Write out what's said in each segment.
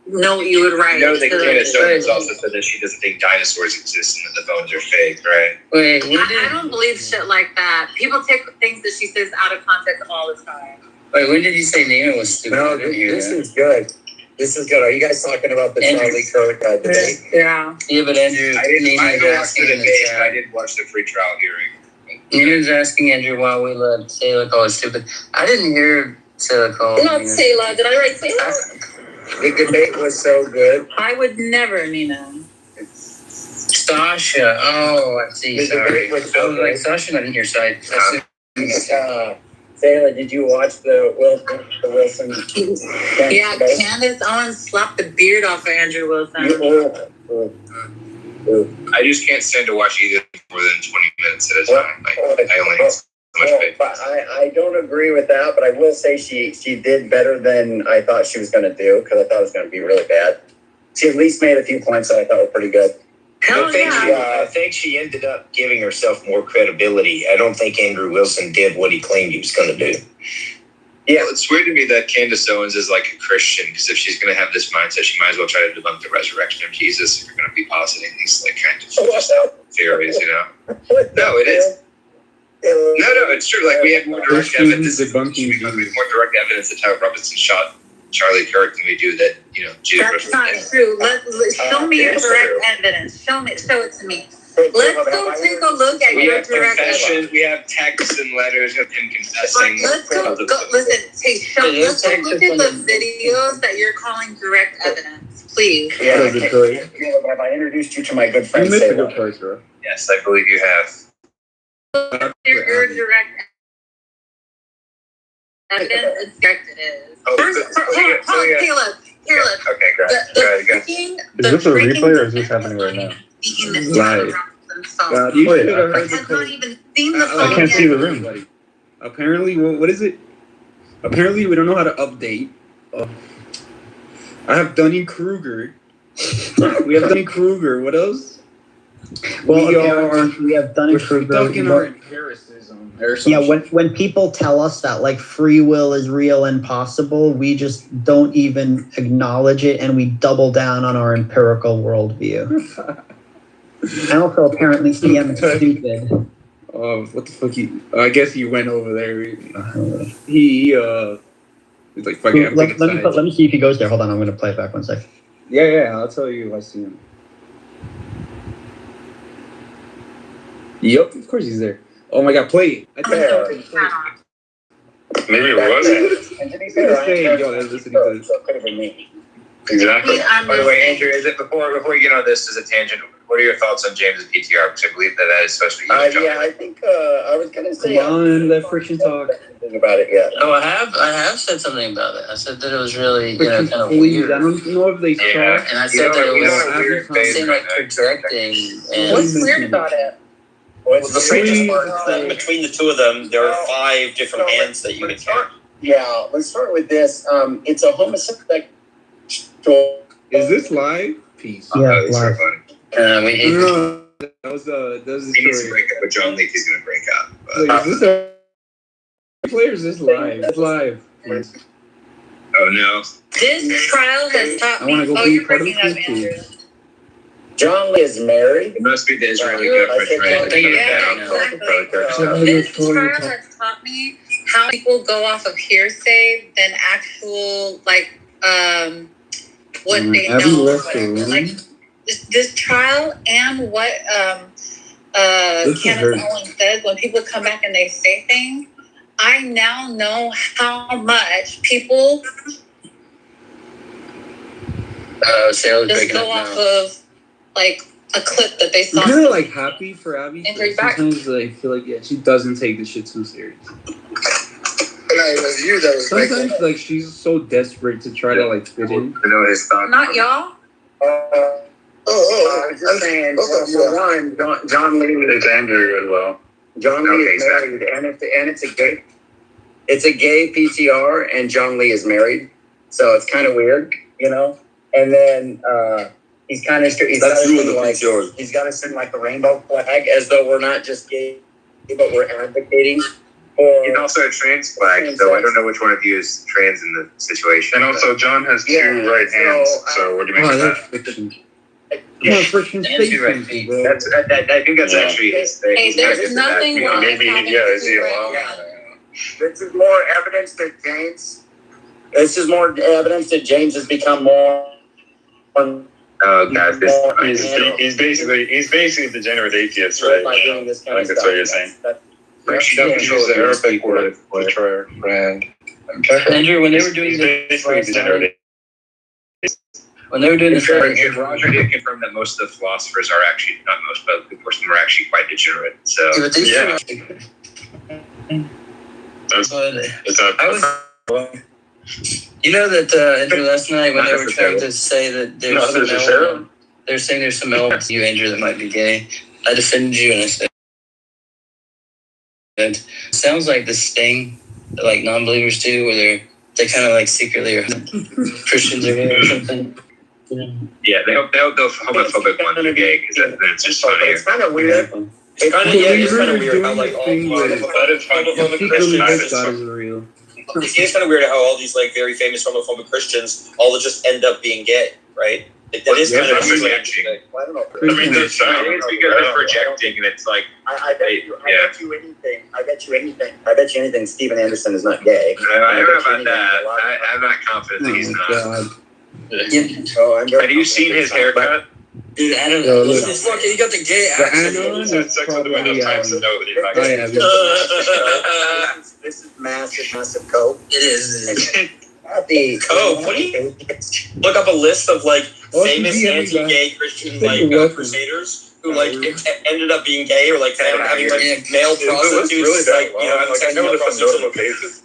know what you would write. You know that Candace Owens also said that she doesn't think dinosaurs exist and that the bones are fake, right? Wait, I don't believe shit like that. People take things that she says out of context all the time. Wait, when did you say Nina was stupid? No, this is good. This is good. Are you guys talking about the Charlie Kirk debate? Yeah. Yeah, but Andrew, I didn't watch the debate, but I did watch the free trial hearing. Nina's asking Andrew why we let Taylor call us stupid. I didn't hear Taylor call. Not Taylor. Did I write Taylor? The debate was so good. I would never, Nina. Sasha. Oh, I see. The Sorry. debate was so I was like, good. Sasha, I didn't hear. Sorry. Taylor, did you watch the Wilson? Yeah, Candace Owens slapped the beard off of Andrew Wilson. I just can't stand to watch either more than 20 minutes at a time. I only need so much faith. I don't agree with that, but I will say she did better than I thought she was going to do, because I thought it was going to be really bad. She at least made a few points that I thought were pretty good. I think she ended up giving herself more credibility. I don't think Andrew Wilson did what he claimed he was going to do. Yeah, well, it's weird to me that Candace Owens is like a Christian, because if she's going to have this mindset, she might as well try to debunk the resurrection of Jesus if you're going to be positing these like kind of theories, you know? No, it is. No, it's true. Like we have more direct evidence. We have more direct evidence that Tyler Robinson shot Charlie Kirk than we do that, you know, Jesus. That's not true. Show me your direct evidence. Show it to me. Let's go take a look at your direct evidence. We have texts and letters of him confessing. Let's go listen. Let's go look at the videos that you're calling direct evidence, please. Yeah, have I introduced you to my good friend? Yes, I believe you have. Your direct evidence is direct. It is. Caleb. Okay, great. Is this a replay or is this happening right now? Live. God, you should have heard has not even seen the phone I can't yet. see the room, buddy. Apparently, what is it? Apparently, we don't know how to update. I have Dunning-Kruger. We have Dunning-Kruger. What else? Well, we have Dunning-Kruger. We're stuck in our empiricism. Yeah, when people tell us that like free will is real and possible, we just don't even acknowledge it, and we double down on our empirical worldview. And also, apparently, CM is stupid. What the fuck? I guess he went over there. He's like fucking. Let me see if he goes there. Hold on, I'm gonna play it back 1 second. Yeah, I'll tell you if I see him. Yep, of course he's there. Oh my god, play it. Maybe it wasn't. And to be fair, could have been me. Exactly. By the way, Andrew, is it before we get on this as a tangent? What are your thoughts on James's PTR? Because I believe that is supposed to be. Yeah, I think I was gonna say. Come on, let friction talk. About it, yeah. Oh, I have said something about it. I said that it was really, kind of weird. I don't know if they saw. And I said that it was seemed like projecting. What's weird about it? Well, the strangest part is that between the two of them, there are 5 different hands that you can count. Yeah, let's start with this. It's a homosexual. Is this live? Peace. Yeah, live. We hate that was he needs to break up with John Lee. He's going to break up. Like, is this a player? Is this live? It's live. Please. Oh no! This trial has taught me. I want to go be part of the team. John Lee is married. It must be the Israeli government, right? This trial has taught me how people go off of hearsay than actual what they know. Like this trial and what Kenneth Owens says when people come back and they say things. I now know how much people just go off of like a clip that they saw. I'm kind of like happy for Abby. Sometimes I feel like she doesn't take this shit too serious. Sometimes like she's so desperate to try to like fit in. I know his thoughts. Not y'all. I was just saying. One, John Lee is Andrew as well. John Lee is married, and it's a gay PTR, and John Lee is married, so it's kind of weird, And then he's got to sing like a rainbow flag, as though we're not just gay, but we're advocating He's also a trans flag, so I don't know which one of you is trans in the situation. And also, John has two right hands. So what do you make of that? No, friction And two right spaces, feet. bro. I think that's actually his thing. Hey, He's not there's just a nothing bad wrong guy. with having is he two right allowed? hands. This is more evidence that James. This is more evidence that James has become more. Oh god, this He's basically a degenerate atheist, right? By doing this kind I of think that's stuff. what you're saying. That's Use the Arabic word for brand. Andrew, when they were doing He's this basically last degenerate. night, when they were doing this, If Roger did confirm that most of the philosophers are actually, not most, but of course, some are actually quite degenerate. So Yeah. That's I was. You know that Andrew last night when they were trying to say that there's they're saying there's some elements to you, Andrew, that might be gay. I defended you and I said, it sounds like this thing that like non-believers do, where they kind of like secretly are Christians or gay or something. yeah, they hope the homophobic ones are gay because then it's just funnier. It's kind of weird. It's kind of weird how Doing like this all thing where homophobic secretly Christians. this God is real. It's kind of weird how all these like very famous homophobic Christians all just end up being gay, right? That is kind of interesting. I don't know. I mean, it's because they're projecting, and it's like I bet you anything. I bet you anything. Steven Anderson is not gay. I don't know about that. I'm not confident that he's not. God. Yeah. Have you seen his haircut? Dude, Adam, look. he got the gay The accent. Anon It's is sex with the window probably times to know that he's not I gay. have it. This is massive coke. It is. Oh, what do you look up a list of like famous DM anti-gay Christian Take like a weapon. crusaders who like ended up being gay or like having like male prostitutes, like having sex with male prostitutes.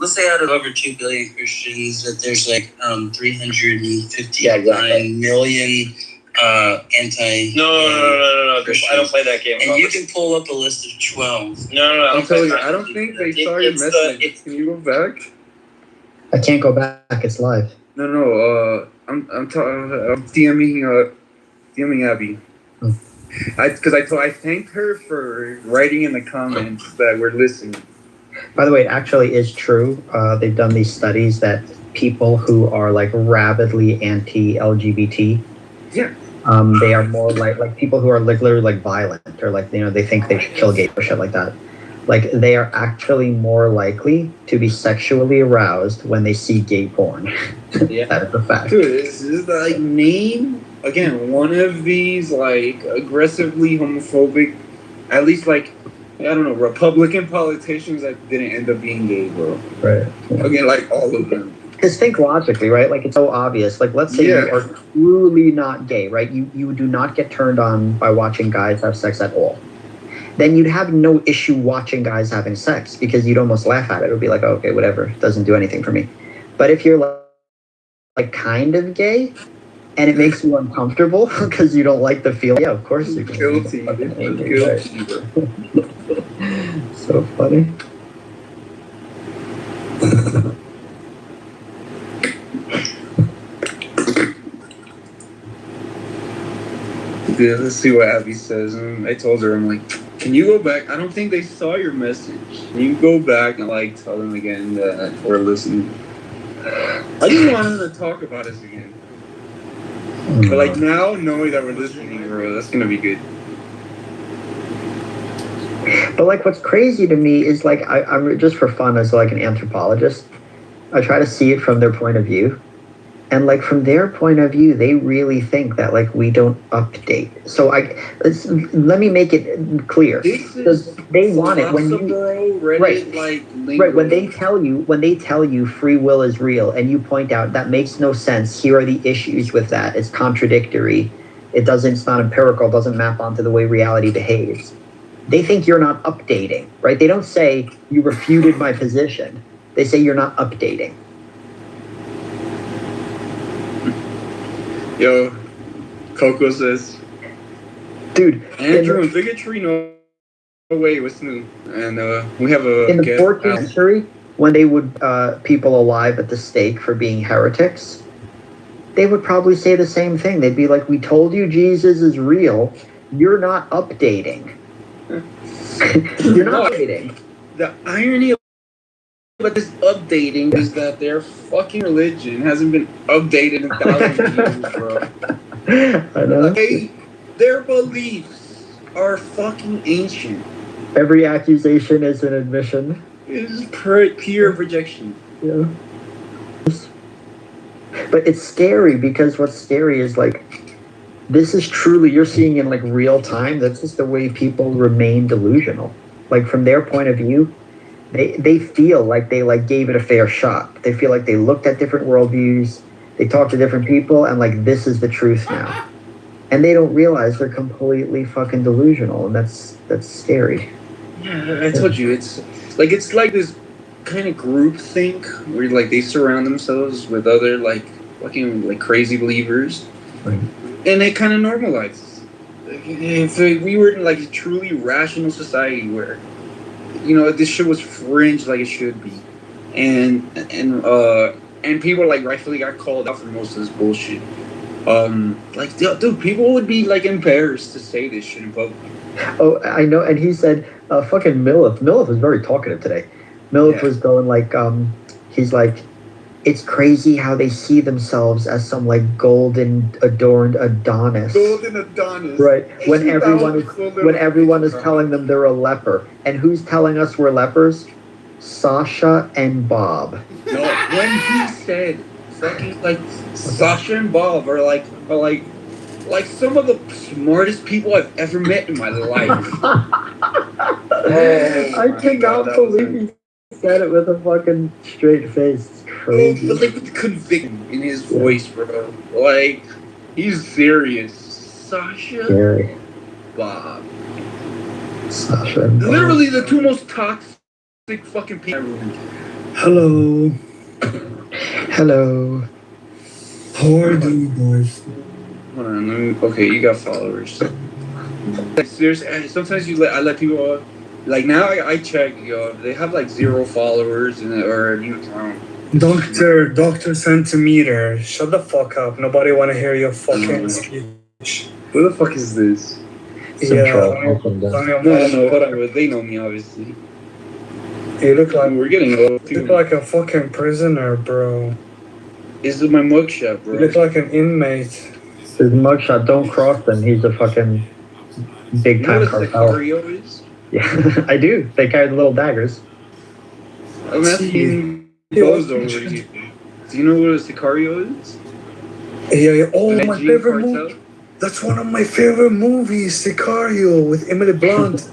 Let's say out of over 2 billion Christians that there's like 359 million anti. No. I don't play that game. And you can pull up a list of 12. No. I'll tell you, I don't think they saw your message. Can you go back? I can't go back. It's live. No. I'm DMing Abby. Oh. I thanked her for writing in the comments that we're listening. By the way, it actually is true. They've done these studies that people who are like rabidly anti-LGBT, Yeah. they are more like people who are like literally like violent or like they think they should kill gays or shit like that. Like they are actually more likely to be sexually aroused when they see gay porn. Yeah. That is a fact. Dude, this is like name again one of these like aggressively homophobic, at least like I don't know, Republican politicians that didn't end up being gay, bro. Right. Again, like all of them. Because think logically, right? Like it's so obvious. Like let's say you are truly not gay, right? You do not get turned on by watching guys have sex at all. Then you'd have no issue watching guys having sex because you'd almost laugh at it. It would be like, oh, okay, whatever, it doesn't do anything for me. But if you're like kind of gay and it makes you uncomfortable because you don't like the feeling, yeah, of course you're Guilty. Guilty. So funny. Yeah, let's see what Abby says. And I told her, I'm like, can you go back? I don't think they saw your message. Can you go back and like tell them again that we're listening? I just wanted to talk about us again. But like now, knowing that we're listening, bro, that's gonna be good. But like, what's crazy to me is like, I'm just for fun as like an anthropologist, I try to see it from their point of view. And like from their point of view, they really think that like we don't update. So let me make it clear because they want it when you right when they tell you free will is real and you point out that makes no sense. Here are the issues with that. It's contradictory. It's not empirical. It doesn't map onto the way reality behaves. They think you're not updating, right? They don't say you refuted my position. They say you're not updating. Yo, Coco says, dude, Andrew and bigotry, no way, what's new? And we have a in the guest 14th out. century, when they would people alive at the stake for being heretics, they would probably say the same thing. They'd be like, we told you Jesus is real. You're not updating. You're not updating. The irony of this updating is that their fucking religion hasn't been updated in thousands of years, bro. I know. Their beliefs are fucking ancient. Every accusation is an admission. It is pure projection. Yeah. But it's scary because what's scary is like, this is truly, you're seeing in like real time, that's just the way people remain delusional. Like from their point of view, they feel like they like gave it a fair shot. They feel like they looked at different worldviews, they talked to different people, and like this is the truth now. And they don't realize they're completely fucking delusional, and that's scary. Yeah, I told you, it's like this kind of group think where like they surround themselves with other like fucking like crazy believers, Right. And it kind of normalizes. If we were in like a truly rational society where, you know, this shit was fringe like it should be, and people like rightfully got called out for most of this bullshit. Like dude, people would be like embarrassed to say this shit in public. Oh, I know. And he said, fucking Millith was very talkative today. Millith was going like, he's like, it's crazy how they see themselves as some like golden adorned Adonis. Golden Adonis. Right. When everyone is telling them they're a leper. And who's telling us we're lepers? Sasha and Bob. No, when he said fucking like Sasha and Bob are like some of the smartest people I've ever met in my life. I cannot believe he said it with a fucking straight face. It's crazy. But like with the conviction in his voice, bro. Like he's serious. Sasha, Scary. Bob. Sasha and Bob. Literally the two most toxic fucking people. Hello. Hello. How are you guys? Hold on, okay, you got followers. Seriously, sometimes I let people like now I check, yo, they have like 0 followers or a new account. Dr. Centimeter, shut the fuck up. Nobody wanna hear your fucking speech. Who the fuck is this? No, whatever. They know me obviously. You look like you look like a fucking prisoner, bro. This is my mugshot, bro. You look like an inmate. His mugshot, don't cross him. He's a fucking big time cartel. Sicario is? Yeah, I do. They carry the little daggers. I'm asking those over here. Do you know what a Sicario is? Yeah. Oh, my favorite movie. That's one of my favorite movies, Sicario, with Emily Blunt.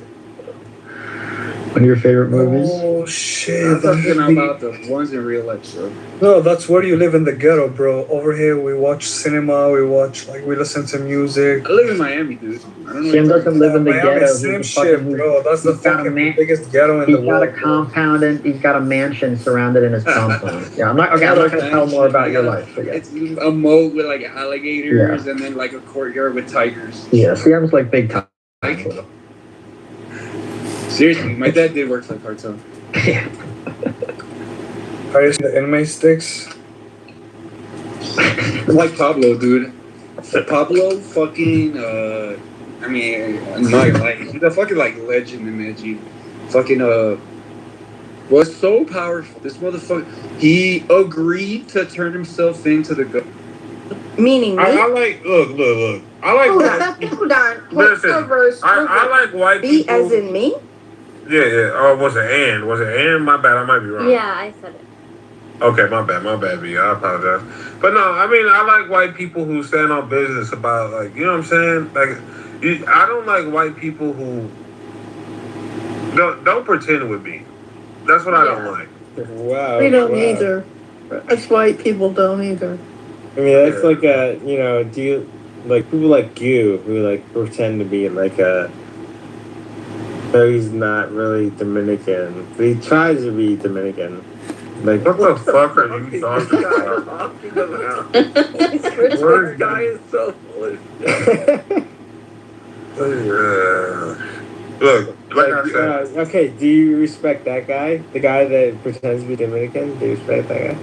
One of your favorite movies? Oh shit! I'm talking about the ones in real life, bro. No, that's where you live in the ghetto, bro. Over here, we watch cinema. We listen to music. I live in Miami, dude. I don't know. Jim doesn't live in the ghetto. Same shit, bro. That's the fucking biggest ghetto in the world. He's got a compound and he's got a mansion surrounded in his compound. Yeah, I'm not gonna tell more about your life. But yeah. It's a moat with like alligators and then like a courtyard with tigers. Yeah, Siam's like big time. Seriously, my dad did work for the cartel. Yeah. Are you the inmate sticks? Like Pablo, dude. Pablo fucking, I mean, not like, he's a fucking like legend in Medellin. Fucking, was so powerful. This motherfucker, he agreed to turn himself into the government. Meaning, I like, look. I like, hold on. Listen, I like white me people. as in me? Yeah. Oh, was it Ann? Was it Ann? My bad. I might be wrong. Yeah, I said it. Okay, my bad, B. I apologize. But no, I mean, I like white people who stand on business about, like, you know what I'm saying? Like, I don't like white people who don't pretend with me. That's what I don't like. Wow. We don't either. Us white people don't either. I mean, that's like a, you know, people like you who like pretend to be like but he's not really Dominican. But he tries to be Dominican. Like, what the fuck are you talking about? This guy is so foolish. Look, like I said. Okay, do you respect that guy? The guy that pretends to be Dominican? Do you respect that guy?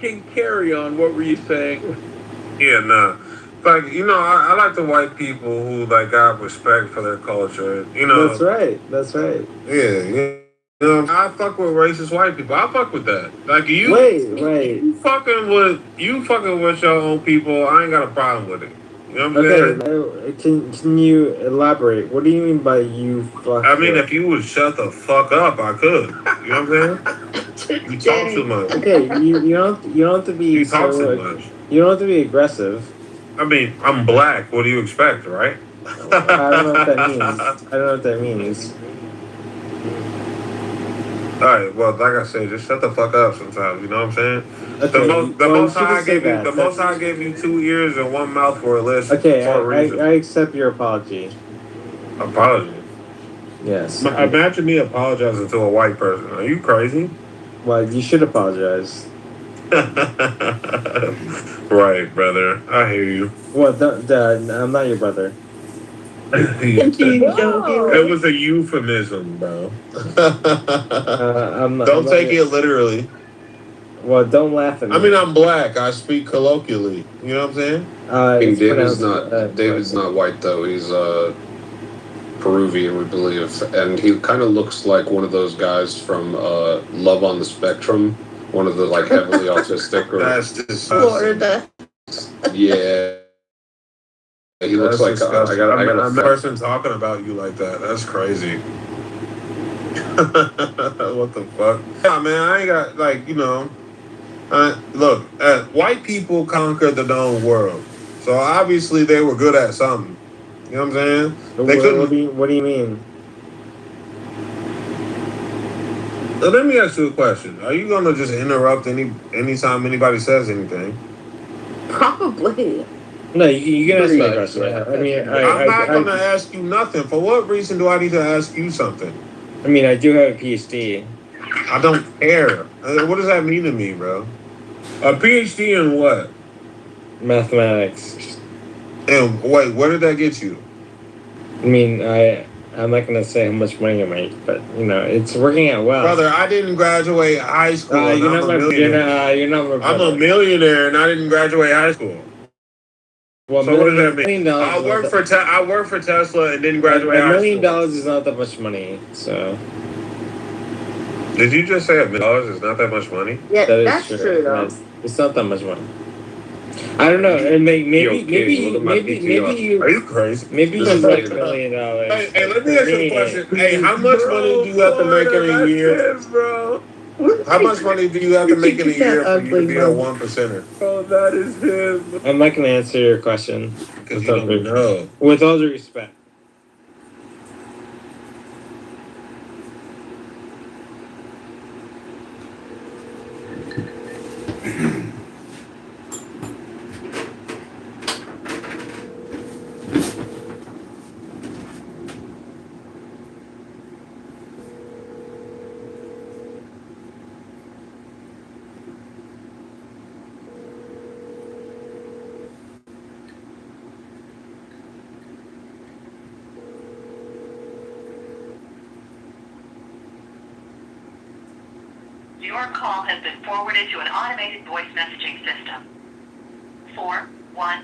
Can carry on. What were you saying? Yeah, nah. Like, you know, I like the white people who like got respect for their culture. You know. That's right. That's right. Yeah, yeah. You know, I fuck with racist white people. I fuck with that. Like you, Wait. you fucking with your own people. I ain't got a problem with it. You know what I'm Okay, saying? can you elaborate? What do you mean by you fuck? I mean, if you would shut the fuck up, I could. You know what I'm saying? You talk too much. Okay, you don't have to be You talk too much. You don't have to be aggressive. I mean, I'm black. What do you expect, right? I don't know what that means. I don't know what that means. All right. Well, like I said, just shut the fuck up sometimes. You know what I'm saying? Okay, The most high gave you 2 ears and 1 mouth for a list. Okay, for a reason. I accept your apology. Apology. Yes. Imagine me apologizing to a white person. Are you crazy? Well, you should apologize. Right, brother. I hear you. Well, I'm not your brother. It was a euphemism, bro. Don't take it literally. Well, don't laugh at me. I mean, I'm black. I speak colloquially. You know what I'm saying? David's not white though. He's Peruvian, we believe, and he kind of looks like one of those guys from Love on the Spectrum, one of the like heavily autistic. That's disgusting. Florida. Yeah. He looks like I got a person talking about you like that. That's crazy. What the fuck? Yeah, man, I ain't got like, you know. Look, white people conquered the known world, so obviously they were good at something. You know what I'm saying? What do you mean? Let me ask you a question. Are you gonna just interrupt anytime anybody says anything? Probably. No, you can ask me a question. I mean, I'm not gonna ask you nothing. For what reason do I need to ask you something? I mean, I do have a PhD. I don't care. What does that mean to me, bro? A PhD in what? Mathematics. And wait, where did that get you? I mean, I'm not gonna say how much money I make, but you know, it's working out well. Brother, I didn't graduate high school. You're not my brother. I'm a millionaire, and I didn't graduate high school. Well, so what does that mean? I work for Tesla and didn't graduate high school. $1 million is not that much money. So. Did you just say $1 million is not that much money? Yeah, that's true though. It's not that much money. I don't know. And maybe you. Are you crazy? Maybe you like $1 million. Hey, let me ask you a question. Hey, how much money do you have to make in a year, bro? How much money do you have to make in a year for you to be a 1%er? Oh, that is him. I'm not gonna answer your question. Because you don't know. With all due respect. Your call has been forwarded to an automated voice messaging system. 4-1.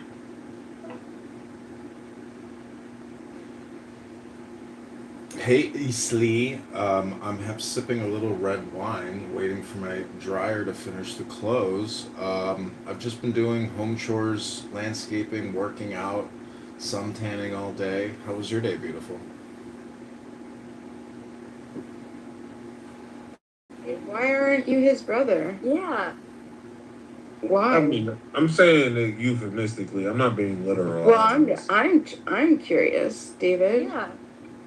Hey, Eastleigh. I'm sipping a little red wine, waiting for my dryer to finish the clothes. I've just been doing home chores, landscaping, working out, sun tanning all day. How was your day, beautiful? Why aren't you his brother? Yeah. Why? I'm saying it euphemistically. I'm not being literal. Well, I'm curious, David. Yeah.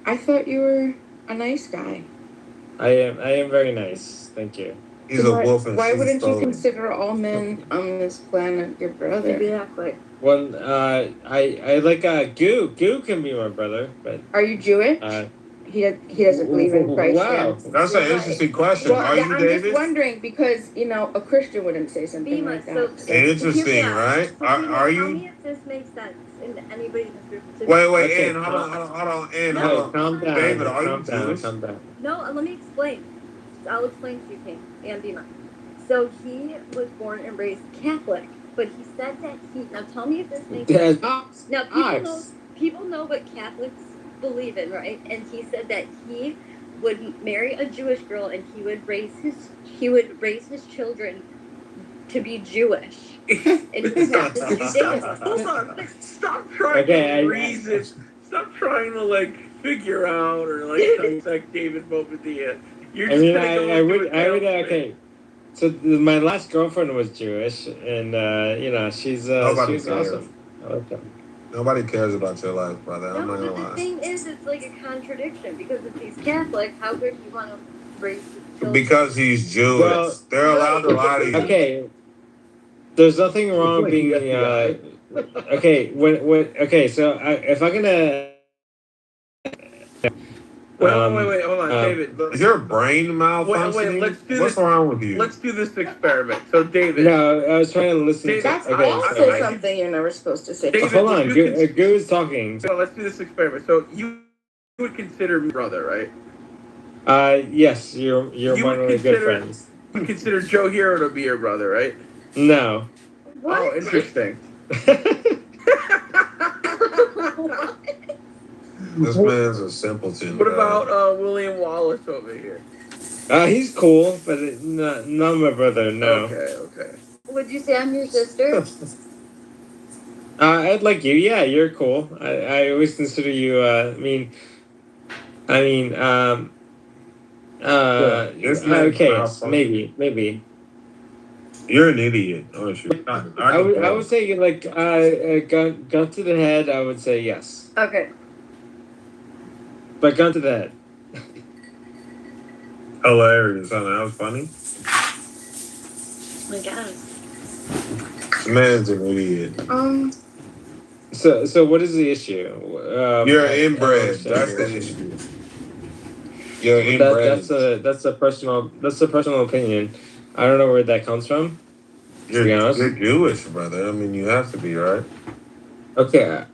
I thought you were a nice guy. I am very nice. Thank you. He's a wolf in Why wouldn't you clothing. consider all men on this planet your brother? Exactly. Well, I like Goo. Goo can be my brother, but. Are you Jewish? He doesn't believe in Christ. Wow, that's an interesting question. Well, Are you, I'm David? just wondering because a Christian wouldn't say something like that. Interesting, right? Are you? Tell me if this makes sense in anybody in this group. Wait, Ann, hold on, Ann, hold on. Calm down. David, are you Jewish? Jewish? No, let me explain. I'll explain to you, King and Dima. So he was born and raised Catholic, but he said that now tell me if this makes Yes. sense. Now people know what Catholics believe in, right? And he said that he would marry a Jewish girl and he would raise his children to be Jewish. And he would have to do David. Hold on. Stop trying to reason. Stop trying to like figure out or like dissect David Bobadilla. You're just I would okay. So my last girlfriend was Jewish, and she's awesome. I like that. Nobody cares about your life, brother. I'm not No, gonna but the lie. thing is, it's like a contradiction because if he's Catholic, how could he want to raise his children? Because he's Jewish. Well, they're allowed to lie to you. Okay, there's nothing wrong being okay. So if I'm gonna. Wait, hold on, David. Is your brain malfunctioning? What's wrong with you? Let's do this experiment. So, David. No, I was trying to listen. That's Okay, also something you're never supposed to say. David, hold on, Goo is talking. So let's do this experiment. So you would consider me brother, right? Yes, you're one of my good friends. You consider Joe Hero to be your brother, right? No. What? Oh, interesting. This man's a simpleton. What about William Wallace over here? He's cool, but not my brother. No. Okay. Would you say I'm your sister? I'd like you. Yeah, you're cool. I always consider you. Okay, maybe. You're an idiot. Oh, shoot. I would say like gun to the head. I would say yes. Okay. But gun to the head. Hilarious, huh? That was funny. I guess. This man's an idiot. So what is the issue? You're inbred. That's the issue. You're inbred. That's a personal opinion. I don't know where that comes from. To be honest. You're Jewish, brother. I mean, you have to be, right? Okay.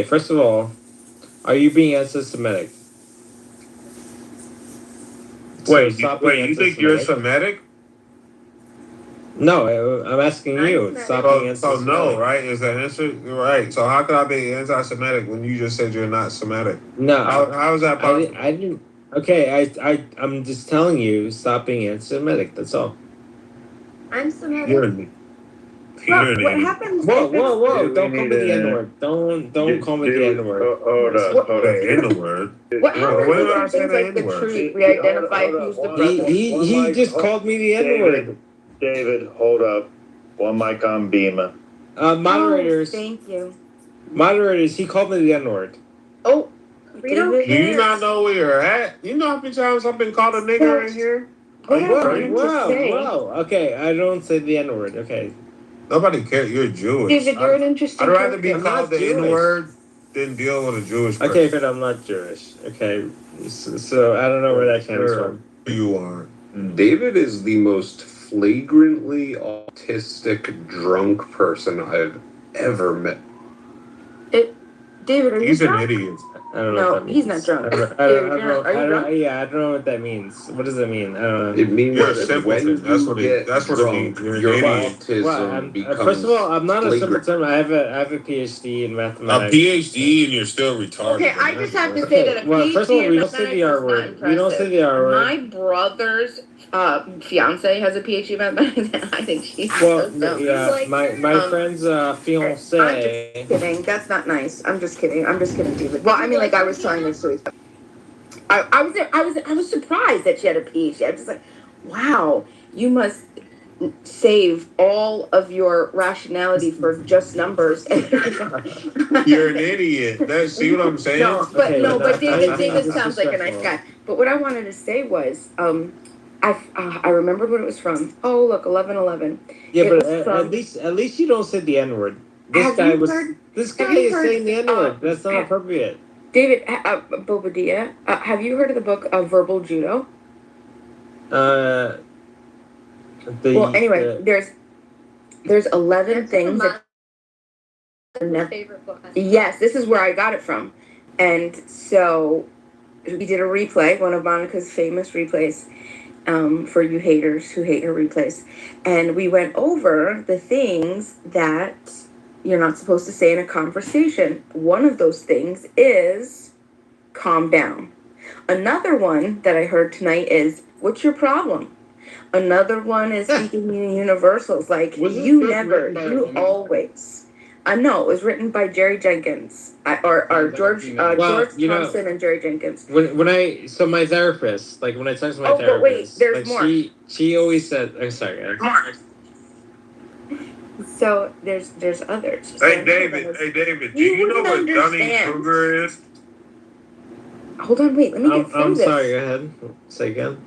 First of all, are you being anti-Semitic? Wait, you think you're Semitic? No, I'm asking you. Stop being anti-Semitic. No, right? Is the answer right? So how could I be anti-Semitic when you just said you're not Semitic? No. How is that possible? I didn't. Okay, I'm just telling you, stop being anti-Semitic. That's all. I'm Semitic. What happens? Whoa! Don't call me the N-word. Don't call me the N-word. Hold up. The N-word. What happens When did I if say things the like the N-word? tree? We identify who's the brother. He just called me the N-word. David, hold up. One mic on Beamer. Moderators. Thank you. Moderators. He called me the N-word. Oh. Do you not know where you're at? You know how many times I've been called a nigger in here? Whoa. Okay, I don't say the N-word. Okay. Nobody cares. You're Jewish. David, you're an interesting I'd rather be character. called the N-word than deal with a Jewish person. Okay, but I'm not Jewish. Okay, so I don't know where that comes from. You are. David is the most flagrantly autistic drunk person I've ever met. David, are you He's an drunk? idiot. I don't know. No, what that means. he's not drunk. I don't know what that means. What does it mean? I don't know. It means You're a that simpleton. when That's what you it means. You're your an idiot. autism becomes First of all, I'm not a flagrant. simpleton. I have a PhD in A mathematics. PhD and you're still retarded. Okay, I just have to say that a PhD first of all, we in don't say the mathematics R is not word. We don't say the R word. My brother's fiance has a PhD in mathematics, and I think she's Well, so dumb. yeah, Like, my friend's fiance. I'm just kidding. That's not nice. I'm just kidding, David. Well, I mean, like I was telling this story. I was surprised that she had a PhD. I was just like, wow, you must save all of your rationality for just numbers. You're an idiot. See what I'm saying? But David sounds like a nice guy. But what I wanted to say was, I remembered what it was from. Oh, look, 11:11. Yeah, but at least you don't say the N-word. This guy is saying the N-word. That's not appropriate. David, Bobadilla, have you heard of the book Verbal Judo? There's 11 things. Favorite book. Yes, this is where I got it from. And so we did a replay, one of Monica's famous replays. for you haters who hate her replays. And we went over the things that you're not supposed to say in a conversation. One of those things is calm down. Another one that I heard tonight is, what's your problem? Another one is speaking universals, like you never, you always. No, it was written by Jerry Jenkins, or George Thompson and Jerry Jenkins. When I my therapist, like when I talk to my therapist, but wait, there's like more. she always said, I'm sorry, guys. So there's others. Hey David, do you know what Dunning-Kruger is? Hold on, wait, let me get through I'm this. sorry, go ahead. Say again.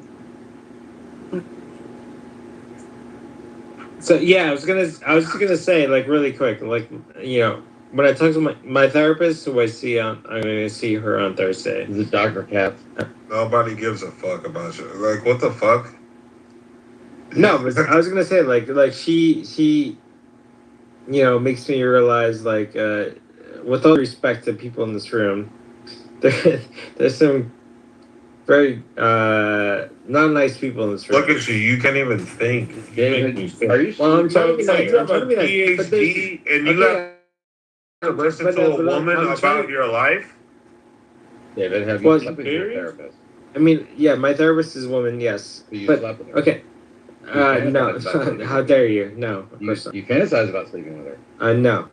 So yeah, I was just gonna say, like, really quick, like, you know, when I talk to my therapist, who I'm gonna see her on Thursday. Is it Dr. Katz? Nobody gives a fuck about you. Like, what the fuck? No, but I was gonna say, like she, you know, makes me realize, like, with all respect to people in this room, there's some very not nice people in this room. Look at you. You can't even think. Are you? Well, I'm trying to be So nice. you I'm have a trying to be nice. But PhD and you have to listen to a woman about your life? David, have you slept with your therapist? I mean, yeah, my therapist is a woman, yes. So you But slept with her? okay. No. How dare you? No, of course not. You fantasize about sleeping with her? No.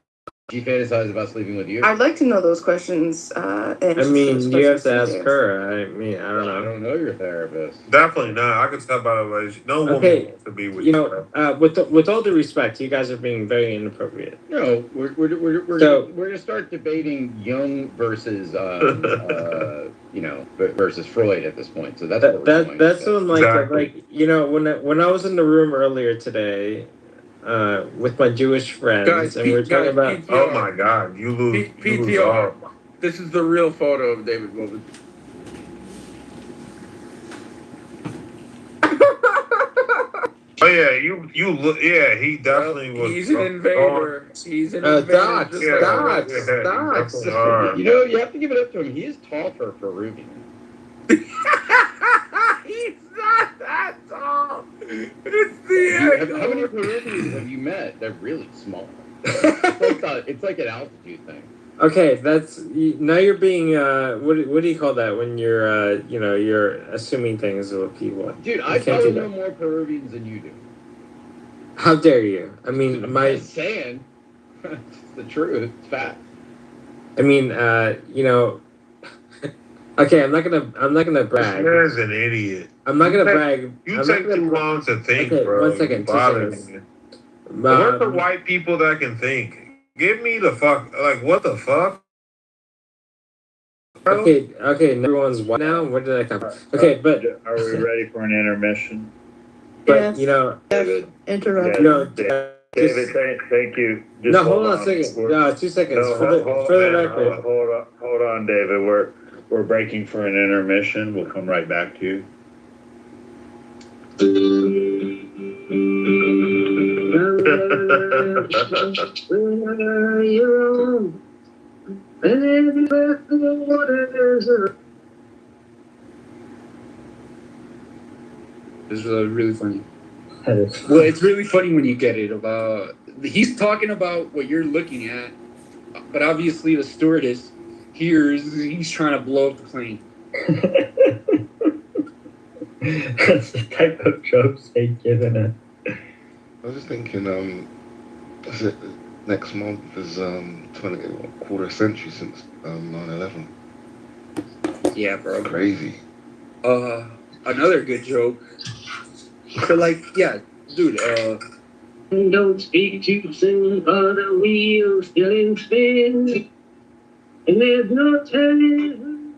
She fantasizes about sleeping with you? I'd like to know those questions. I mean, you have to ask her. I mean, I don't know. I don't know your therapist. Definitely not. I can tell by the way. No woman wants to be with you. Know, with all due respect, you guys are being very inappropriate. No, we're gonna start debating Jung versus you know, versus Freud at this point. So that's when like you know, when I was in the room earlier today, with my Jewish friends, guys, and we were talking about. PTR. Oh my God, you lose. PTR. This is the real photo of David Wilson. Oh yeah, you look. Yeah, he definitely was. He's an invader. He's an invader. Dots. You know, you have to give it up to him. He is tall for a Peruvian. He's not that tall. How many Peruvians have you met? They're really small. It's like an altitude thing. Okay, that's now you're being what do you call that when you're you know, you're assuming things of people. Dude, I probably know more Peruvians than you do. How dare you? I mean, I'm just saying. It's the truth. It's fact. I mean, you know. Okay, I'm not gonna brag. This man's an idiot. I'm not gonna brag. You take too long to think, okay, bro. 1 second. 2 seconds. What the white people that can think? Give me the fuck. Like, what the fuck? Okay. Everyone's white now. Where did I come from? Okay, but Are we ready for an intermission? But Yes. you know, Interrupt. you know, David, thank you. Just no, hold on a second. No, 2 seconds. No, For the record. Hold on, David. We're breaking for an intermission. We'll come right back to you. This is really funny. Well, it's really funny when you get it about. He's talking about what you're looking at, but obviously the stewardess hears he's trying to blow up the plane. That's the type of jokes they give in it. I was just thinking, next month is quarter century since 9/11. Yeah, bro. Crazy. Another good joke. So, like, yeah, dude. Don't speak too soon, for the wheel's still in spin, and there's no telling.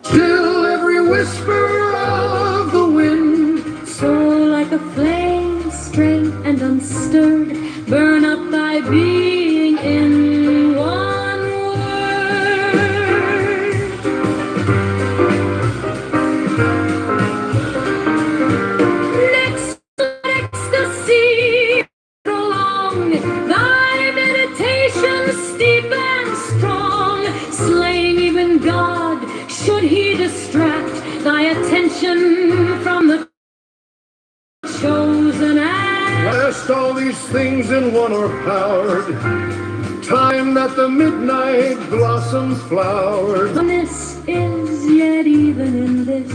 Still every whisper of the wind, Soul like a flame, straight and unstirred, burn up thy being in one word. Next ecstasy, the past, all these things in one are powered. Time that the midnight blossoms flowered. This is yet even in this,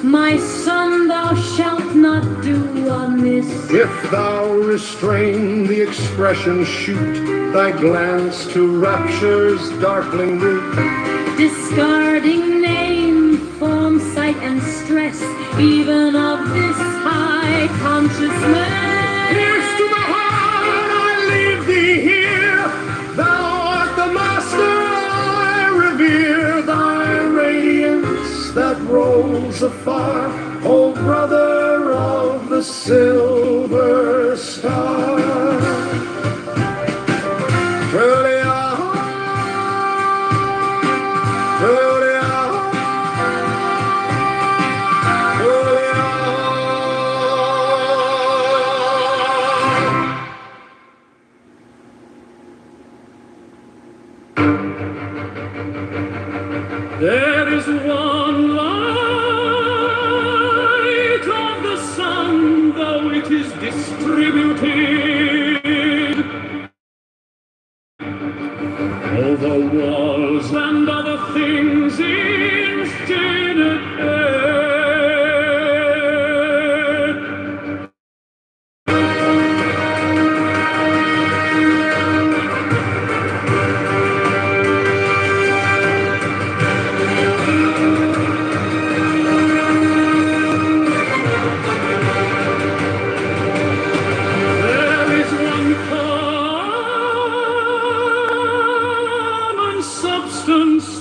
my son, thou shalt not do amiss. If thou restrain the expression, shoot thy glance to rapture's darkling root. Discarding name, form, sight, and stress, even of this high consciousness. Pierce to the heart, I leave thee here. Thou art the master I revere. Thy radiance that rolls afar, O brother of the silver star. Truly there is one light of the sun, though it is distributed over walls and other things instead.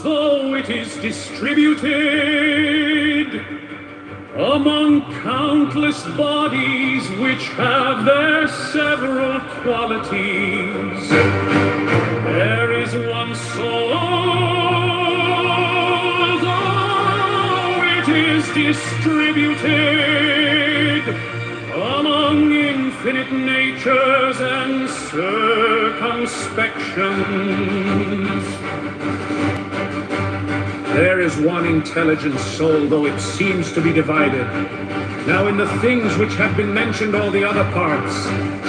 Though it is distributed among countless bodies which have their several qualities, there is one soul, though it is distributed among infinite natures and circumspections. There is one intelligent soul, though it seems to be divided. Now in the things which have been mentioned, all the other parts,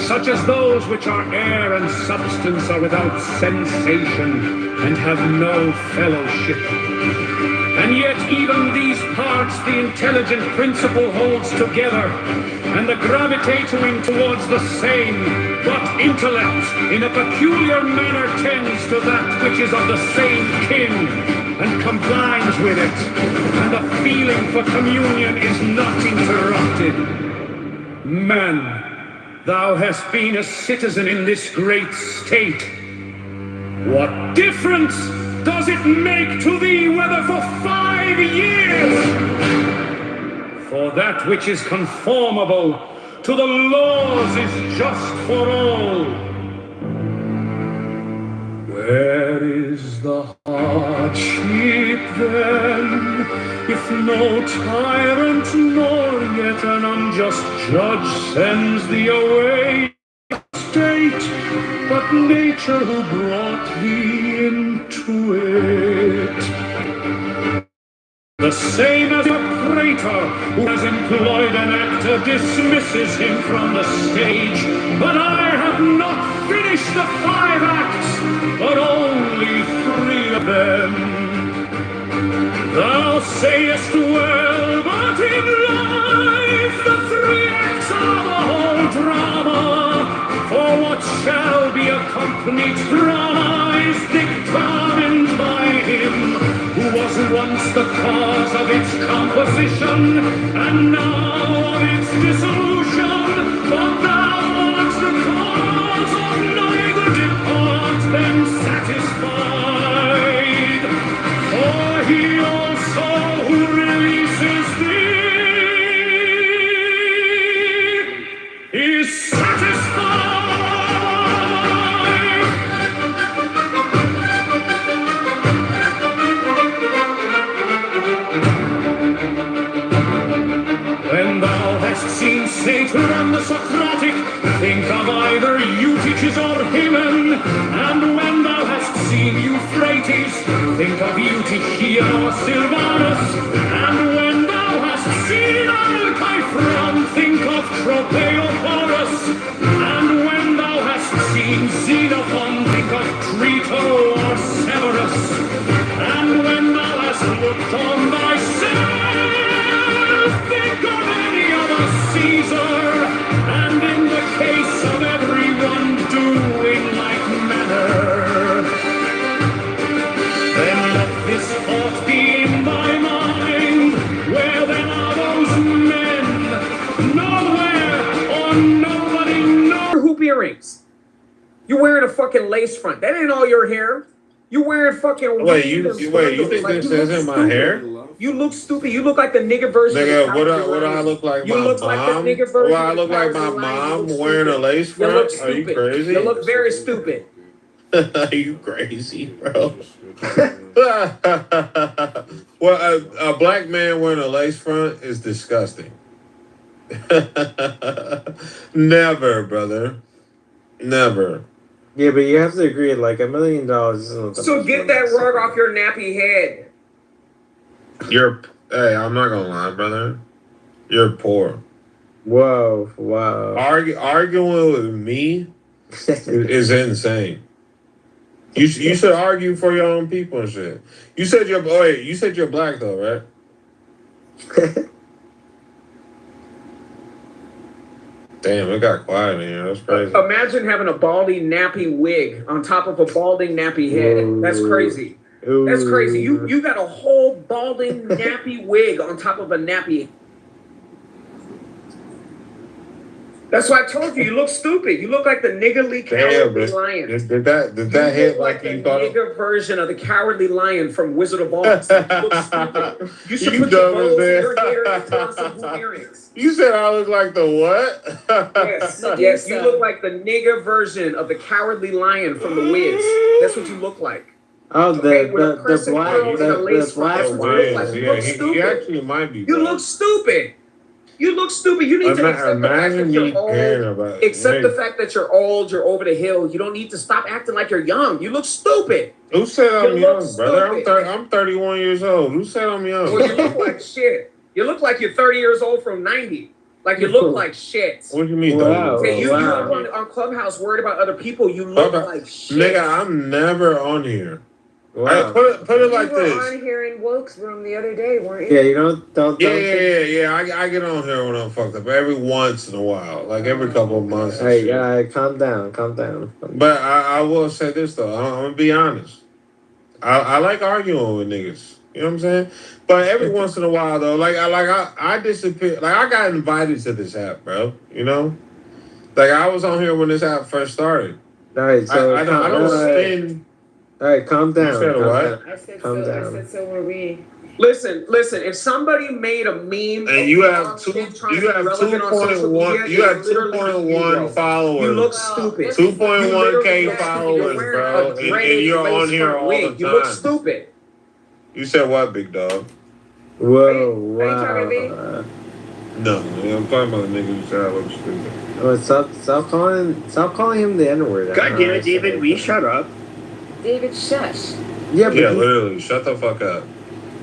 such as those which are air and substance, are without sensation and have no fellowship. And yet even these parts the intelligent principle holds together, and the gravitating towards the same, but intellect in a peculiar manner tends to that which is of the same kin, and combines with it, and the feeling for communion is not interrupted. Man, thou hast been a citizen in this great state. What difference does it make to thee whether for 5 years? For that which is conformable to the laws is just for all. Where is the hardship then, if no tyrant nor yet an unjust judge sends thee away state, but nature who brought thee into it? The same as a praetor who has employed an actor dismisses him from the stage. But I have not finished the 5 acts, but only 3 of them. Thou sayest well, but in life the 3 acts are the whole drama. For what shall be a complete drama is determined by him who was once the cause of its composition, and now of its dissolution. But thou art the cause of neither, depart then satisfied. For he also who releases thee is satisfied. When thou hast seen Satan and the Socratic, think of either Eutyches or Hymen. And when thou hast seen Euphrates, think of Eutychian or Silvanus. And when thou hast seen Alciphron, think of Tropeoporus. seen Xenophon think of Crito or Severus. And when thou hast looked on thyself, think of any other Caesar. And in the case of everyone doing like manner, then let this thought be in thy mind. Where then are those men? Nowhere, or nobody knows. Hoop earrings. You're wearing a fucking lace front. That ain't all your hair. You're wearing fucking. Wait, you think this isn't my hair? You look stupid. You look like the nigga version. Nigga, of what I look like? You my look mom? like the nigga version. What I look like my mom wearing a lace front? You look Are you stupid. crazy? You look very stupid. Are you crazy, bro? Well, a black man wearing a lace front is disgusting. Never, brother. Never. Yeah, but you have to agree, like $1 million isn't. So get that rug off your nappy head. Hey, I'm not gonna lie, brother. You're poor. Whoa, wow. Arguing with me is insane. You should argue for your own people and shit. You said you're black though, right? Damn, it got quiet in here. That's crazy. Imagine having a balding nappy wig on top of a balding nappy head. Ooh. That's crazy. Ooh. That's crazy. You got a whole balding nappy wig on top of a nappy. That's why I told you look stupid. You look like the niggardly cowardly lion. Did that hit like you thought? The nigger version of the cowardly lion from Wizard of Oz. You look stupid. You should put your bows in your hair and put on some hoop earrings. You said I look like the what? Yes, you look like the nigger version of the cowardly lion from the Wiz. That's what you look like. Oh, the black he actually might be. You look stupid. You look stupid. You need to accept the fact that you're old. Accept the fact that you're old. You're over the hill. You don't need to stop acting like you're young. You look stupid. Who said I'm young, brother? I'm 31 years old. Who said I'm young? Well, you look like shit. You look like you're 30 years old from 90. Like you look like shit. What do you mean? Wow. Okay, you on Clubhouse worried about other people. You look like shit. Nigga, I'm never on here. Wow. Put it like this. You were on here in Woke's room the other day, weren't you? Yeah, you don't. Yeah. I get on here when I'm fucked up every once in a while, like every couple of months. Hey, calm down. But I will say this though. I'm gonna be honest. I like arguing with niggas. You know what I'm saying? But every once in a while though, I disappear. Like I got invited to this app, bro. You know, like I was on here when this app first started. All right, so I don't spend. All right, calm down. You said what? I said so were we. Listen. If somebody made a meme and you have 2.1, you have 2.1 followers. You look stupid. 2.1K followers, bro, and you're on here all the time. You look stupid. You said what, big dog? Whoa, Are you talking to me? No, I'm talking about the nigga who said I look stupid. Oh, stop calling him the N-word. God damn it, David, will you shut up? David, shush. Yeah, literally, shut the fuck up.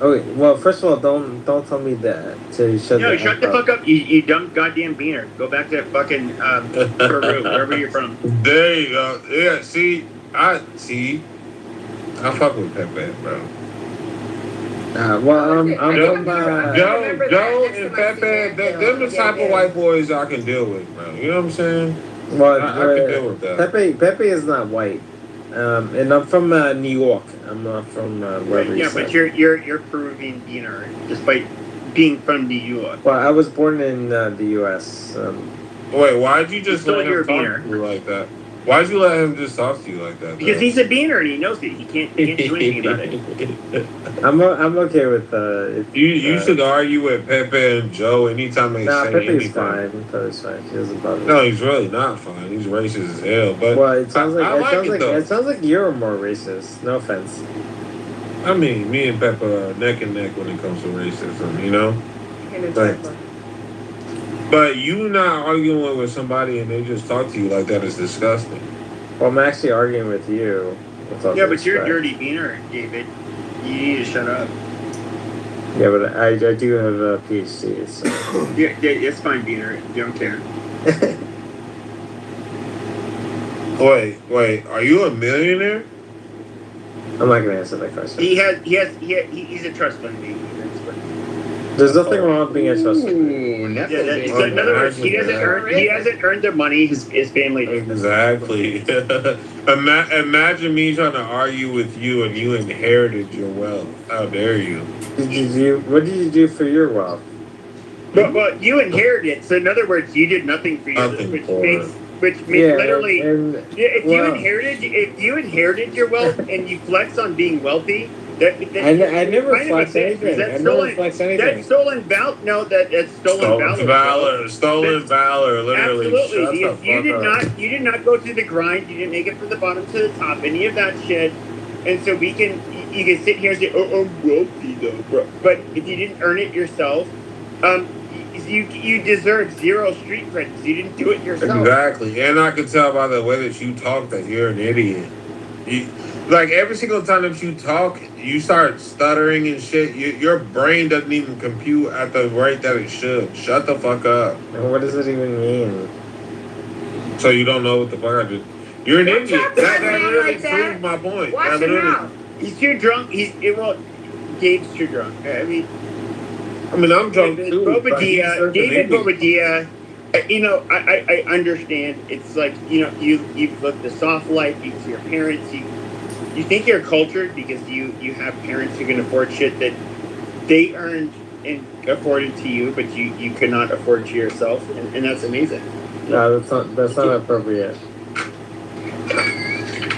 Okay, well, first of all, don't tell me that. So shut the fuck up, you dumb goddamn beaner. Go back to fucking Peru, wherever you're from. There you go. Yeah, see. I fuck with Pepe, bro. Well, I'm Joe and Pepe, they're the type of white boys I can deal with, bro. You know what I'm saying? Well, I can deal with that. Pepe is not white. And I'm from New York. I'm not from wherever. Yeah, but you're Peruvian beaner, despite being from New York. Well, I was born in the U.S. Wait, why'd you just let him talk to you like that? Why'd you let him just talk to you like that? Because he's a beaner and he knows it. He can't do anything about it. I'm okay with you should argue with Pepe and Joe anytime they say Pepe's anything. fine. Pepe's fine. He doesn't bother me. No, he's really not fine. He's racist as hell. But well, it sounds it sounds like you're more racist. No offense. I mean, me and Pepe are neck and neck when it comes to racism. You know. But you not arguing with somebody and they just talk to you like that is disgusting. Well, I'm actually arguing with you. Yeah, but you're a dirty beaner, David. You need to shut up. Yeah, but I do have a PhD, so... yeah, it's fine, beaner. You don't care. Wait. Are you a millionaire? I'm not gonna answer that question. He's a trust fund baby. There's nothing wrong with being a trust fund. So in other words, he hasn't earned the money his family did. Exactly. Imagine me trying to argue with you and you inherited your wealth. How dare you? What did you do for your wealth? But you inherited it. So in other words, you did nothing for yourself, which makes literally if you inherited your wealth and you flex on being wealthy. I never flex anything. That's stolen valor. No, that's stolen valor. Stolen valor. Literally. Absolutely. You did not go through the grind. You didn't make it from the bottom to the top. Any of that shit. And so you can sit here and say, "Oh, I'm wealthy though, bro." But if you didn't earn it yourself, you deserve zero street credits. You didn't do it yourself. Exactly. And I can tell by the way that you talk that you're an idiot. Like every single time that you talk, you start stuttering and shit. Your brain doesn't even compute at the rate that it should. Shut the fuck up. And what does it even mean? So you don't know what the fuck I did. You're an idiot. That literally proves my point. Watch him out. He's too drunk. Gabe's too drunk. I mean, I'm drunk too. David Bobadilla. I understand. It's like you've lived a soft life. You see your parents. You think you're cultured because you have parents who can afford shit that they earned and afforded to you, but you could not afford to yourself, and that's amazing. No, that's not appropriate.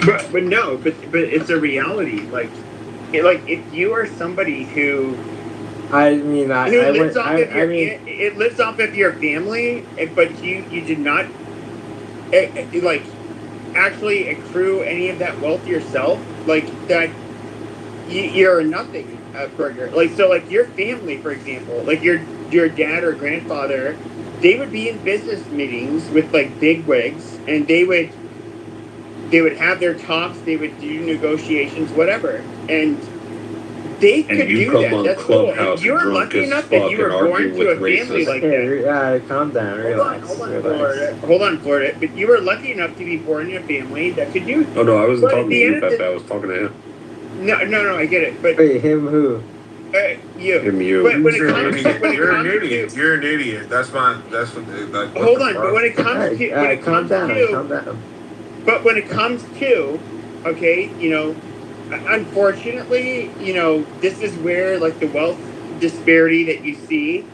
But it's a reality. Like if you are somebody who. It lives off of your family, but you did not actually accrue any of that wealth yourself. Like that, you're nothing, Burger. Like your family, for example, like your dad or grandfather, they would be in business meetings with big wigs, and they would have their talks. They would do negotiations, whatever, and. They could do that. That's cool. If you were lucky enough that you were born to a family like that. Yeah, calm down. Relax. Hold on, Florida. But you were lucky enough to be born in a family that could do. Oh no, I wasn't talking to you, Pepe. I was talking to him. No, I get it. But wait, him who? You. Him, you. But when you're an idiot. You're an idiot. That's what. Hold on, but when it comes to calm down. But when it comes to, okay, unfortunately, this is where the wealth disparity that you see,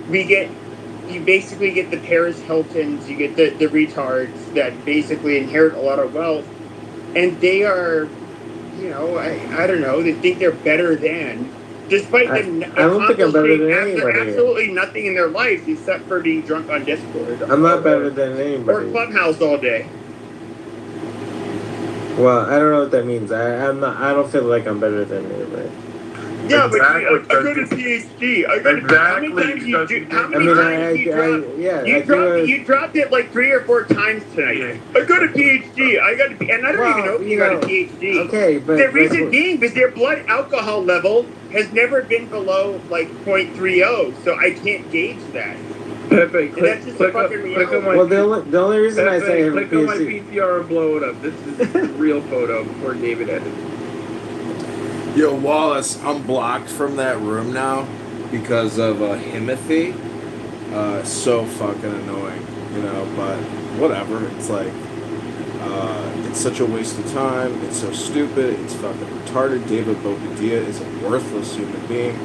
you basically get the Paris Hiltons, you get the retards that basically inherit a lot of wealth, and they are, I don't know, they think they're better than, despite them accomplishing absolutely nothing in their life except for being drunk on Discord. I'm not better than anybody. Or Clubhouse all day. Well, I don't know what that means. I don't feel like I'm better than anybody. Yeah, but I got a PhD. How many times you dropped it 3 or 4 times tonight. Yeah. I got a PhD. And I don't even know if you got a PhD. Okay, but the reason being is their blood alcohol level has never been below 0.30, so I can't gauge that. Pepe, click on my. Well, the only reason Pepe, I say I have click a on my PhD. PTR and blow it up. This is the real photo before David edited. Yo, Wallace, I'm blocked from that room now because of Himothy. So fucking annoying, but whatever. It's it's such a waste of time. It's so stupid. It's fucking retarded. David Bobadilla is a worthless human being,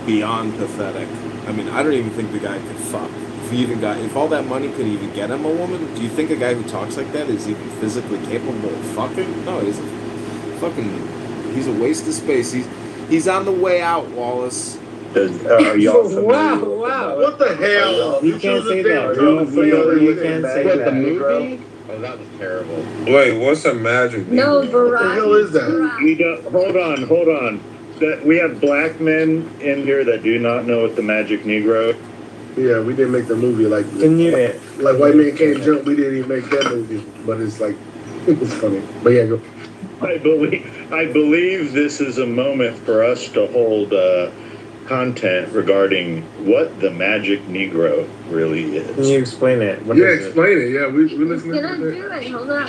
beyond pathetic. I mean, I don't even think the guy could fuck. If all that money could even get him a woman, do you think a guy who talks like that is even physically capable of fucking? No, he's a waste of space. He's on the way out, Wallace. Wow. What the hell? You can't say that. You can't say that. The movie? Oh, that was terrible. Wait, what's a magic? No, variety. What the hell is that? Hold on. We have black men in here that do not know what the Magic Negro. Yeah, we didn't make the movie like White Man Can't Jump. We didn't even make that movie, but it's it was funny. But yeah, go. I believe this is a moment for us to hold content regarding what the Magic Negro really is. Can you explain it? Explain it. Yeah, we listening to it. Hold on.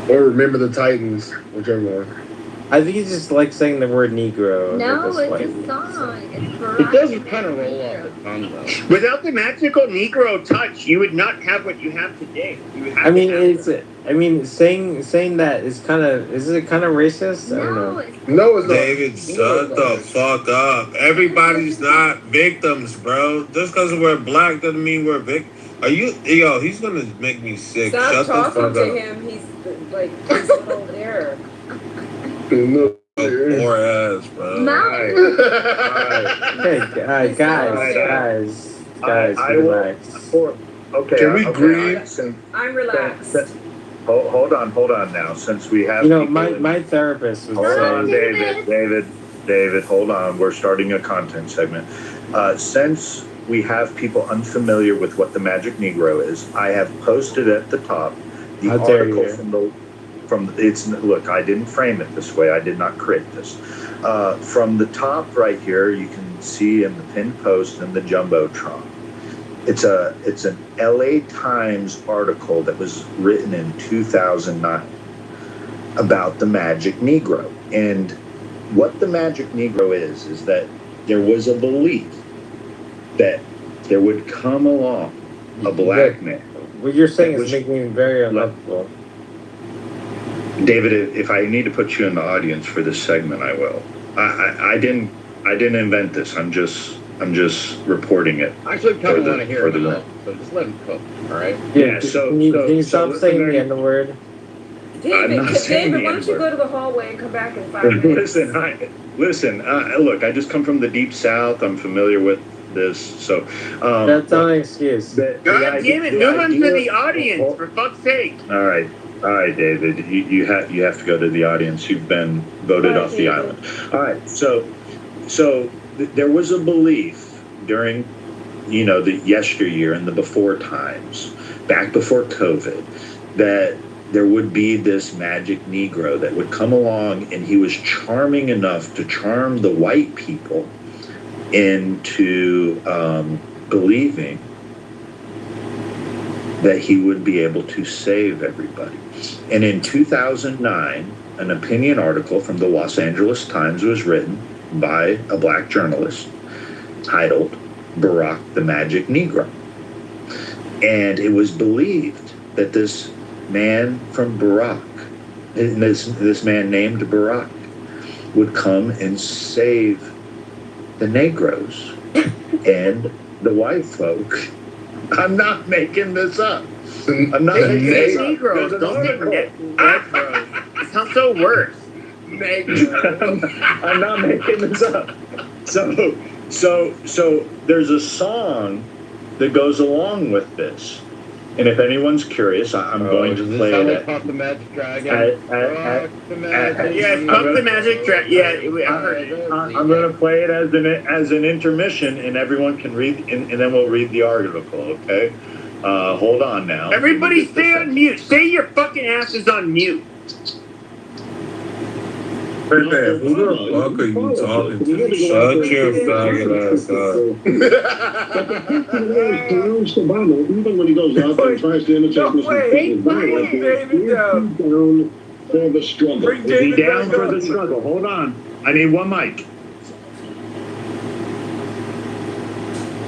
Or Remember the Titans, whichever one. I think he's just like saying the word Negro. No, like it's a song. It's It Barack. doesn't kind of roll off the tongue, though. Without the magical Negro touch, you would not have what you have today. You would have I mean, to have it's. I mean, saying that is kind of. Is it kind of racist? I don't know. No, it's not. David, shut the fuck up. Everybody's not victims, bro. Just because we're black doesn't mean we're victims. Are you, yo, he's gonna make me sick. Stop Shut the talking fuck to up. him. He's like he's over there. No. Poor ass, bro. Hey, guys, relax. Okay. Can we okay, breathe? I'm relaxed. Hold on now. Since we have You know, people my therapist was Hold on, saying. David, hold on. We're starting a content segment. Since we have people unfamiliar with what the Magic Negro is, I have posted at the top the How dare article you. from it's look. I didn't frame it this way. I did not create this. From the top right here, you can see in the pinned post and the jumbotron. It's an LA Times article that was written in 2009 about the Magic Negro. And what the Magic Negro is that there was a belief that there would come along a black man. What you're saying is making me very uncomfortable. David, if I need to put you in the audience for this segment, I will. I didn't invent this. I'm just reporting it. I actually kind of for want to hear for it the now, room. so just let him cook, all right? Yeah. So Can you stop saying the N-word? I'm David, not saying David, the why don't you N-word. go to the hallway and come back in 5 minutes? Listen. Look, I just come from the deep south. I'm familiar with this, so That's not an excuse. God damn it, move him to the audience, for fuck's sake. All right, David. You have to go to the audience. You've been voted off the island. All right, so there was a belief during, the yesteryear and the before times, back before COVID, that there would be this magic Negro that would come along, and he was charming enough to charm the white people into believing that he would be able to save everybody. And in 2009, an opinion article from the Los Angeles Times was written by a black journalist titled Barack the Magic Negro. And it was believed that this man from Barack, this man named Barack, would come and save the Negroes and the white folk. I'm not making this up. I'm not making this up. Negroes, don't say Negroes. It sounds so worse. I'm not making this up. So there's a song that goes along with this. And if anyone's curious, I'm going to play it. Pop the Magic Dragon. Yeah, it's Pump the Magic Dragon. Yeah, I heard it. I'm going to play it as an intermission, and everyone can read, and then we'll read the article. Okay? Hold on now. Everybody stay on mute. Stay your fucking asses on mute. Who the fuck are you talking to? Shut your faggot ass up. Obama, even when he goes out and tries to imitate Mr. President, down for the struggle. Is he down for the struggle? Hold on. I need one mic.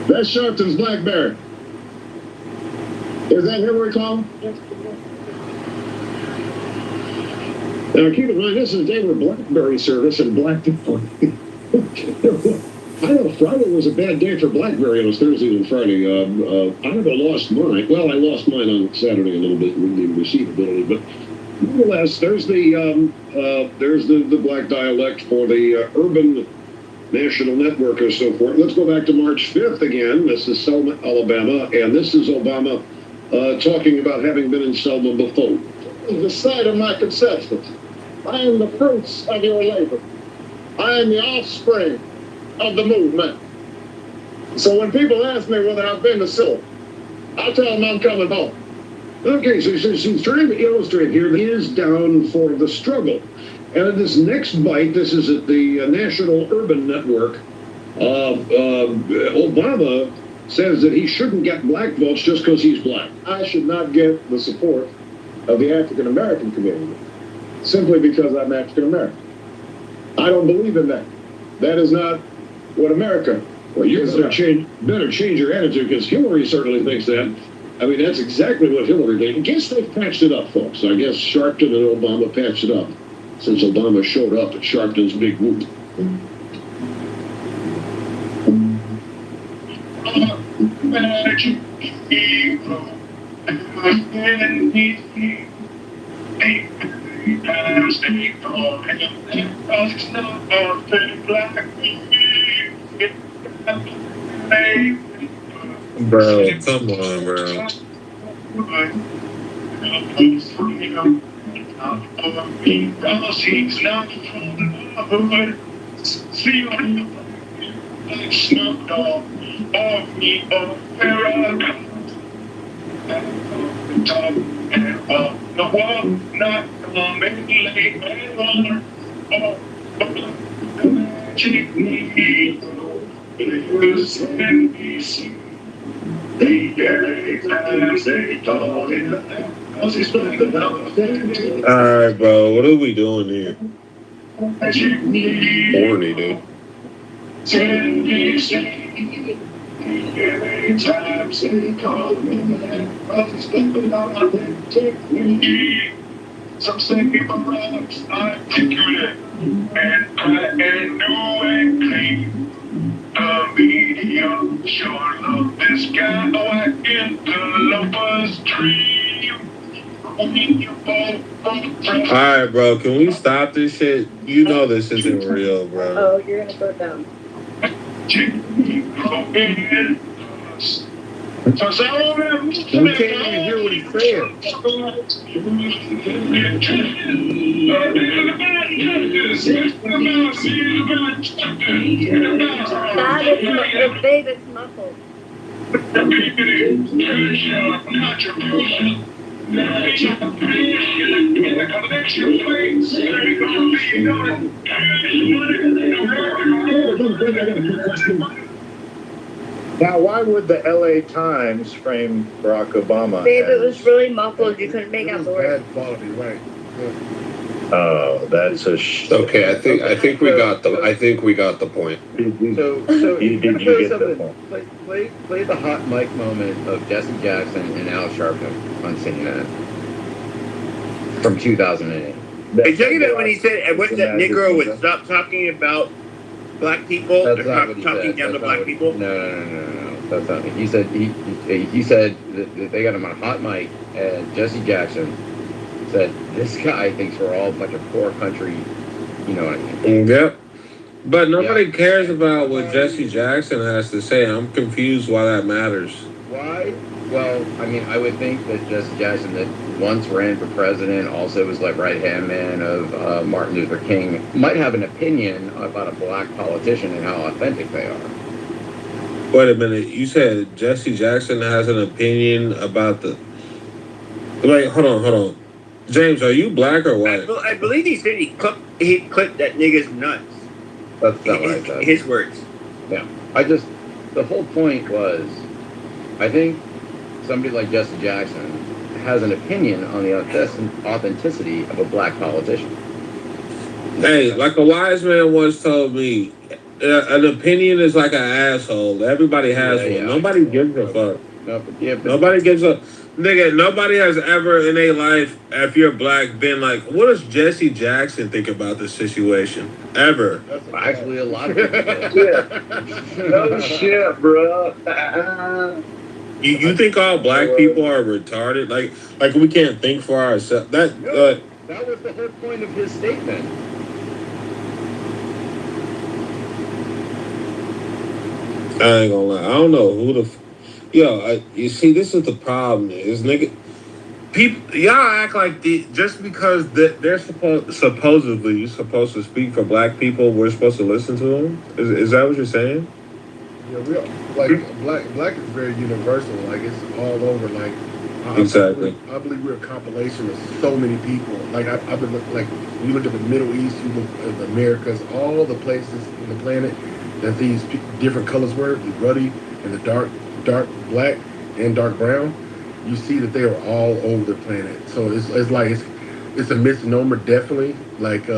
That's Sharpton's Blackberry. Is that Hillary Clinton? Now, keep in mind, this is a day where BlackBerry service and Black people. I know Friday was a bad day for BlackBerry. It was Thursday and Friday. I never lost mine. Well, I lost mine on Saturday a little bit with the receivability, but nonetheless, there's the black dialect for the urban national network and so forth. Let's go back to March 5th again. This is Selma, Alabama, and this is Obama talking about having been in Selma before. The site of my conception. I am the fruits of your labor. I am the offspring of the movement. So when people ask me whether I've been to Selma, I tell them I'm coming home. Okay, so she's trying to illustrate here that he is down for the struggle. And in this next bite, this is at the National Urban Network, Obama says that he shouldn't get black votes just because he's black. I should not get the support of the African American community simply because I'm African American. I don't believe in that. That is not what America. Well, you better change your attitude, because Hillary certainly thinks that. I mean, that's exactly what Hillary did. I guess they patched it up, folks. I guess Sharpton and Obama patched it up since Obama showed up at Sharpton's big whoop. Bro, come on, bro. Alright, bro, what are we doing here? Horny, dude. Some say perhaps articulate and new and clean. The medium sure love this guy. Oh, I interloper's dream. Alright, bro, can we stop this shit? You know this isn't real, bro. Oh, you're gonna go down. We can't even hear what he's saying. That is babe, it's muffled. Now, why would the LA Times frame Barack Obama? Babe, it was really muffled. You couldn't make out the words. Bad quality, right? Oh, that's a Okay, I think we got the point. So you get the point. Play the hot mic moment of Jesse Jackson and Al Sharpton on Singing That from 2008. Are you talking about when he said, "What's that Negro would stop talking about black people or talking down to black people"? No. That's not me. He said he said that they got him on a hot mic, and Jesse Jackson said, "This guy thinks we're all a bunch of poor country," you know what I mean? Yep. But nobody cares about what Jesse Jackson has to say. I'm confused why that matters. Why? Well, I mean, I would think that Jesse Jackson, that once ran for president, also was like right-hand man of Martin Luther King, might have an opinion about a black politician and how authentic they are. Wait a minute. You said Jesse Jackson has an opinion about the... Wait, hold on. James, are you black or white? I believe he said he clipped that nigga's nuts. That's not what I said. His words. Yeah. The whole point was, I think somebody like Jesse Jackson has an opinion on the authenticity of a black politician. Hey, like a wise man once told me, an opinion is like an asshole. Everybody has one. Nobody gives a fuck. Nobody gives a... Nigga, nobody has ever in their life, if you're black, been like, what does Jesse Jackson think about this situation? Ever. Actually, a lot of people do. No shit, bro. You think all black people are retarded? Like we can't think for ourselves? That was the whole point of his statement. I ain't gonna lie. I don't know who the... you see, this is the problem. Is nigga... People, y'all act like just because they're supposedly supposed to speak for black people, we're supposed to listen to them? Is that what you're saying? Yeah, black is very universal. Like, it's all over. Like, Exactly. I believe we're a compilation of so many people. Like, I've been like, you look at the Middle East, you look at the Americas, all the places in the planet that these different colors were, the ruddy and the dark black and dark brown. you see that they are all over the planet. So it's like it's a misnomer, definitely. Like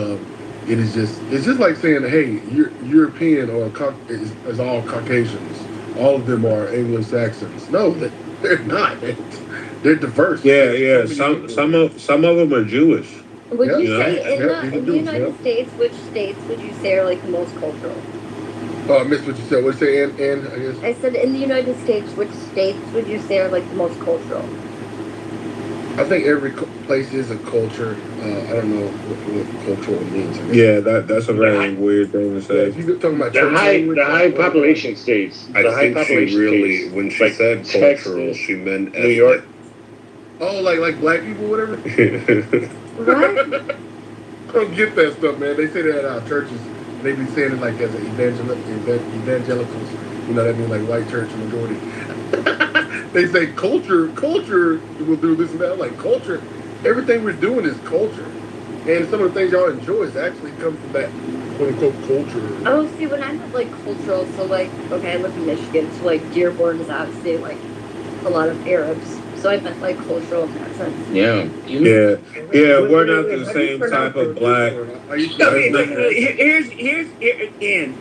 it's just like saying, hey, European or is all Caucasians. All of them are Anglo-Saxons. No, they're not. They're diverse. Yeah. Some of them are Jewish. Would you Yeah. say in the United Yep. States, which states would you say are like the most cultural? Oh, I missed what you said. What did you say? And I guess. I said in the United States, which states would you say are like the most cultural? I think every place is a culture. I don't know what cultural means. Yeah, that's a very weird thing to say. If you're talking about The high population states. I The high think she population really, states, when she like said cultural, Texas, she meant New York. Oh, like black people, whatever. What? I don't get that stuff, man. They say that at our churches. They be saying it like as an evangelicals. You know what I mean? Like white church majority. They say culture will do this and that. I'm like, culture, everything we're doing is culture. And some of the things y'all enjoy is actually come from that quote unquote culture. Oh, see, when I meant like cultural, so like, okay, I live in Michigan, so like Dearborn is obviously like a lot of Arabs. So I meant like cultural in that sense. Yeah, we're not the same type of black. Here's Ian.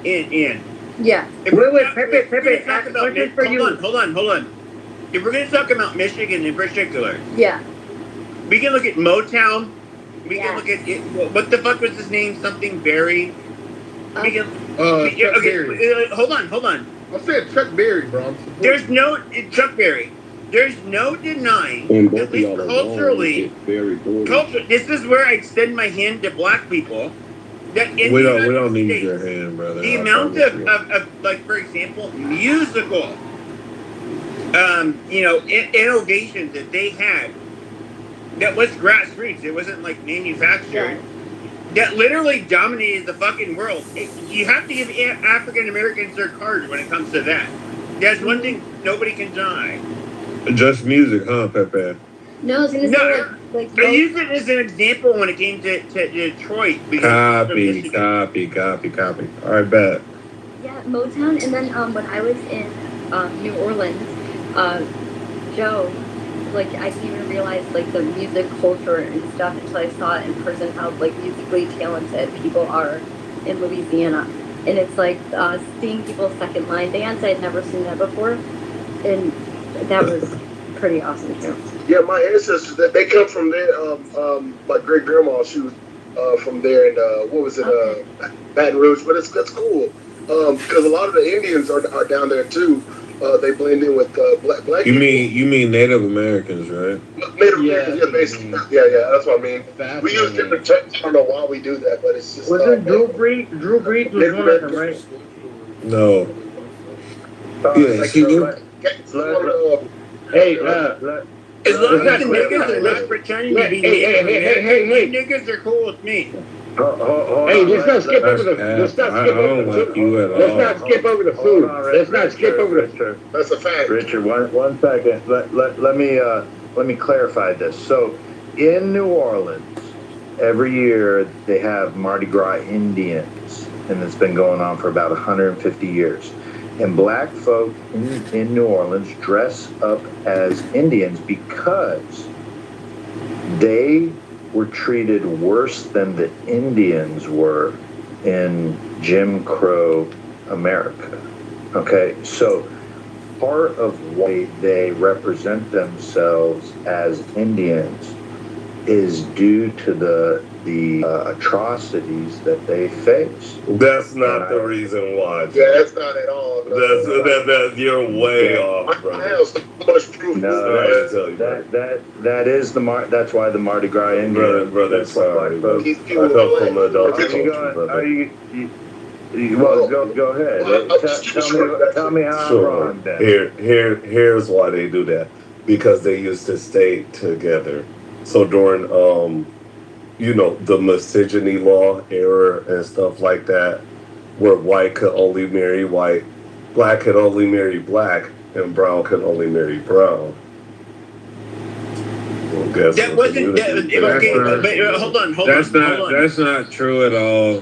Yeah. Wait, Pepe, question for you. Hold on. If we're gonna talk about Michigan in particular, yeah, we can look at Motown. We can look at what the fuck was his name? Something Berry. We can. Chuck Berry. Hold on. I said Chuck Berry, bro. There's no Chuck Berry. There's no denying, at least culturally, this is where I extend my hand to black people. That in We the don't need States, your hand, brother. the amount of like, for example, musical, innovations that they had, that was grassroots. It wasn't like manufactured. That literally dominated the fucking world. You have to give African Americans their card when it comes to that. That's one thing nobody can deny. Just music, huh, Pepe? No, I was gonna say like I used it as an example when it came to Detroit. Copy. All right, bet. Yeah, Motown, and then when I was in New Orleans, Joe, like I didn't even realize like the music culture and stuff until I saw it in person how like musically talented people are in Louisiana, and it's like seeing people's second line dance. I had never seen that before, and that was pretty awesome too. Yeah, my ancestors, they come from there. My great grandma, she was from there, and Baton Rouge. But that's cool because a lot of the Indians are down there too. They blend in with black. You mean Native Americans, right? Native Americans, yeah, basically. Yeah, that's what I mean. We use different terms. I don't know why we do that, but it's just. Wasn't Drew Brees was one of them, right? No. As long as the niggas are not pretending to be Native Americans, niggas are cool with me. Hey, let's not skip over the. Let's not skip over the food. Let's not skip over the food. Let's not skip over the. That's a fact. Richard, one second. Let me clarify this. So, in New Orleans, every year they have Mardi Gras Indians, and it's been going on for about 150 years. And black folk in New Orleans dress up as Indians because they were treated worse than the Indians were in Jim Crow America. Okay, so part of why they represent themselves as Indians is due to the atrocities that they face. That's not the reason why. Yeah, that's not at all. You're way off, brother. That is that's why the Mardi Gras Indian. Brother, sorry. I come from adult culture, brother. Go ahead. Tell me how I'm wrong. Then. Here's why they do that. Because they used to stay together. So during the misogyny law era and stuff like that, where white could only marry white, black could only marry black, and brown could only marry brown. Well, that wasn't that. Okay, but hold on. That's not true at all.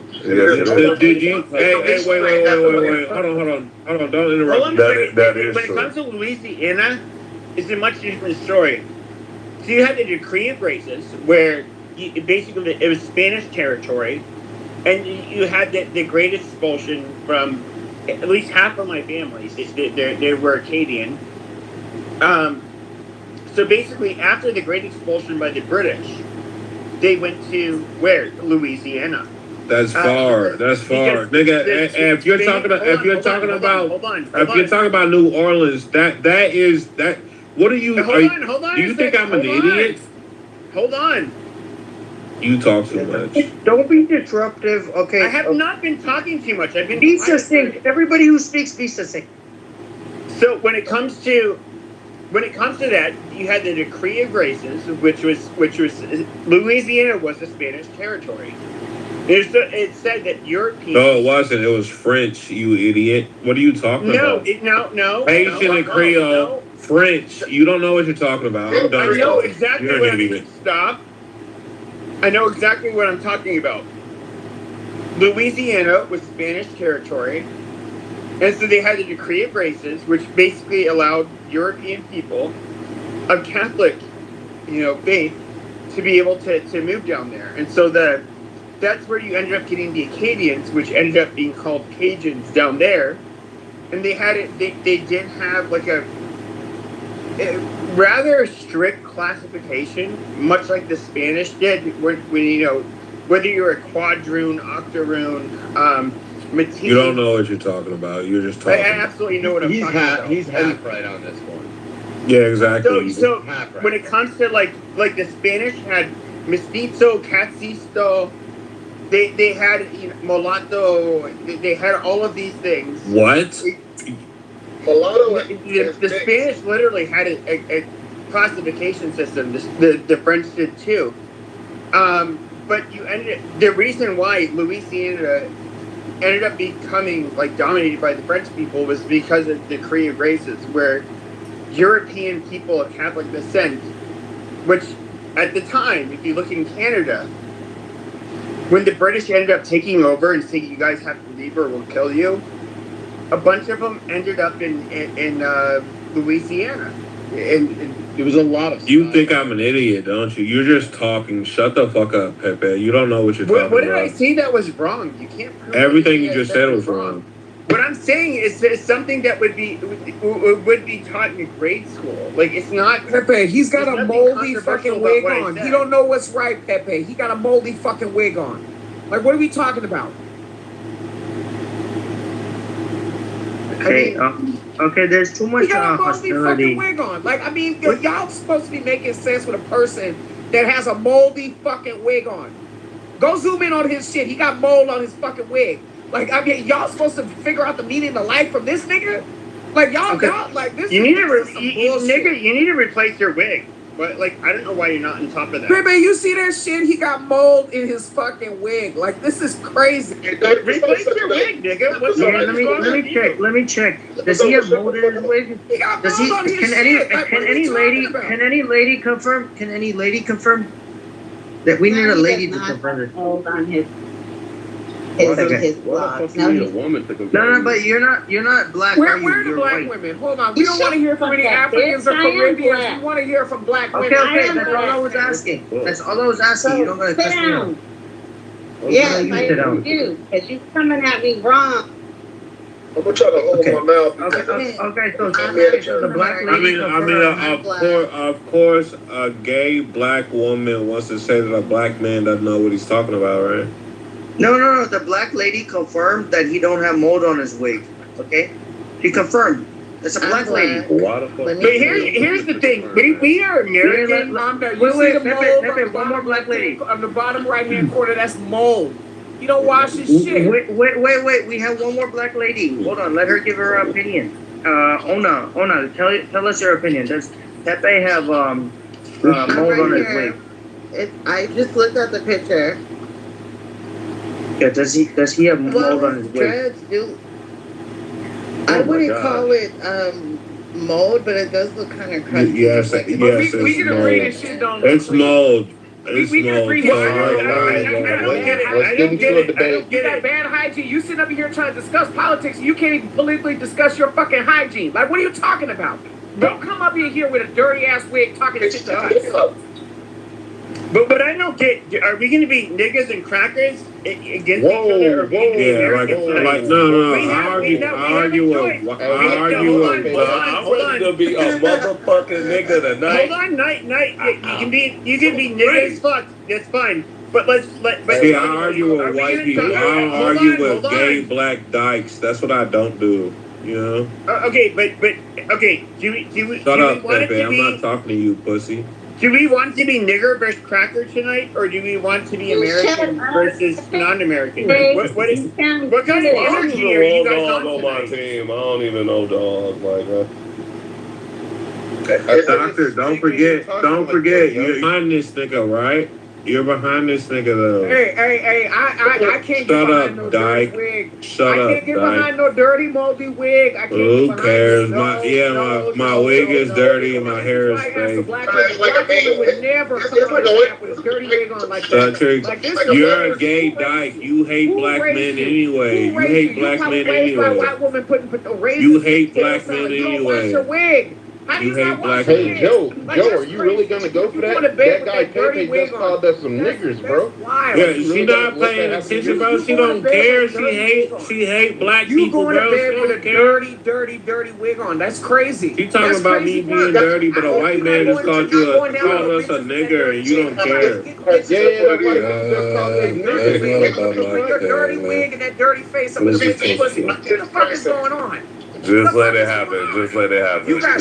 Did you? Hey, wait. Hold on. Don't interrupt. When it comes to Louisiana, it's a much different story. So you had the Decree of Graces, where basically it was Spanish territory, and you had the great expulsion from at least half of my family. They were Acadian. So basically, after the great expulsion by the British, they went to where? Louisiana. That's far. That's far, nigga. And if you're talking about New Orleans, that is that. What are you? Hold on. Do you think I'm an idiot? Hold on. You talk too much. Don't be disruptive. Okay. I have not been talking too much. I've been. Be succinct. Everybody who speaks, be succinct. So when it comes to that, you had the Decree of Graces, which was Louisiana was a Spanish territory. It said that Europeans. No, it wasn't. It was French. You idiot. What are you talking about? No. Haitian and Creole, French. You don't know what you're talking about. I'm done. I know exactly what I'm talking. Stop. I know exactly what I'm talking about. Louisiana was Spanish territory, and so they had the Decree of Graces, which basically allowed European people of Catholic, faith to be able to move down there, and so that's where you ended up getting the Acadians, which ended up being called Cajuns down there, and they had it. They did have like a rather strict classification, much like the Spanish did. When whether you're a quadroon, octoroon, Métis. You don't know what you're talking about. You're just talking. I absolutely know what I'm talking about. He's half right on this one. Yeah, exactly. So when it comes to like the Spanish had mestizo, castizo, they had mulatto, they had all of these things. What? Mulatto. The Spanish literally had a classification system. The French did too. But the reason why Louisiana ended up becoming dominated by the French people was because of the Decree of Graces, where European people of Catholic descent, which at the time, if you look in Canada, when the British ended up taking over and saying, you guys have to leave or we'll kill you, a bunch of them ended up in Louisiana. And there was a lot of. You think I'm an idiot, don't you? You're just talking. Shut the fuck up, Pepe. You don't know what you're talking about. What did I say that was wrong? You can't prove everything you just said was wrong. What I'm saying is something that would be taught in grade school. Like, it's not. Pepe, he's got a moldy fucking wig on. He don't know what's right, Pepe. He got a moldy fucking wig on. Like, what are we talking about? Okay, okay, there's too much he got a moldy hostility. fucking wig on. Like, I mean, y'all supposed to be making sense with a person that has a moldy fucking wig on. Go zoom in on his shit. He got mold on his fucking wig. Like, I mean, y'all supposed to figure out the meaning of life from this nigga? Like, y'all like this. You need to replace your wig. But I don't know why you're not on top of that. Baby, you see that shit? He got mold in his fucking wig. Like, this is crazy. Replace your wig, nigga. Let me check. Does he have mold in his wig? He got mold on his shit. Can any lady confirm that we need a lady to confirm this? Mold on his blog. No, but you're not black. Where are the black women? Hold on. We don't want to hear from any Africans or Caribbeans. We want to hear from black women. Okay, that's all I was asking. That's all I was asking. You don't gotta touch me on. Yes, I do. Because you're coming at me wrong. I'm gonna try to hold my mouth. Okay, so the black lady. of course, a gay black woman wants to say that a black man doesn't know what he's talking about, right? No. The black lady confirmed that he don't have mold on his wig. Okay, she confirmed. It's a black lady. But here's the thing. We are American. Wait, one more black lady on the bottom right hand corner. That's mold. He don't wash his shit. Wait. We have one more black lady. Hold on. Let her give her opinion. Ona, tell us your opinion. Does Pepe have mold on his wig? I just looked at the picture. Yeah, does he have mold on his wig? I wouldn't call it mold, but it does look kind of crunchy. Yes, we can agree this shit don't look it's mold. We can agree. I don't get it. You got bad hygiene. You sit up here trying to discuss politics, and you can't even politically discuss your fucking hygiene. Like, what are you talking about? Don't come up in here with a dirty ass wig talking shit to us. But I don't get. Are we going to be niggas and crackers against each other? Or Yeah, like no. I argue with. Hold on. To be a motherfucking nigga tonight. Hold on, night. You can be nigga as fuck. That's fine. But See, I argue with white people. I don't argue with gay black dykes. That's what I don't do. You know. Okay, but okay. Do we Shut up, want it Pepe. to I'm be? not talking to you, pussy. Do we want to be nigger versus cracker tonight, or do we want to be American versus non-American? What kind of energy are you guys on on my team? I don't even know dog. Doctor, don't forget. You're behind this nigga, right? You're behind this nigga though. Hey, I can't get behind no dirty wig. I can't get behind no dirty moldy wig. I can't Who get behind cares? this. My wig is dirty and my hair is fake. Black woman would never come out with a dirty wig on like that. You're a gay dyke. You hate black men anyway. You hate black men anyway. White woman putting You hate black men You don't wash anyway. your wig. How do You hate black Hey, men. Joe, are you really gonna go for that? That guy Pepe just called us some niggers, bro. Yeah, she not paying attention, bro. She don't care. She hate black You people, going to bro. bed with a dirty wig on. That's crazy. She talking about me being dirty, but a white man just called us a nigger, and you don't care. Your dirty wig and that dirty face. I'm gonna say pussy. What the fuck is going on? Just let it happen. You got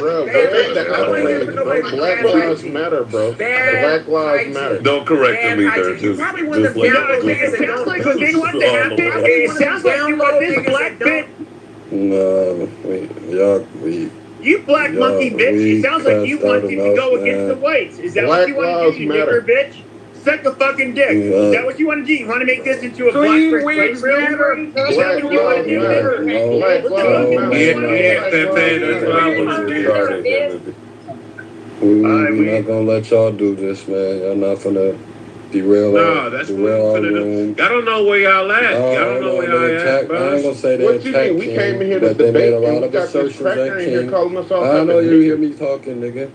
Bro, Black Lives Matter, bro. Black Lives Matter. Don't correct him either. Just let It sounds like what they want to happen. It sounds like you want this black bitch. No, y'all. You black monkey bitch. It sounds like you want to go against the whites. Is that what you want to do, you nigger bitch? Suck a fucking dick. Is that what you want to do? You want to make this into a black versus white real? Is that what you want to do, nigger? Yeah, Pepe, that's what I want to do. We're not gonna let y'all do this, man. Y'all not gonna derail. No, that's what we're gonna do. Y'all don't know where y'all at. Y'all don't know where y'all at, bro. I ain't gonna say they What you attacked mean? We came in here King, to but they made debate, a and lot we of got this assertions cracker at in here King. calling us all I type know of you niggas. hear me talking, nigga.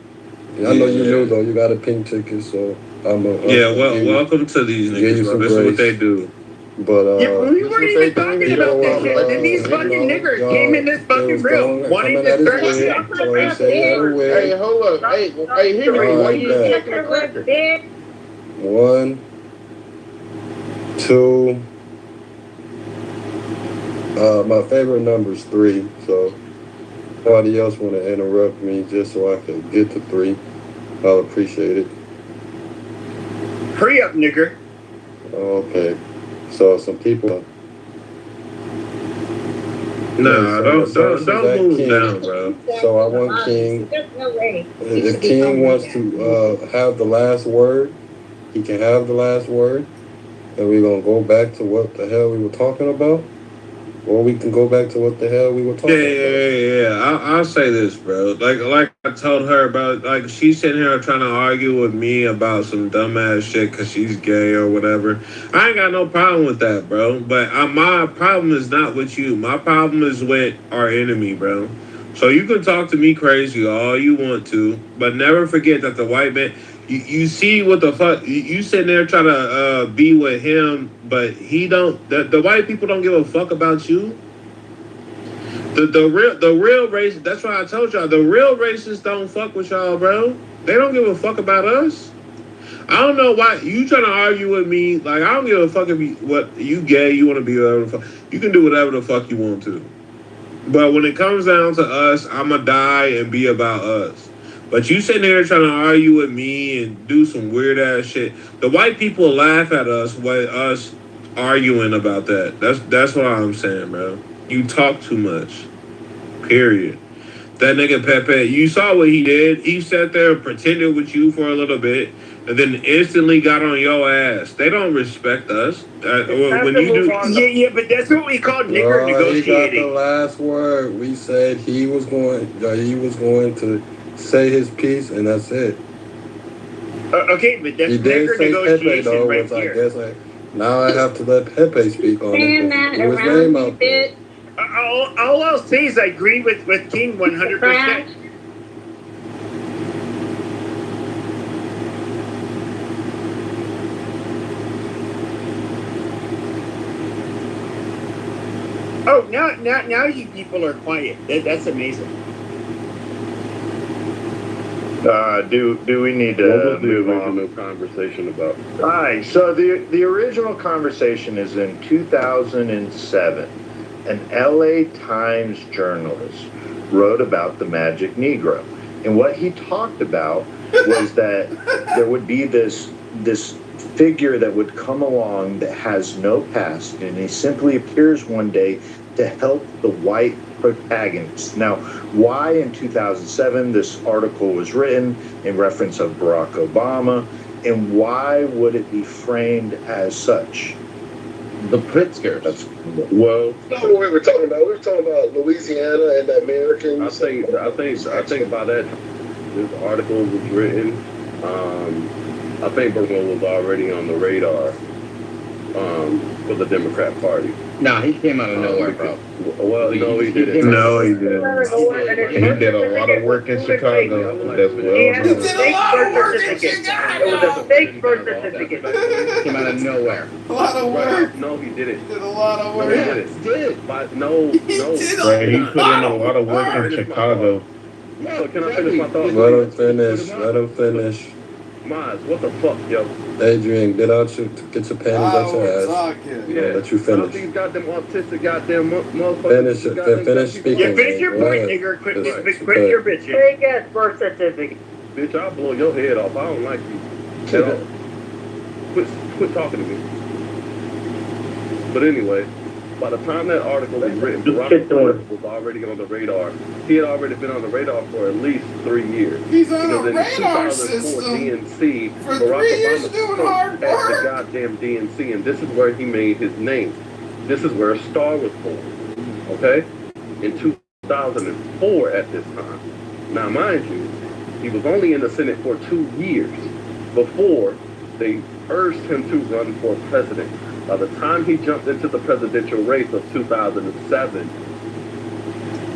I know you knew though. You got a pink ticket, so welcome to these niggas, bro. This is what they do. But we weren't even talking about this shit. Then these fucking niggers came in this fucking room wanting to start Hey, hold up. Hey, Henry, why you taking a cracker? 1, 2. My favorite number is 3. So, nobody else want to interrupt me just so I can get to 3. I'll appreciate it. Hurry up, nigger. Okay. So some people. No, don't move King. down, bro. So I want King. If King wants to have the last word, he can have the last word, and we're gonna go back to what the hell we were talking about, or we can go back to what the hell we were talking about. Yeah. I'll say this, bro. Like I told her about, like she's sitting here trying to argue with me about some dumbass shit because she's gay or whatever. I ain't got no problem with that, bro. But my problem is not with you. My problem is with our enemy, bro. So you can talk to me crazy all you want to, but never forget that the white man. You see what the fuck you sitting there trying to be with him, but he don't. The white people don't give a fuck about you. The real race. That's why I told y'all the real racists don't fuck with y'all, bro. They don't give a fuck about us. I don't know why you trying to argue with me. Like I don't give a fuck if you gay. You want to be whatever the fuck. You can do whatever the fuck you want to. But when it comes down to us, I'ma die and be about us. But you sitting there trying to argue with me and do some weird ass shit. The white people laugh at us with us arguing about that. That's what I'm saying, bro. You talk too much. Period. That nigga Pepe, you saw what he did. He sat there and pretended with you for a little bit, and then instantly got on your ass. They don't respect us. When you do, yeah, but that's what we call nigger negotiating. He got the last word. We said he was going to say his piece, and that's it. Okay, but that's he did nigger say negotiation Pepe, though, right which here. I guess now I have to let Pepe speak on it. Saying that His around name me, out there. bitch. All I'll say is I agree with King 100%. Oh, now you people are quiet. That's amazing. Do we need to move on? No conversation about. All right. So the original conversation is in 2007. An LA Times journalist wrote about the Magic Negro, and what he talked about was that there would be this figure that would come along that has no past, and he simply appears one day to help the white protagonist. Now, why in 2007 this article was written in reference of Barack Obama, and why would it be framed as such? The Pritzkers. Well, That's not what we were talking about. We were talking about Louisiana and the Americans. I think by that this article was written, I think Burgo was already on the radar for the Democrat Party. Nah, he came out of nowhere, bro. Well, no, he didn't. No, he didn't. He did a lot of work in Chicago. That's what He had a fake birth certificate. It was a fake birth certificate. Came out of nowhere. A lot of work. No, he didn't. Did a lot of No, work. he did. But no. Right, he put in a lot of work in Chicago. No, can I finish my thought? Let him finish. Let him finish. Maz, what the fuck, yo? Adrian, get out your get your panties out your ass. Talking. Yeah, Let you finish. These goddamn autistic goddamn motherfuckers. Finish speaking. Yeah, finish your Go point, ahead. nigger. Quit Right. your bitching. Fake ass birth certificate. Bitch, I'll blow your head off. I don't like you. At all. Quit talking to me. But anyway, by the time that article was written, Barack Obama was already on the radar. He had already been on the radar for at least 3 years. He's on Because a in radar 2004 system DNC, for Barack 3 years Obama doing spoke hard at the work. goddamn DNC, and this is where he made his name. This is where a star was born. Okay? In 2004 at this time. Now, mind you, he was only in the Senate for 2 years before they urged him to run for president. By the time he jumped into the presidential race of 2007,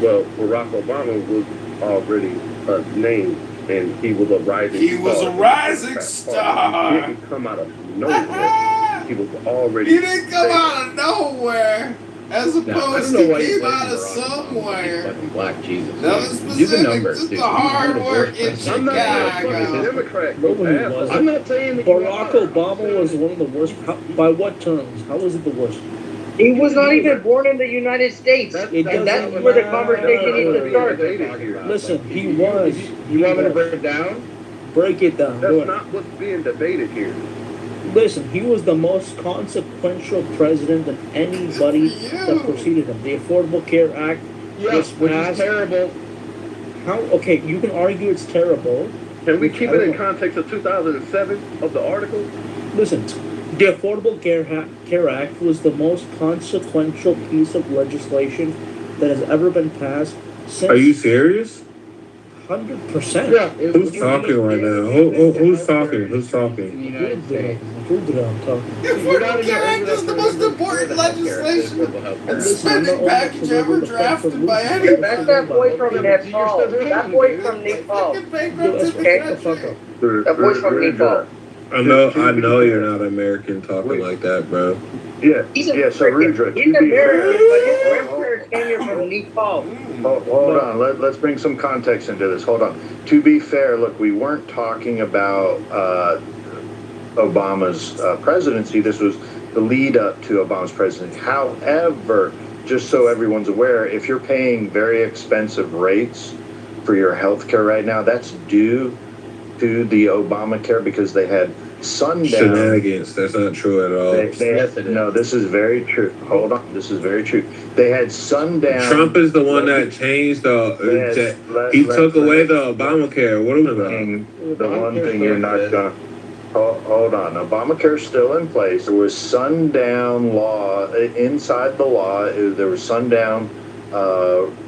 well, Barack Obama was already a name, and he was a rising star. He was a rising star. He didn't come out of nowhere. He was already He didn't come there. out of nowhere. As opposed to came out of somewhere. Fucking black Jesus. That was Do the specific numbers, to dude. the hard work in I'm not a fucking Chicago. Democrat. No, he wasn't. I'm not saying that Barack Obama was one of the worst. By what terms? How was it the worst? He was not even born in the United States. That's where the conversation needs to start. Listen, he was. You want me to break it down? Break it down. That's Go ahead. not what's being debated here. Listen, he was the most consequential president than anybody that preceded him. The Affordable Care Act was Which is passed. terrible. How? Okay, you can argue it's terrible. Can we keep it in context of 2007 of the article? Listen, the Affordable Care Act was the most consequential piece of legislation that has ever been passed since. Are you serious? 100%. Yeah. Who's talking right now? Who's talking? Who's talking? Who did I'm talking? The Affordable Care Act is the most important legislation and spending package ever drafted by anyone. That's that boy from Nepal. That boy from Nepal. Shut the fuck up. That boy from Nepal. I know you're not American talking like that, bro. Yeah, He's a yeah. So Rudra, He's American, but his grandparents came here from Nepal. hold on. Let's bring some context into this. Hold on. To be fair, look, we weren't talking about Obama's presidency. This was the lead up to Obama's presidency. However, just so everyone's aware, if you're paying very expensive rates for your health care right now, that's due to the Obamacare because they had sundown Shenanigans. That's not true at all. No, this is very true. Hold on, this is very true. They had sundown. Trump is the one that changed he took away the Obamacare. What are we about? The one thing you're not gonna. Hold on, Obamacare's still in place. There was sundown law inside the law. There was sundown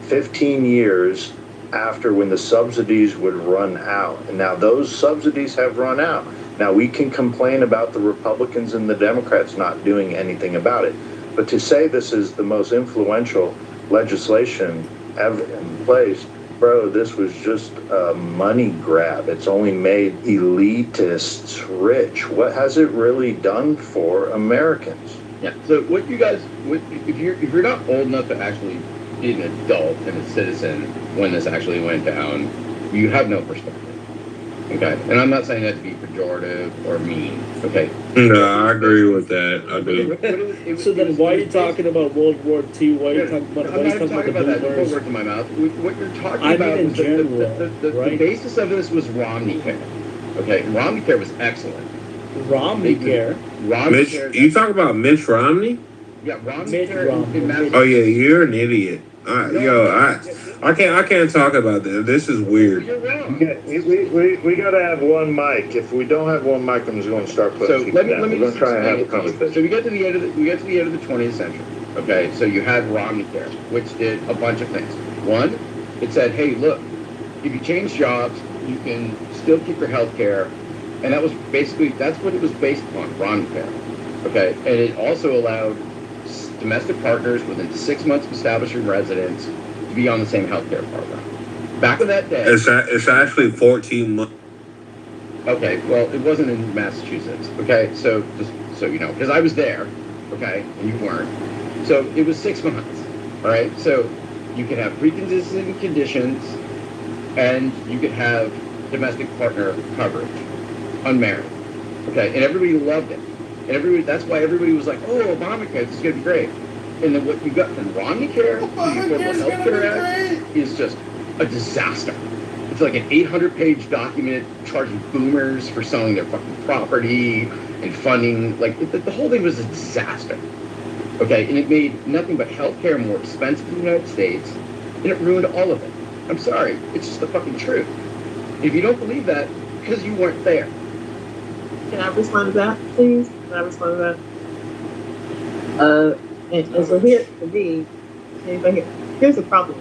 15 years after when the subsidies would run out. And now those subsidies have run out. Now we can complain about the Republicans and the Democrats not doing anything about it. But to say this is the most influential legislation ever in place, bro, this was just a money grab. It's only made elitists rich. What has it really done for Americans? Yeah. So what you guys, if you're not old enough to actually be an adult and a citizen when this actually went down, you have no perspective. Okay, and I'm not saying that to be pejorative or mean. Okay. No, I agree with that. I do. So then, why are you talking about World War II? Why are you talking about? I'm not talking about that. Don't put words in my mouth. What you're talking about in was general, the basis of this was Romney care. Okay, Romney care was excellent. Romney care. Mitch, you talk about Mitch Romney? Yeah, Romney care. Oh yeah, you're an idiot. I can't talk about this. This is weird. We got to have one mic. If we don't have one mic, I'm just going to start putting So people let me down. We're going to try and have a conversation. So we get to the end of the 20th century. Okay, so you had Romney care, which did a bunch of things. One, it said, hey, look, if you change jobs, you can still keep your health care, and that's what it was based upon, Romney care. Okay, and it also allowed domestic partners within 6 months of establishing residence to be on the same health care program. Back in that day, It's actually 14 months. Okay, well, it wasn't in Massachusetts. Okay, so just so you know, because I was there. Okay, and you weren't. So it was 6 months. All right, so you could have pre-existing conditions, and you could have domestic partner coverage, unmarried. Okay, and everybody loved it. And that's why everybody was like, oh, Obamacare, this is going to be great. And then what you got from Romney Care, the Affordable Health Care Act, is just a disaster. It's like an 800-page document charging boomers for selling their fucking property and funding. Like, the whole thing was a disaster. Okay, and it made nothing but healthcare more expensive in the United States, and it ruined all of it. I'm sorry, it's just the fucking truth. If you don't believe that, because you weren't there. Can I respond to that, please? Can I respond to that? And so here, for me, here's the problem.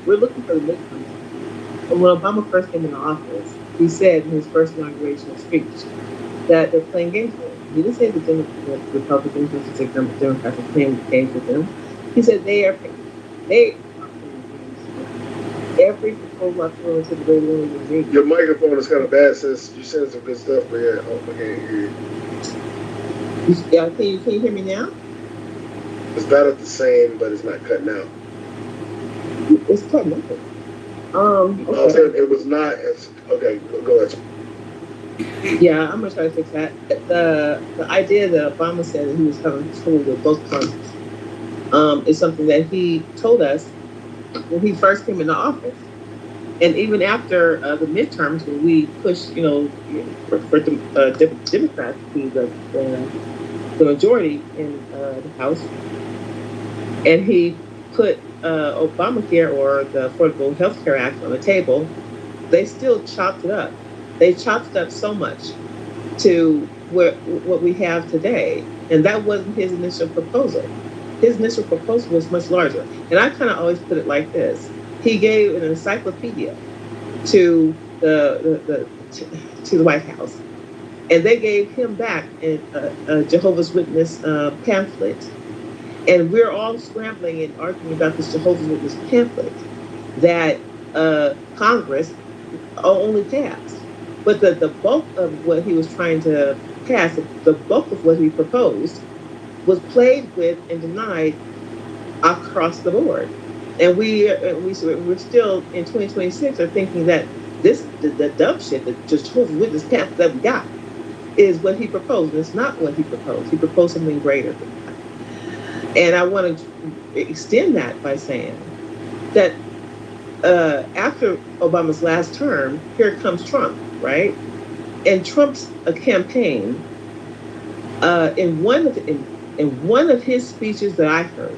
We're looking for the midterms. And when Obama first came into office, he said in his first inauguration speech that they're playing games with him. He didn't say the Republicans versus the Democrats are playing games with him. He said they are playing games. Every proposal I throw into the radio. Your microphone is kind of bad, sis. You said some good stuff, but yeah, I can't hear you. Yeah, can you hear me now? It's about the same, but it's not cutting out. It's cutting out. Okay. It was not as okay. Go ahead. Yeah, I'm gonna try to fix that. The idea that Obama said that he was having trouble with both parties is something that he told us when he first came into office, and even after the midterms, when we pushed, for Democrats to be the majority in the House, and he put Obamacare or the Affordable Health Care Act on the table, they still chopped it up. They chopped it up so much to what we have today, and that wasn't his initial proposal. His initial proposal was much larger, and I kind of always put it like this: he gave an encyclopedia to the White House, and they gave him back a Jehovah's Witness pamphlet, and we're all scrambling and arguing about this Jehovah's Witness pamphlet that Congress only passed. But the bulk of what he was trying to pass, the bulk of what he proposed, was played with and denied across the board. And we're still in 2026 are thinking that the dumb shit, the Jehovah's Witness path that we got, is what he proposed. And it's not what he proposed. He proposed something greater than that. And I want to extend that by saying that after Obama's last term, here comes Trump, right? And Trump's campaign, in one of his speeches that I heard,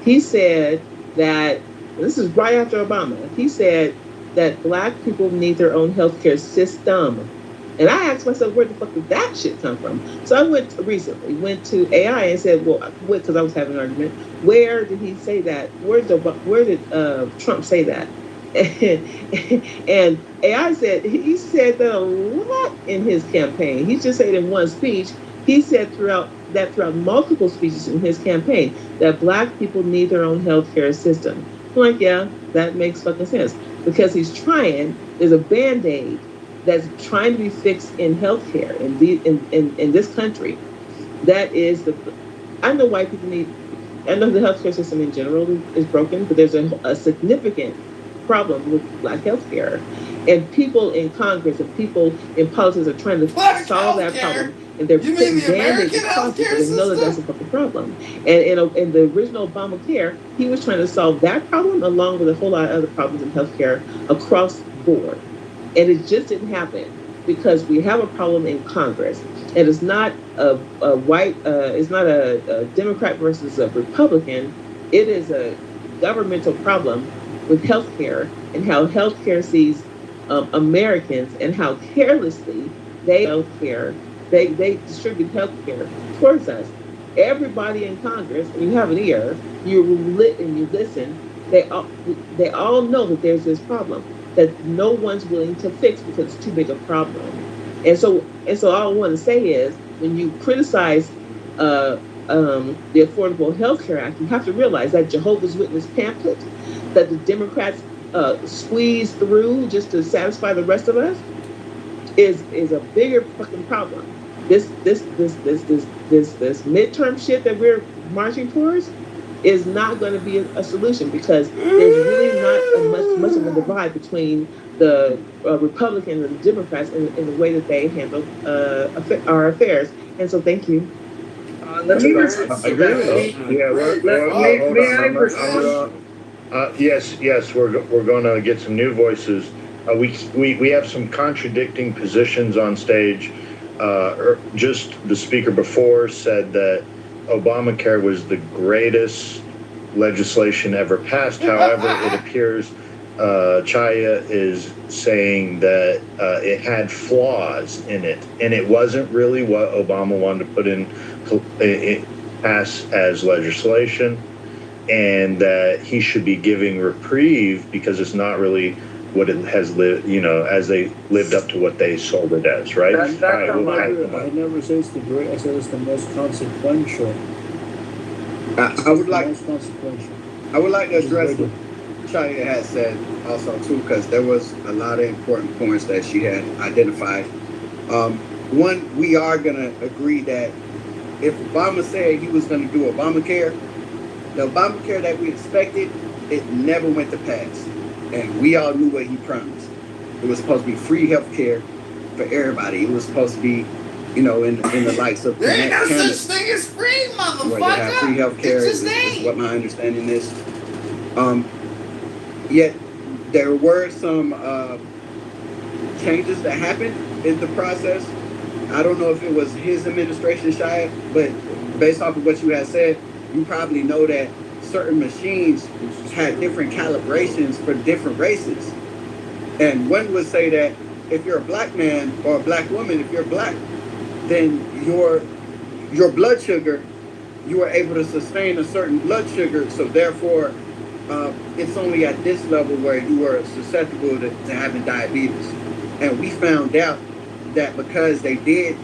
he said that, this is right after Obama, he said that Black people need their own healthcare system. And I asked myself, where the fuck did that shit come from? So I went to AI and said, well, because I was having an argument, where did he say that? Where did Trump say that? And AI said, he said that a lot in his campaign. He just said in one speech, He said throughout multiple speeches in his campaign that black people need their own healthcare system. I'm like, yeah, that makes fucking sense. Because there's a band-aid that's trying to be fixed in healthcare in this country. That is I know white people I know the healthcare system in general is broken, but there's a significant problem with black healthcare. And people in Congress and people in politics are trying to solve that problem. And they're putting band-aids across it, but they know that that's a fucking problem. And in the original Obamacare, he was trying to solve that problem along with a whole lot of other problems in healthcare across the board. And it just didn't happen because we have a problem in Congress. And it's not it's not a Democrat versus a Republican. It is a governmental problem with healthcare and how healthcare sees Americans and how carelessly they distribute healthcare towards us. Everybody in Congress, and you have an ear, you listen. They all know that there's this problem that no one's willing to fix because it's too big a problem. And so all I want to say is when you criticize the Affordable Health Care Act, you have to realize that Jehovah's Witness pamphlet that the Democrats squeeze through just to satisfy the rest of us is a bigger fucking problem. This midterm shit that we're marching towards is not going to be a solution because there's really not much of a divide between the Republicans and the Democrats in the way that they handle our affairs. And so, thank you. Let me Yes, we're going to get some new voices. We have some contradicting positions on stage. Just the speaker before said that Obamacare was the greatest legislation ever passed. However, it appears Chaya is saying that it had flaws in it, and it wasn't really what Obama wanted to put in pass as legislation, and that he should be giving reprieve because it's not really what it has lived, as they lived up to what they sold it as, right? I never say it's the great. I said it's the most consequential. I would like to address what Chaya had said also too, because there was a lot of important points that she had identified. One, we are gonna agree that if Obama said he was gonna do Obamacare, the Obamacare that we expected, it never went to pass. And we all knew what he promised. It was supposed to be free health care for everybody. It was supposed to be, in the likes of There ain't no Canada, such thing as free, motherfucker. where they have free health care is what my understanding is. Yet there were some changes that happened in the process. I don't know if it was his administration, Shia, but based off of what you had said, you probably know that certain machines had different calibrations for different races. And one would say that if you're a black man or a black woman, if you're black, then your blood sugar, you are able to sustain a certain blood sugar. So therefore, it's only at this level where you are susceptible to having diabetes. And we found out that because they did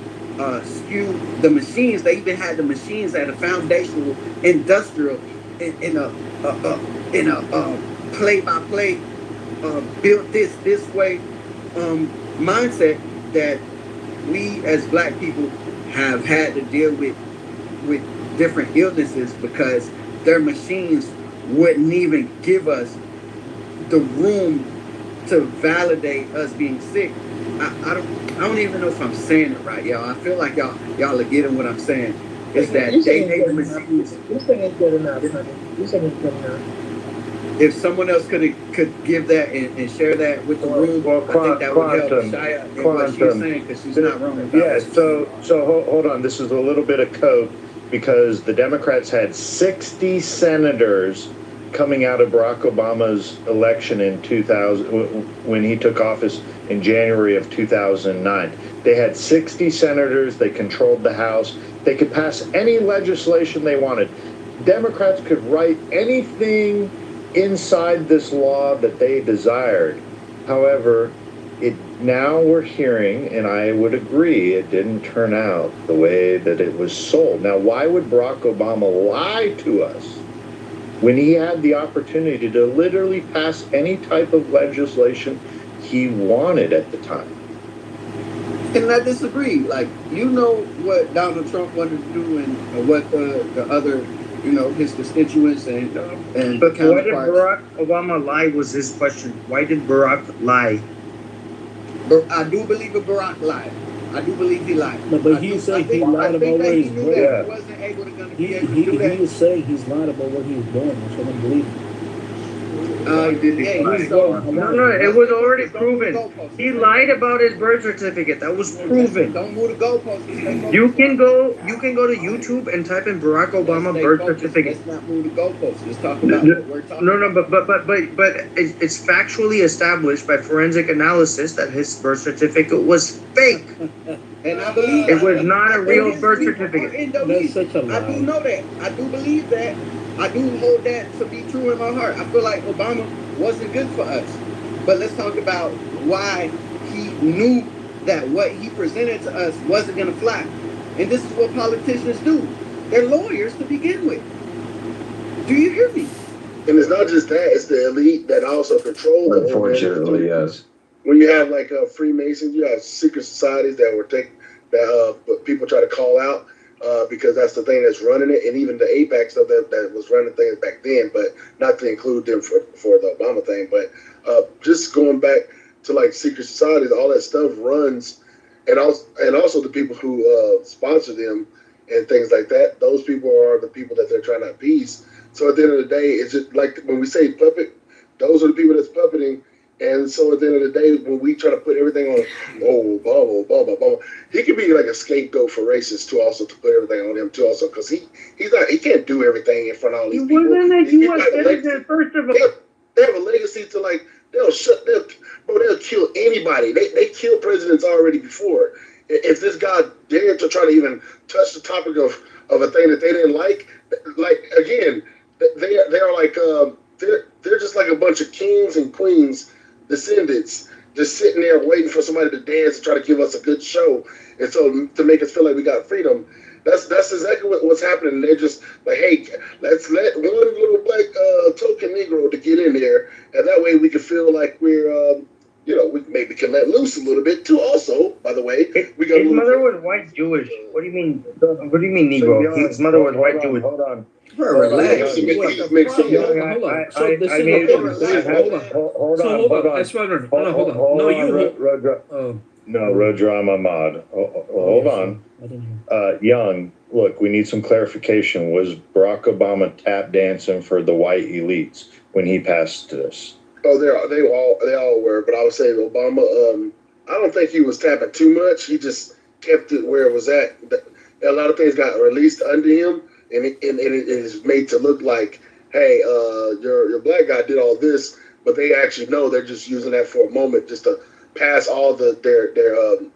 skew the machines, they even had the machines at a foundational industrial in a play-by-play built this way mindset that we as black people have had to deal with different illnesses because their machines wouldn't even give us the room to validate us being sick. I don't even know if I'm saying it right, y'all. I feel like y'all are getting what I'm saying. Is that they made the machines. You're saying it's good enough, honey. You're saying it's good enough. If someone else could give that and share that with the room, I think that would help Shia in what she's saying, because she's not wrong about Yeah, it. so hold on. This is a little bit of code because the Democrats had 60 senators coming out of Barack Obama's election in 2000 when he took office in January of 2009. They had 60 senators. They controlled the House. They could pass any legislation they wanted. Democrats could write anything inside this law that they desired. However, it now we're hearing, and I would agree, it didn't turn out the way that it was sold. Now, why would Barack Obama lie to us when he had the opportunity to literally pass any type of legislation he wanted at the time? And I disagree. Like, you know what Donald Trump wanted to do and what the other, his constituents and But why did counterparts. Barack Obama lie was his question. Why did Barack lie? But I do believe that Barack lied. I do believe he lied. No, but he said he lied about what he's doing. He wasn't able to be able to do that. He is saying he's lied about what he's doing, so I don't believe him. No, it was already proven. He lied about his birth certificate. That was proven. Don't move the goalposts. You can go to YouTube and type in Barack Obama birth certificate. Let's not move the goalposts. Let's talk about what we're talking about. But it's factually established by forensic analysis that his birth certificate was fake. And I believe it was not a real birth certificate. That's such a lie. I do know that. I do believe that. I do hold that to be true in my heart. I feel like Obama wasn't good for us. But let's talk about why he knew that what he presented to us wasn't going to fly. And this is what politicians do. They're lawyers to begin with. Do you hear me? And it's not just that, it's the elite that also control the Unfortunately, yes. When you have like Freemasons, you have secret societies that were people try to call out because that's the thing that's running it, and even the APAC stuff that was running things back then, but not to include them for the Obama thing. But just going back to like secret societies, all that stuff runs, and also the people who sponsor them and things like that. Those people are the people that they're trying to appease. So at the end of the day, it's just like when we say puppet, those are the people that's puppeting. And so at the end of the day, when we try to put everything on, Obama, he could be like a scapegoat for racists too, also to put everything on him too, also because he can't do everything in front of all these people. Wasn't a U.S. citizen, first of all. They have a legacy to like they'll kill anybody. They killed presidents already before. If this guy dared to try to even touch the topic of a thing that they didn't like again, they are like they're just like a bunch of kings and queens descendants just sitting there waiting for somebody to dance and try to give us a good show, and so to make us feel like we got freedom. That's exactly what's happening. They're just like, hey, let's let one little black token Negro to get in there, and that way we can feel like we're we maybe can let loose a little bit too. Also, by the way, we got his mother was white Jewish. What do you mean? What do you mean Negro? His mother was white Jewish. Hold on. Hold on. No, Rodra Mahmoud. Hold on. Young, look, we need some clarification. Was Barack Obama tap dancing for the white elites when he passed this? Oh, they all were, but I would say Obama. I don't think he was tapping too much. He just kept it where it was at. A lot of things got released under him, and it is made to look like, hey, your black guy did all this, but they actually know they're just using that for a moment, just to pass all their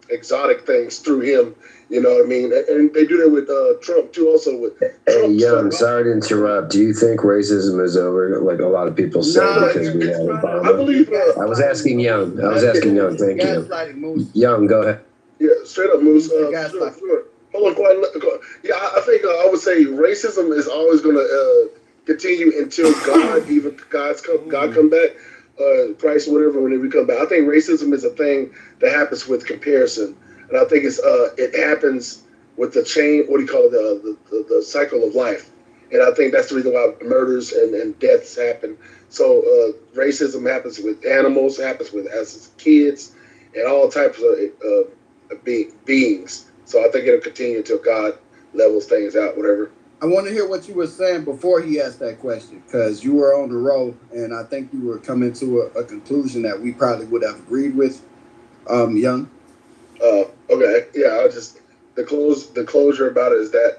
exotic things through him. You know what I mean? And they do that with Trump too. Also with Hey, Young, sorry to interrupt. Do you think racism is over? Like a lot of people say because we had Obama. I believe. I was asking Young. Thank you. Young, go ahead. Yeah, straight up, Moose. Hold on, yeah, I think I would say racism is always going to continue until God come back, Christ, whatever, whenever we come back. I think racism is a thing that happens with comparison. And I think it happens with the chain, what do you call it, the cycle of life. And I think that's the reason why murders and deaths happen. So racism happens with animals, happens with us kids, and all types of beings. So I think it'll continue until God levels things out, whatever. I want to hear what you were saying before he asked that question, because you were on the road, and I think you were coming to a conclusion that we probably would have agreed with, Young. Okay, yeah, the closure about it is that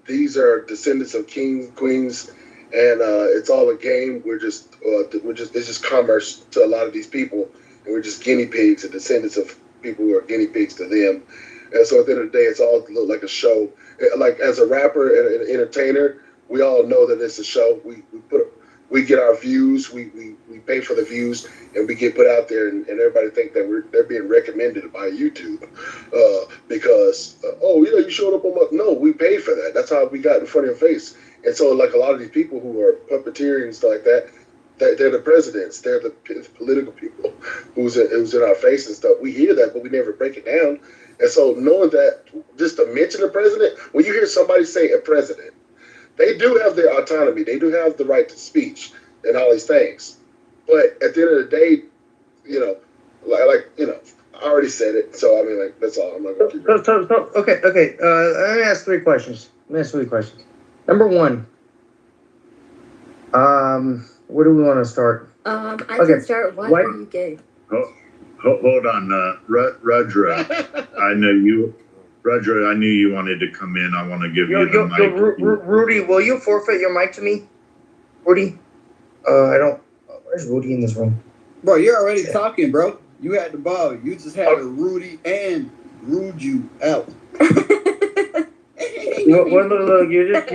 these are descendants of kings, queens, and it's all a game. It's just commerce to a lot of these people, and we're just guinea pigs and descendants of people who are guinea pigs to them. And so at the end of the day, it's all look like a show. Like as a rapper and an entertainer, we all know that it's a show. We put we get our views, we pay for the views, and we get put out there, and everybody think that they're being recommended by YouTube because you showed up on my. No, we paid for that. That's how we got in front of your face. And so like a lot of these people who are puppeteering and stuff like that, they're the presidents, they're the political people who's in our face and stuff. We hear that, but we never break it down. And so knowing that, just to mention a president, when you hear somebody say a president, they do have their autonomy. They do have the right to speech and all these things. But at the end of the day, I already said it. So I mean, like, that's all. I'm not gonna keep it. Okay. Let me ask 3 questions. Number 1. Where do we want to start? I can start. Why are you gay? Hold on, Rudra. I knew you wanted to come in. I want to give you the mic. Rudy, will you forfeit your mic to me? Rudy? I don't. Where's Rudy in this room? Bro, you're already talking, bro. You had the ball. You just had a Rudy and rude you out. Look, you're just,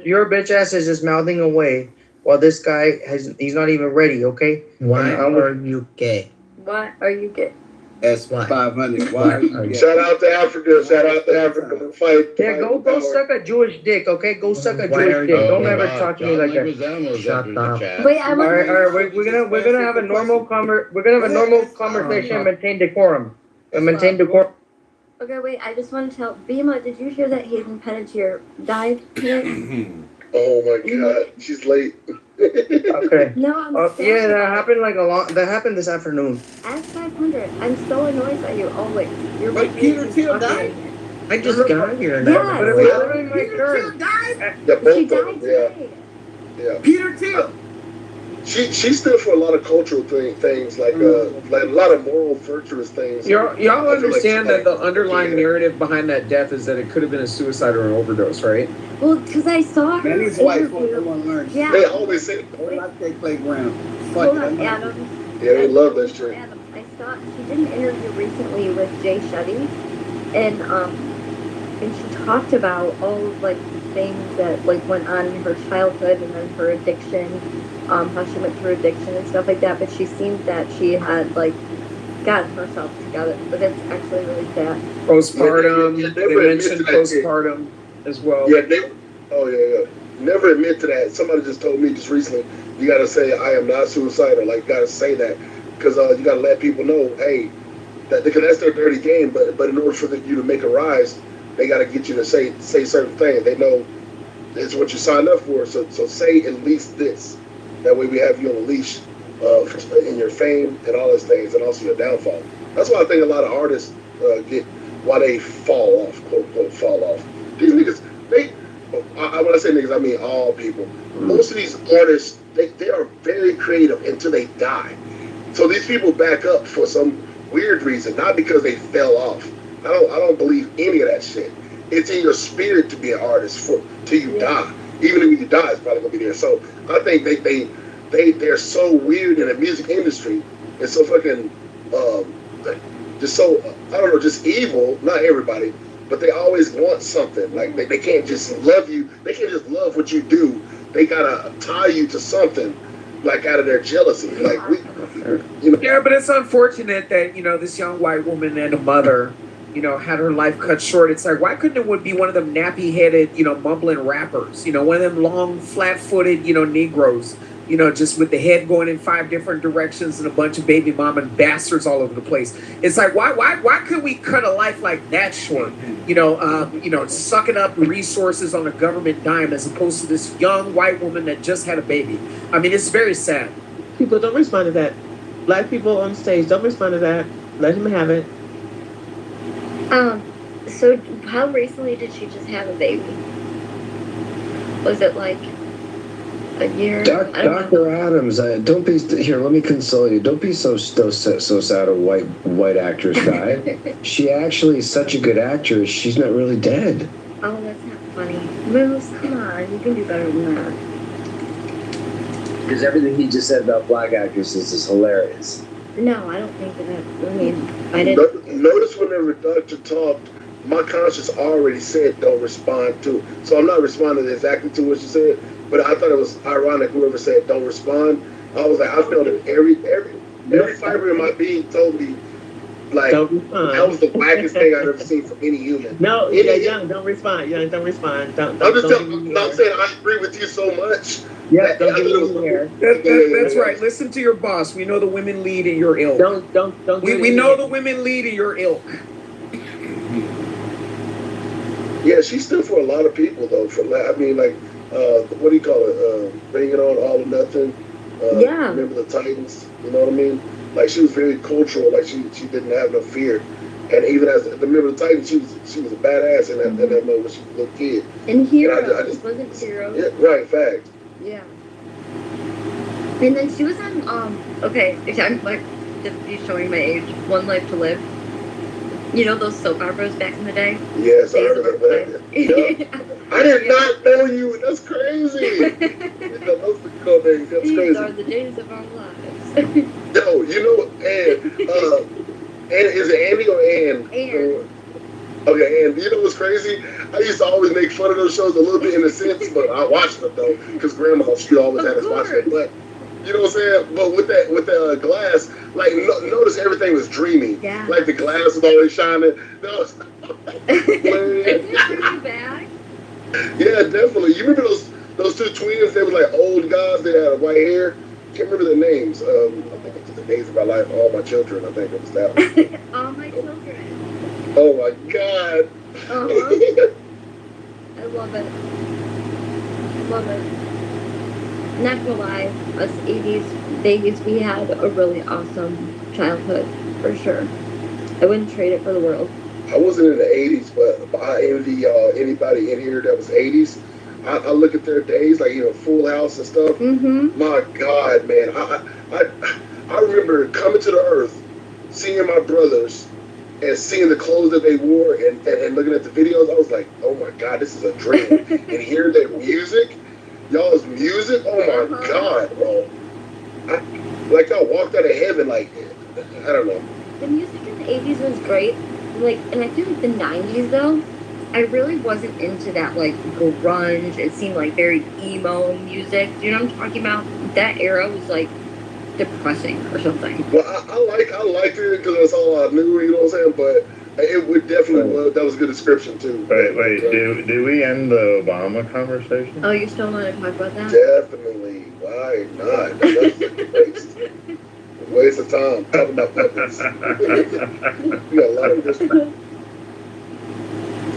your bitch ass is just mouthing away while this guy he's not even ready, okay? Why are you gay? Why are you gay? S500. Why are you gay? Shout out to Africa. Shout out to Africa. Fight. Yeah, go suck a Jewish dick, okay? Go suck a Jewish dick. Don't ever talk to me like that. Shut up. Wait, all right. We're gonna have a normal conversation and maintain decorum. Okay, wait. I just want to tell Bima. Did you hear that Hayden Panettiere died today? Oh my God, she's late. Okay. No, I'm yeah, that happened this afternoon. S500. I'm so annoyed by you always. You're But Peter Thiel died? I just got here. Yeah. But it was literally my turn. She died today. Yeah. Peter Thiel. She stood for a lot of cultural things, like a lot of moral, virtuous things. Y'all understand that the underlying narrative behind that death is that it could have been a suicide or an overdose, right? Well, because I saw her. Manny's wife won't learn. Yeah. They always say, like they playground. Hold on, Adam. Yeah, they love that shit. Adam, I saw she did an interview recently with Jay Shetty, and she talked about all like things that like went on in her childhood and then her addiction, how she went through addiction and stuff like that. But she seemed that she had like gotten herself together. But it's actually really sad. Postpartum. They mentioned postpartum as well. Yeah, never admit to that. Somebody just told me just recently, you got to say, I am not suicidal. Like, you got to say that. Because you got to let people know, hey, because that's their dirty game. But in order for you to make a rise, they got to get you to say certain things. They know it's what you signed up for. So say at least this. That way we have you on a leash in your fame and all those things, and also your downfall. That's why I think a lot of artists get why they fall off, quote unquote, fall off. These niggas, when I say niggas, I mean all people. Most of these artists, they are very creative until they die. So these people back up for some weird reason, not because they fell off. I don't believe any of that shit. It's in your spirit to be an artist till you die. Even if you die, it's probably gonna be there. So I think they're so weird in the music industry. It's so fucking just so I don't know, just evil. Not everybody, but they always want something. Like they can't just love you. They can't just love what you do. They gotta tie you to something, like out of their jealousy. Like Yeah, but it's unfortunate that this young white woman and a mother, had her life cut short. It's like, why couldn't it be one of them nappy-headed, mumbling rappers? One of them long, flat-footed, Negroes. Just with the head going in 5 different directions and a bunch of baby mama and bastards all over the place. It's like, why could we cut a life like that short? Sucking up resources on a government dime as opposed to this young white woman that just had a baby. I mean, it's very sad. People don't respond to that. Black people on stage don't respond to that. Let him have it. So how recently did she just have a baby? Was it like a year? Dr. Adams, don't be here. Let me console you. Don't be so sad a white actress guy. She actually is such a good actress. She's not really dead. Oh, that's not funny. Moose, come on, you can do better than that. Because everything he just said about black actresses is hilarious. No, I don't think that. I mean, I didn't. Notice whenever Dr. talked, my conscience already said don't respond to it. So I'm not responding exactly to what she said. But I thought it was ironic. Whoever said don't respond, I was like, I felt it every fiber in my being told me like Don't respond. that was the wackest thing I've ever seen from any human. No, yeah, Young, don't respond. Young, don't respond. Don't I'm just don't telling. I'm saying I agree with you so much. Yeah, don't I give thought it me was the air. That's right. Listen to your boss. We know the women lead in your ilk. Don't. We know the women lead in your ilk. Yeah, she stood for a lot of people though. I mean, like, what do you call it? Bring It On, All or Nothing. Yeah. Remember the Titans? You know what I mean? Like she was very cultural. Like she didn't have no fear. And even as the member of the Titans, she was a badass in that moment when she was a little kid. And Heroes, And I just, wasn't Heroes? Yeah, right. Fact. Yeah. And then she was on okay, I'm like just showing my age. One Life to Live. You know those soap operas back in the day? Yes, I heard of that. Yep. I did not know you. That's crazy. Those days. That's These crazy. are the days of our lives. Yo, you know, and is it Andy or Ann? Ann. Okay, and you know what's crazy? I used to always make fun of those shows a little bit in a sense, but I watched them though, because Grandma, she always had us watching them. But you know what I'm saying? But with that glass, like notice everything was dreamy. Yeah. Like the glass was always shining. That was back. Yeah, definitely. You remember those two twins? They were like old guys. They had white hair. Can't remember their names. I think it was The Days of Our Life, All My Children. I think it was that one. All My Children. Oh my God. I love it. Love it. Not gonna lie, us 80s babies, we had a really awesome childhood, for sure. I wouldn't trade it for the world. I wasn't in the 80s, but I envy anybody in here that was 80s. I look at their days, like, you know, Full House and stuff. Mm-hmm. My God, man. I remember coming to the earth, seeing my brothers, and seeing the clothes that they wore and looking at the videos. I was like, oh my God, this is a dream. And hearing their music, y'all's music, oh my God, bro. Like y'all walked out of heaven, like, I don't know. The music in the 80s was great. Like, and I feel like the 90s, though, I really wasn't into that, like, grunge. It seemed like very emo music. Do you know what I'm talking about? That era was, like, depressing or something. Well, I liked it because that's all I knew, you know what I'm saying? But it would definitely, that was a good description, too. Wait, do we end the Obama conversation? Oh, you still want to talk about that? Definitely. Why not? That's a waste of time talking about weapons. We got a lot of this.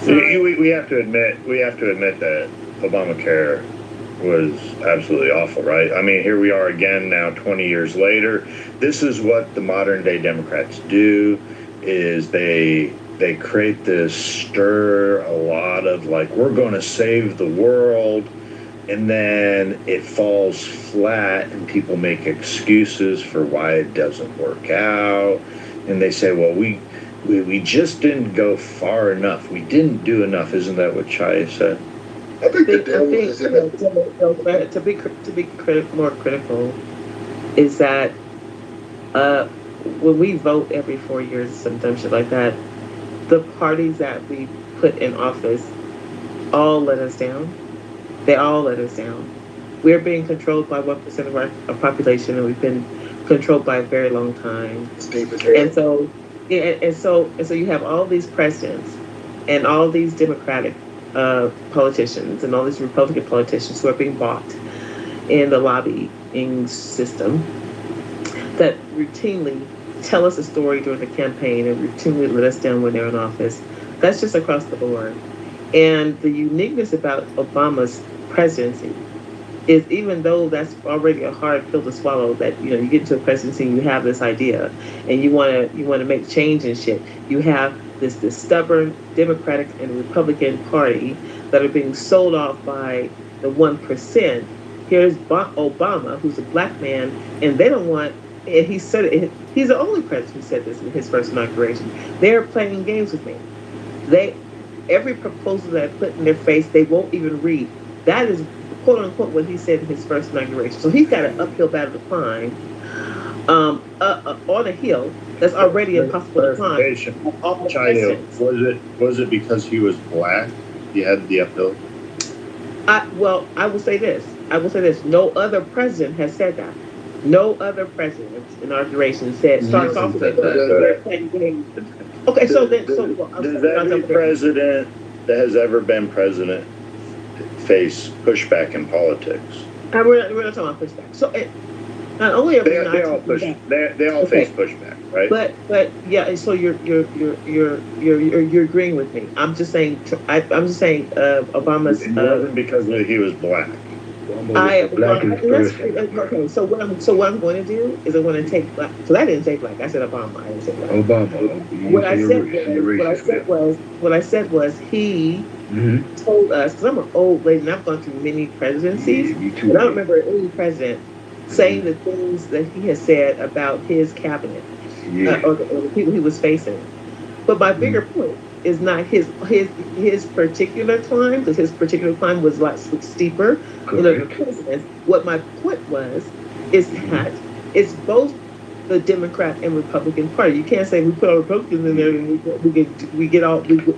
We have to admit that Obamacare was absolutely awful, right? I mean, here we are again now 20 years later. This is what the modern day Democrats do, is they create this stir, a lot of like, we're going to save the world, and then it falls flat and people make excuses for why it doesn't work out, and they say, well, we just didn't go far enough. We didn't do enough. Isn't that what Chaya said? I think the devil is in it. To be more critical is that when we vote every 4 years, sometimes shit like that, the parties that we put in office all let us down. They all let us down. We're being controlled by 1% of our population, and we've been controlled by a very long time. And so you have all these presidents and all these Democratic politicians and all these Republican politicians who are being bought in the lobbying system that routinely tell us a story during the campaign and routinely let us down when they're in office. That's just across the board. And the uniqueness about Obama's presidency is, even though that's already a hard pill to swallow, that you get into a presidency and you have this idea and you want to make change and shit, you have this stubborn Democratic and Republican Party that are being sold off by the 1%. Here's Obama, who's a black man, and they don't want, and he said it, he's the only president who said this in his first inauguration. They're playing games with me. Every proposal that I put in their face, they won't even read. That is, quote unquote, what he said in his first inauguration. So he's got an uphill battle to climb on a hill that's already impossible to climb. Was it because he was black? He had the uphill? I will say this. I will say this: no other president has said that. No other president's inauguration starts off with okay. So then, does every president that has ever been president face pushback in politics? We're not talking about pushback. So not only are we not they all push. They all face pushback, right? But yeah. So you're agreeing with me. I'm just saying. I'm just saying. Obama's. It wasn't because he was black. Okay. So what I'm going to do is I'm going to take black. So I didn't say black. I said Obama. I didn't say black. Obama. What I said was he told us, because I'm an old lady and I've gone through many presidencies, but I don't remember any president saying the things that he has said about his cabinet or the people he was facing. But my bigger point is not his particular climb, because his particular climb was a lot steeper than other presidents. What my point was is that it's both the Democrat and Republican Party. You can't say we put all Republicans in there and we get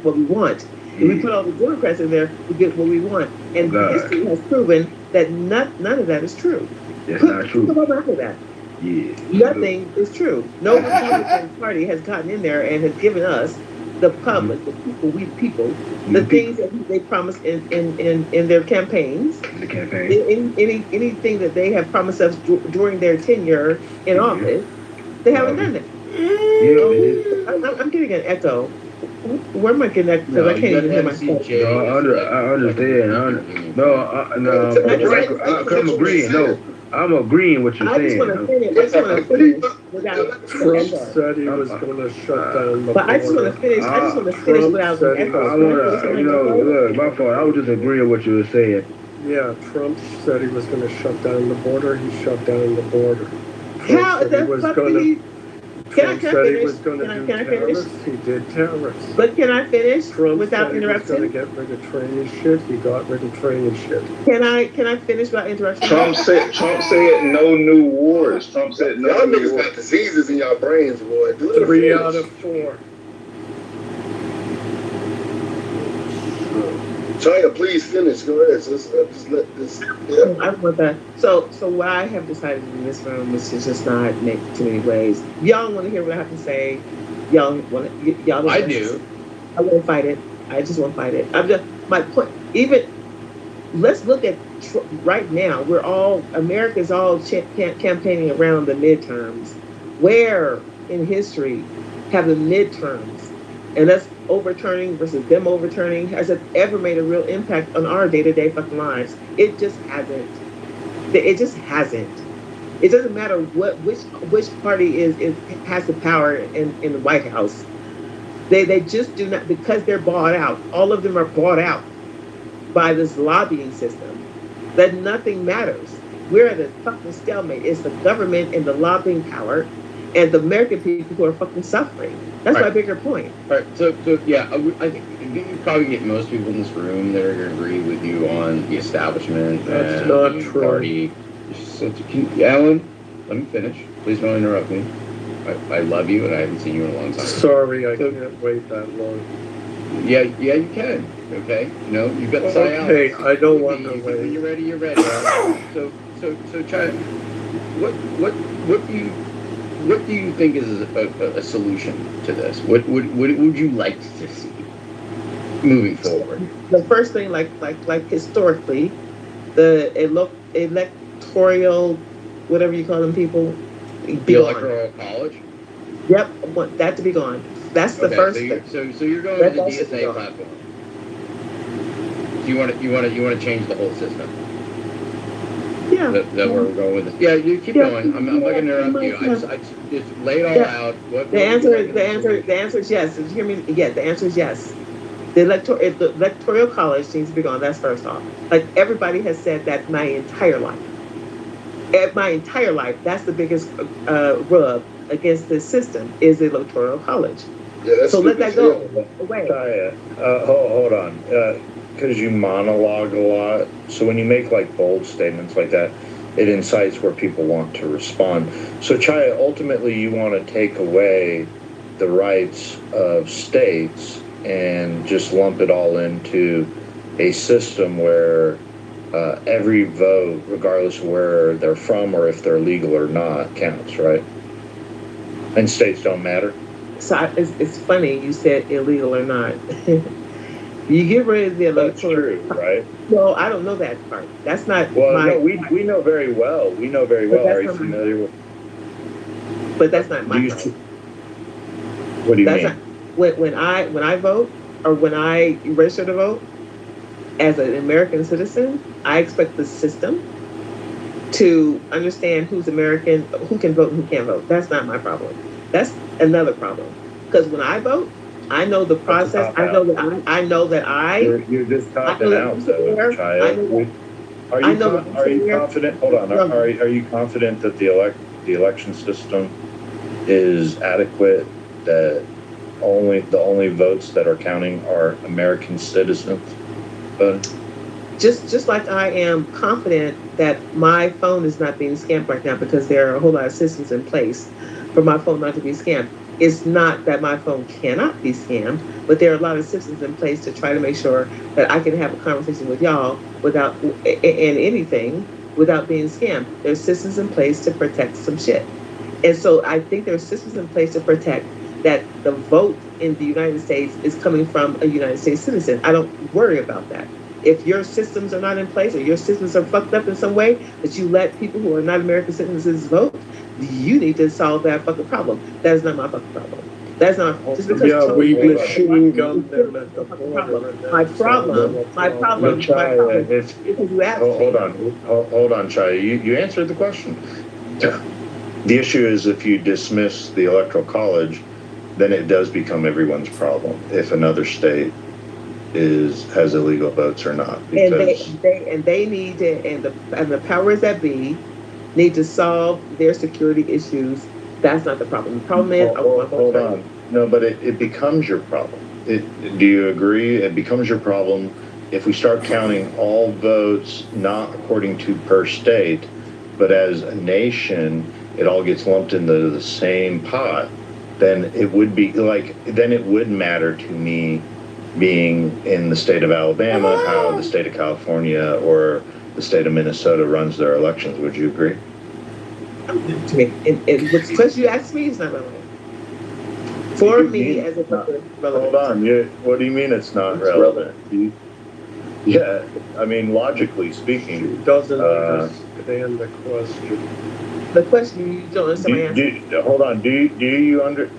what we want. If we put all the Democrats in there, we get what we want. And history has proven that none of that is true. That's not true. Come on after that. Yeah. Nothing is true. No Republican Party has gotten in there and has given us, the public, the people, the things that they promised in their campaigns. The campaign. Anything that they have promised us during their tenure in office, they haven't done it. I'm getting an echo. Where am I getting that? Because I can't even hear myself. No, I understand. I'm agreeing. No, I'm agreeing with what you're saying. I just want to finish without Trump said he was going to shut down the But I just want to finish. I just want to finish without the echo. Look, my fault. I was just agreeing with what you were saying. Yeah, Trump said he was going to shut down the border. He shut down the border. How? Trump said he was going to do tariffs. He did tariffs. But can I finish Trump without said interrupting? He was going to get rid of training shit. He got rid of training shit. Can I finish without interrupting? Trump said no new wars. Trump said no Y'all new niggas wars. got diseases in y'all brains, boy. 3 out of 4. Chaya, please finish. Go ahead. Just let this. Yeah. I want that. So what I have decided in this room is to just not make too many waves. Y'all want to hear what I have to say. Y'all I do. I won't fight it. I just won't fight it. I'm just my point. Even let's look at right now. America's all campaigning around the midterms. Where in history have the midterms and us overturning versus them overturning, has it ever made a real impact on our day-to-day fucking lives? It just hasn't. It just hasn't. It doesn't matter which party has the power in the White House. They just do not, because they're bought out. All of them are bought out by this lobbying system. That nothing matters. We're at a fucking stalemate. It's the government and the lobbying power and the American people who are fucking suffering. That's my bigger point. All right. So yeah, I think you probably get most people in this room that are going to agree with you on the establishment That's and not the true. party. Alan, let me finish. Please don't interrupt me. I love you, and I haven't seen you in a long time. Sorry, I can't wait that long. Yeah, you can. Okay, you've got to Okay, I don't want to wait. When you're ready, you're ready. so, Chad, what do you think is a solution to this? What would you like to see moving forward? The first thing, like historically, the electoral, whatever you call them, people, the electoral college. Yep, I want that to be gone. That's the first thing. So you're going to the DSA platform. You want to change the whole system. Yeah. That where we're going with this. Yeah, you keep going. I'm not going to interrupt you. I just lay it all out. The answer is yes. Did you hear me? Yeah, the answer is yes. The electoral college needs to be gone. That's first off. Like everybody has said that my entire life. That's the biggest rub against this system is the electoral college. Yeah, that's so let that go away. Hold on. Because you monologue a lot. So when you make like bold statements like that, it incites where people want to respond. So Chaya, ultimately you want to take away the rights of states and just lump it all into a system where every vote, regardless of where they're from or if they're legal or not, counts, right? And states don't matter. So it's funny you said illegal or not. You get rid of the electoral. That's true, right? No, I don't know that part. That's not. Well, no, we know very well. We know very well. Are you familiar with? But that's not my part. What do you That's mean? Not, when I vote or when I register to vote as an American citizen, I expect the system to understand who's American, who can vote and who can't vote. That's not my problem. That's another problem. Because when I vote, I know the process. I know that I. You're just topping out, though, child. Are you confident? Hold on. Are you confident that the election system is adequate? That the only votes that are counting are American citizens? Just like I am confident that my phone is not being scammed right now because there are a whole lot of systems in place for my phone not to be scammed. It's not that my phone cannot be scammed, but there are a lot of systems in place to try to make sure that I can have a conversation with y'all without anything without being scammed. There's systems in place to protect some shit. And so I think there's systems in place to protect that the vote in the United States is coming from a United States citizen. I don't worry about that. If your systems are not in place or your systems are fucked up in some way that you let people who are not American citizens vote, you need to solve that fucking problem. That is not my fucking problem. That's not just because we machine gun them at the border. My problem. If you asked hold on, Chaya. You answered the question. The issue is if you dismiss the Electoral College, then it does become everyone's problem if another state has illegal votes or not. Because and they need to and the powers that be need to solve their security issues. That's not the problem. The problem is hold on. No, but it becomes your problem. Do you agree? It becomes your problem if we start counting all votes not according to per state, but as a nation, it all gets lumped into the same pot. Then it would be then it would matter to me being in the state of Alabama how the state of California or the state of Minnesota runs their elections. Would you agree? The question you asked me is not relevant. For me, as a person, relevant. Hold on. What do you mean it's not relevant? Yeah, I mean, logically speaking. She doesn't understand the question. The question you don't understand my answer. Hold on. Do you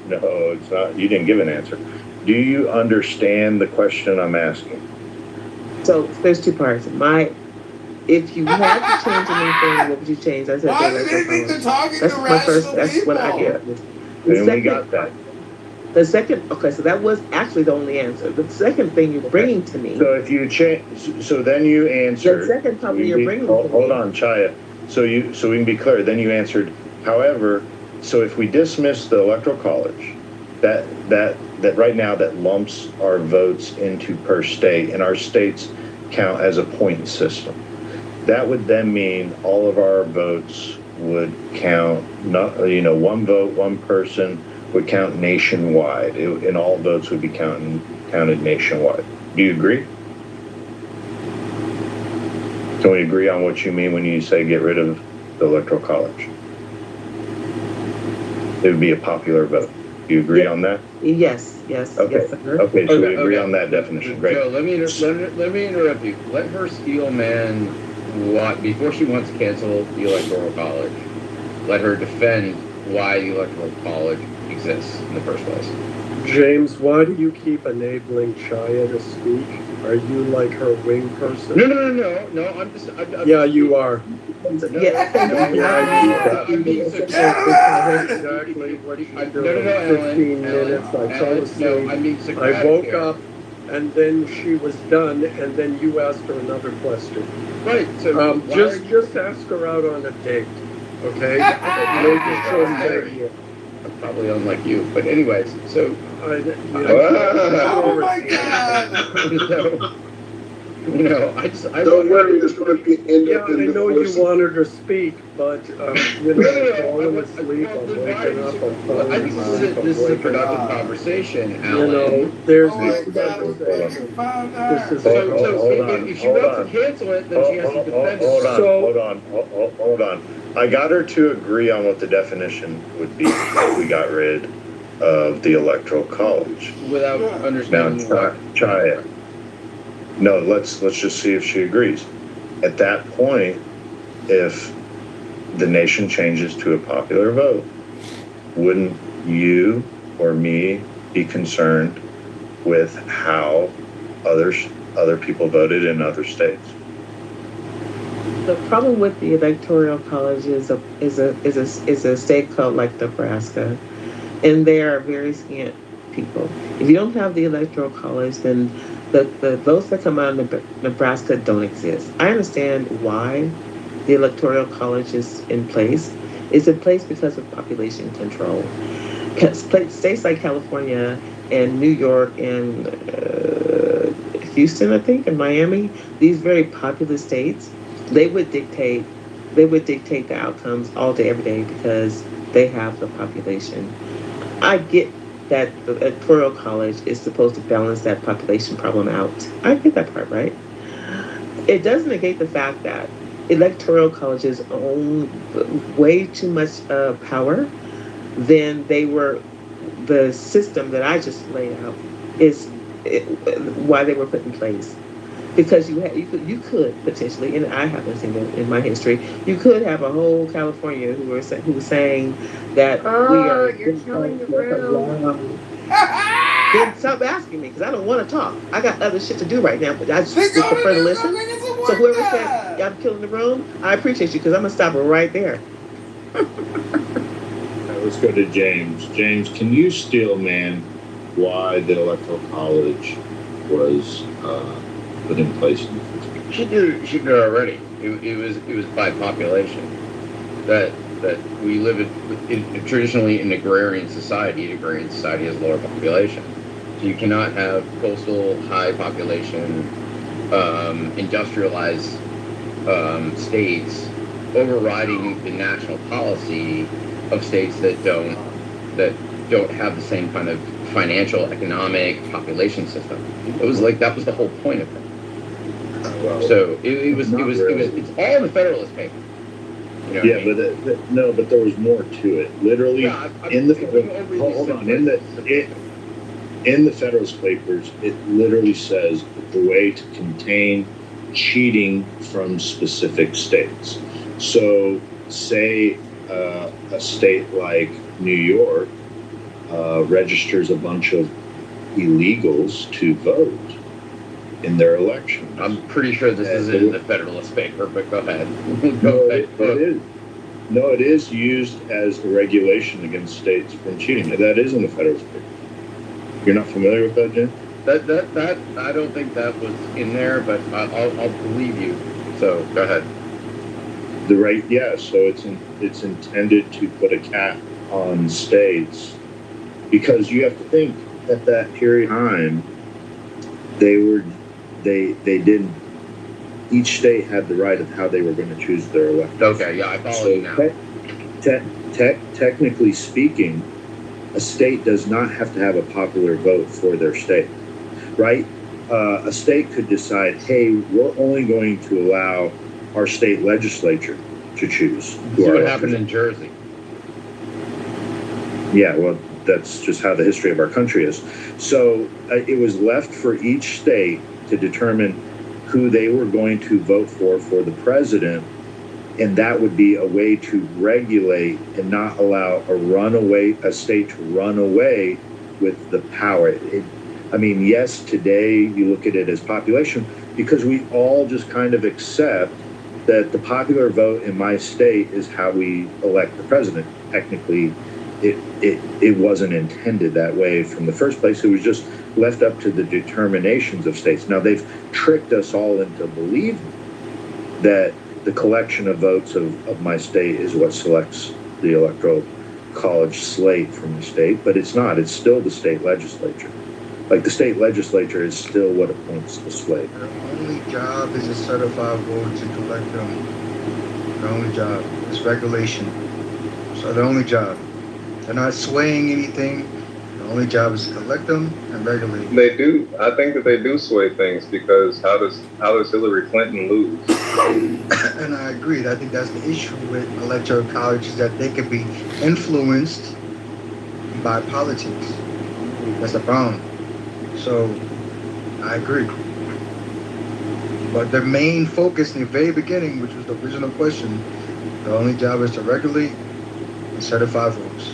No, it's not. You didn't give an answer. Do you understand the question I'm asking? So there's two parts. If you had to change anything, what would you change? I said that's my first. That's what I get. And we got that. The second, okay, so that was actually the only answer. The second thing you're bringing to me. So if you change, so then you answered. The second topic you're bringing to me. Hold on, Chaya. So we can be clear. Then you answered. However, so if we dismiss the Electoral College, that right now that lumps our votes into per state, and our states count as a point system. That would then mean all of our votes would count. Not one vote, one person would count nationwide, and all votes would be counted nationwide. Do you agree? Can we agree on what you mean when you say get rid of the Electoral College? It would be a popular vote. Do you agree on that? Yes. Okay. Okay, so we agree on that definition. Great. Joe, let me interrupt you. Let her steel man before she wants to cancel the Electoral College. Let her defend why the Electoral College exists in the first place. James, why do you keep enabling Chaya to speak? Are you like her wing person? No. I'm just. Yeah, you are. Exactly what she did in 15 minutes. I fell asleep. I woke up, and then she was done, and then you asked her another question. Right. So just ask her out on a date, okay? Make sure I'm probably unlike you, but anyways. So. Oh my God! You know, I don't worry, it's going to end Yeah, up in I the know you first. wanted to speak, but you know, falling asleep, I'm waking up, I'm falling I think asleep, this is a I'm waking productive up. conversation, You Alan. know, there's Oh, no it's conversation. This is So, hold on, if she wants to cancel it, then she has to defend it. Hold on. I got her to agree on what the definition would be if we got rid of the electoral college. Without understanding now, try it. No, let's just see if she agrees. At that point, if the nation changes to a popular vote, wouldn't you or me be concerned with how other people voted in other states? The problem with the electoral college is a state called like Nebraska, and they are very scant people. If you don't have the electoral college, then the votes that come out of Nebraska don't exist. I understand why the electoral college is in place. It's in place because of population control. States like California and New York and Houston, I think, and Miami, these very populous states, they would dictate the outcomes all day, every day because they have the population. I get that the electoral college is supposed to balance that population problem out. I get that part, right? It does negate the fact that electoral colleges own way too much power than they were. The system that I just laid out is why they were put in place. Because you could potentially, and I haven't seen it in my history, you could have a whole California who was saying that we are. You're killing the room. Then stop asking me because I don't want to talk. I got other shit to do right now, but I just would prefer to listen. So whoever said I'm killing the room, I appreciate you because I'm gonna stop it right there. Let's go to James. James, can you steel man why the electoral college was put in place in the first place? She did it already. It was by population. That we live in traditionally in agrarian society. Agrarian society has lower population, so you cannot have coastal high population, industrialized states overriding the national policy of states that don't have the same kind of financial, economic, population system. It was like that was the whole point of it. So it's all in the Federalist Papers. You know yeah, what I mean? but there was more to it. Literally, in the Federalist Papers, it literally says the way to contain cheating from specific states. So, say a state like New York registers a bunch of illegals to vote in their election. I'm pretty sure this isn't in the Federalist Paper, but go ahead. It is used as a regulation against states from cheating. That is in the Federalist Paper. You're not familiar with that, Jim? That I don't think that was in there, but I'll believe you. So go ahead. So it's intended to put a cap on states because you have to think at that period of time they didn't. Each state had the right of how they were going to choose their electors. Okay, yeah, I follow you now. Technically speaking, a state does not have to have a popular vote for their state, right? A state could decide, hey, we're only going to allow our state legislature to choose. See what happened in Jersey. Yeah, well, that's just how the history of our country is. So it was left for each state to determine who they were going to vote for the president, and that would be a way to regulate and not allow a state to run away with the power. Yes, today you look at it as population because we all just kind of accept that the popular vote in my state is how we elect the president. Technically, it wasn't intended that way from the first place. It was just left up to the determinations of states. Now, they've tricked us all into believing that the collection of votes of my state is what selects the electoral college slate from the state, but it's not. It's still the state legislature. Like the state legislature is still what appoints the slate. Their only job is to certify votes and collect them. Their only job is regulation. So their only job. They're not swaying anything. Their only job is to collect them and regulate. They do. I think that they do sway things because how does Hillary Clinton lose? And I agree. I think that's the issue with electoral college is that they can be influenced by politics. That's the problem. So I agree. But their main focus in the very beginning, which was the original question, the only job is to regulate and certify votes.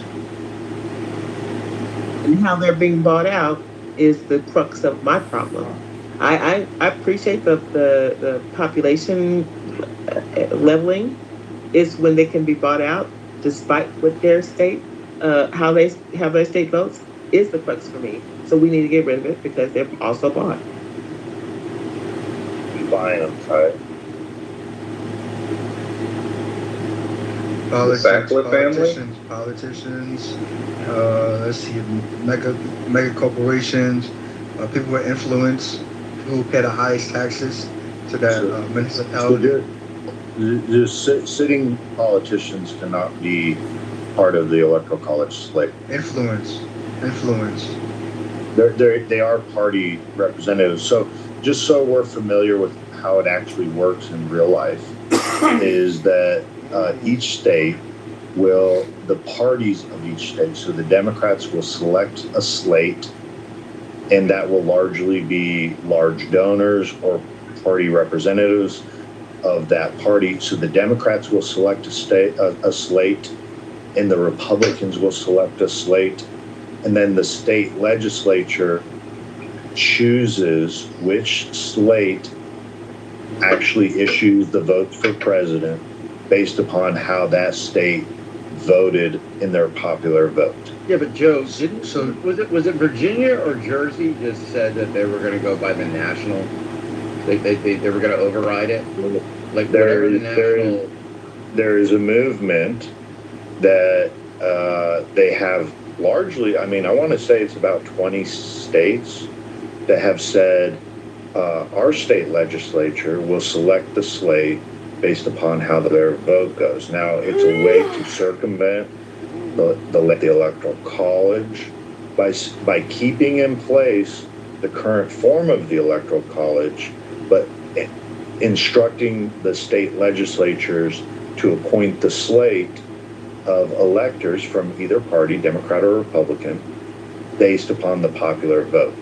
And how they're being bought out is the crux of my problem. I appreciate the population leveling is when they can be bought out, despite what their state, how they have their state votes, is the crux for me. So we need to get rid of it because they're also bought. Buying them, right? Politicians, let's see, mega corporations, people with influence, who pay the highest taxes to that municipality. So sitting politicians cannot be part of the electoral college slate. Influence. They are party representatives. So just so we're familiar with how it actually works in real life, is that each state the parties of each state, so the Democrats will select a slate, and that will largely be large donors or party representatives of that party. So the Democrats will select a slate, and the Republicans will select a slate, and then the state legislature chooses which slate actually issues the votes for president based upon how that state voted in their popular vote. Yeah, but Joe, was it Virginia or Jersey just said that they were going to go by the national? They were going to override it. Like there is a movement that they have largely. I mean, I want to say it's about 20 states that have said our state legislature will select the slate based upon how their vote goes. Now, it's a way to circumvent the electoral college by keeping in place the current form of the electoral college, but instructing the state legislatures to appoint the slate of electors from either party, Democrat or Republican, based upon the popular vote.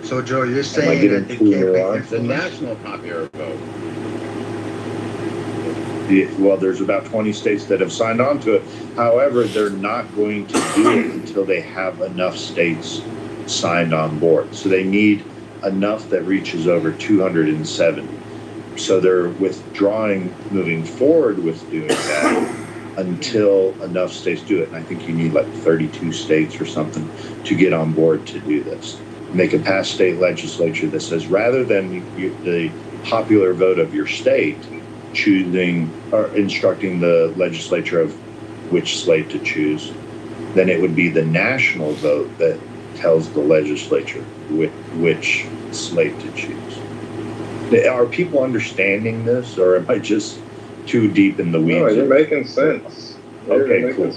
So, Joe, you're saying that they can't be influenced? The national popular vote. Well, there's about 20 states that have signed on to it. However, they're not going to do it until they have enough states signed on board. So they need enough that reaches over 270. So they're withdrawing, moving forward with doing that until enough states do it. And I think you need like 32 states or something to get on board to do this. And they can pass state legislature that says rather than the popular vote of your state, choosing or instructing the legislature of which slate to choose, then it would be the national vote that tells the legislature which slate to choose. Are people understanding this, or am I just too deep in the weeds? No, you're making sense. Okay, cool.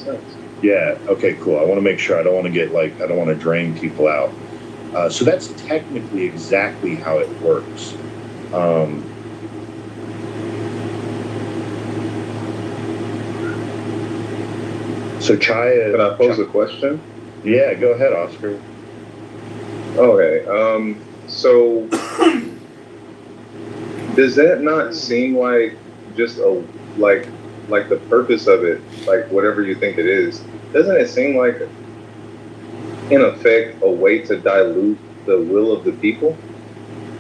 Yeah, okay, cool. I want to make sure I don't want to drain people out. So that's technically exactly how it works. So Chaya... Can I pose a question? Yeah, go ahead, Oscar. Okay, so does that not seem like just like the purpose of it, like whatever you think it is, doesn't it seem like, in effect, a way to dilute the will of the people?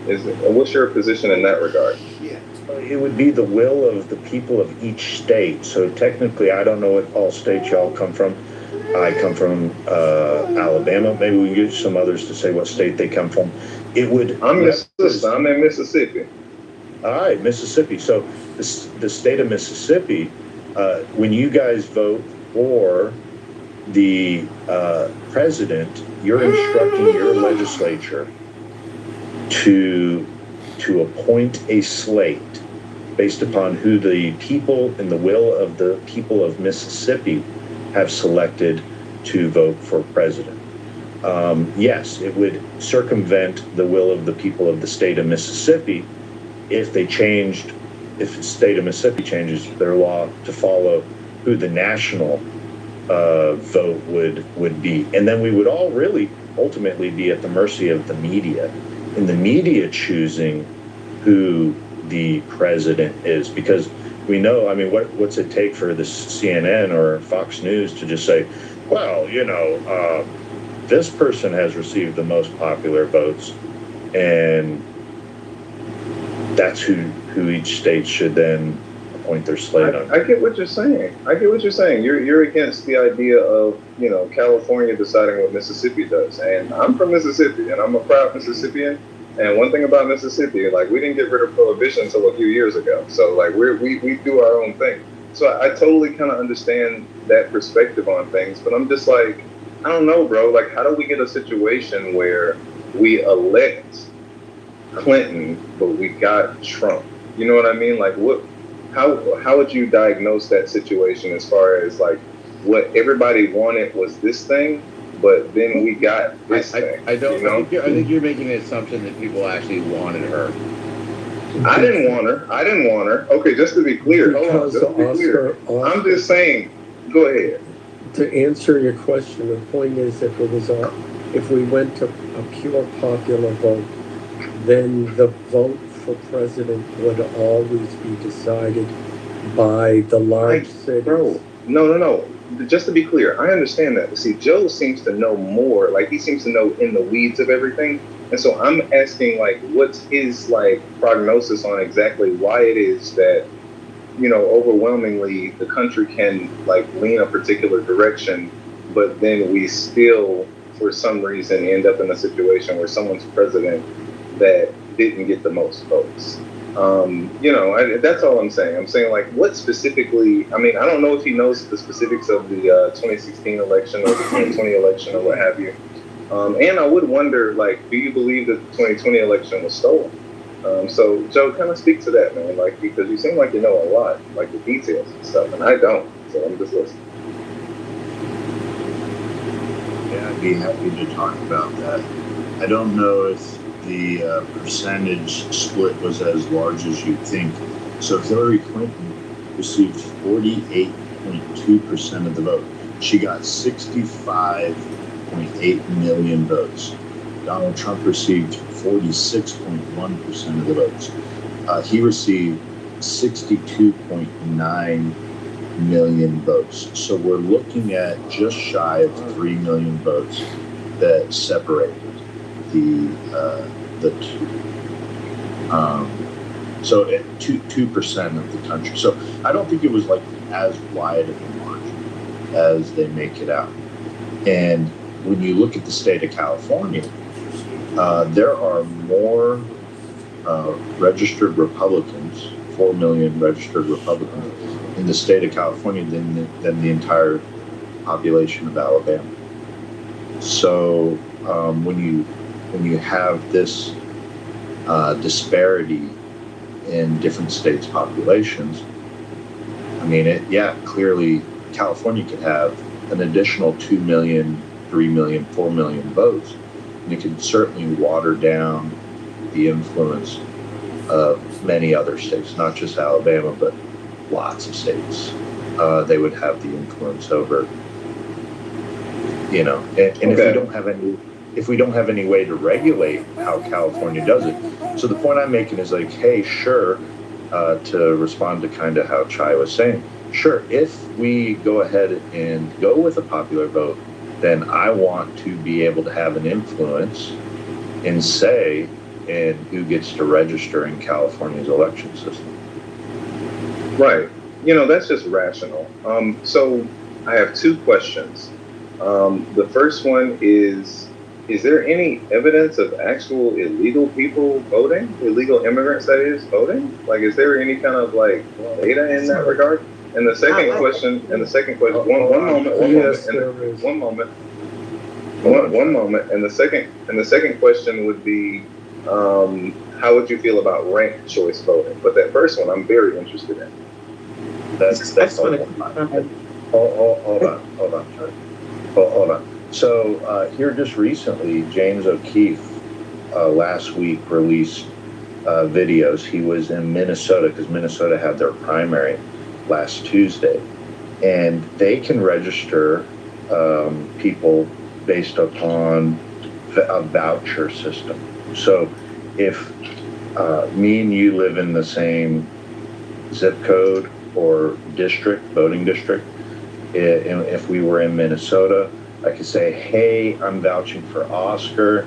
What's your position in that regard? Yeah. It would be the will of the people of each state. So technically, I don't know what all states y'all come from. I come from Alabama. Maybe we can get some others to say what state they come from. I'm in Mississippi. All right, Mississippi. So the state of Mississippi, when you guys vote for the president, you're instructing your legislature to appoint a slate based upon who the people and the will of the people of Mississippi have selected to vote for president. Yes, it would circumvent the will of the people of the state of Mississippi if the state of Mississippi changes their law to follow who the national vote would be. And then we would all really ultimately be at the mercy of the media, and the media choosing who the president is, because we know, I mean, what's it take for the CNN or Fox News to just say, well, this person has received the most popular votes, and that's who each state should then appoint their slate on. I get what you're saying. You're against the idea of, California deciding what Mississippi does. And I'm from Mississippi, and I'm a proud Mississippian. And one thing about Mississippi, we didn't get rid of prohibition until a few years ago. So we do our own thing. So I totally kind of understand that perspective on things, but I'm just I don't know, bro. How do we get a situation where we elect Clinton, but we got Trump? You know what I mean? How would you diagnose that situation as far as what everybody wanted was this thing, but then we got this thing? I think you're making the assumption that people actually wanted her. I didn't want her. Okay, just to be clear. I'm just saying. Go ahead. To answer your question, the point is, if we went to a pure popular vote, then the vote for president would always be decided by the large cities. Bro, no. Just to be clear, I understand that. But see, Joe seems to know more. He seems to know in the weeds of everything. And so I'm asking, what's his, prognosis on exactly why it is that, overwhelmingly the country can, lean a particular direction, but then we still, for some reason, end up in a situation where someone's president that didn't get the most votes. That's all I'm saying. I'm saying, what specifically, I don't know if he knows the specifics of the 2016 election or the 2020 election or what have you. And I would wonder, do you believe that the 2020 election was stolen? So, Joe, kind of speak to that, man, because you seem like you know a lot, the details and stuff, and I don't, so I'm just listening. Yeah, I'd be happy to talk about that. I don't know if the percentage split was as large as you'd think. So Hillary Clinton received 48.2% of the vote. She got 65.8 million votes. Donald Trump received 46.1% of the votes. He received 62.9 million votes. So we're looking at just shy of 3 million votes that separated the two. So at 2% of the country. So I don't think it was as wide of a margin as they make it out. And when you look at the state of California, there are more registered Republicans, 4 million registered Republicans in the state of California than the entire population of Alabama. So when you have this disparity in different states' populations, clearly California could have an additional 2 million, 3 million, 4 million votes, and it could certainly water down the influence of many other states, not just Alabama, but lots of states. They would have the influence over, and okay. If we don't have any way to regulate how California does it. So the point I'm making is hey, sure, to respond to kind of how Chai was saying, sure, if we go ahead and go with a popular vote, then I want to be able to have an influence and say in who gets to register in California's election system. Right. That's just rational. So I have two questions. The first one is there any evidence of actual illegal people voting? Illegal immigrants, that is, voting? Is there any kind of data in that regard? And the second question, one moment. And the second question would be, how would you feel about ranked choice voting? But that first one, I'm very interested in. That's hold on. So here just recently, James O'Keefe last week released videos. He was in Minnesota because Minnesota had their primary last Tuesday, and they can register people based upon a voucher system. So if me and you live in the same zip code or district, voting district, if we were in Minnesota, I could say, hey, I'm vouching for Oscar.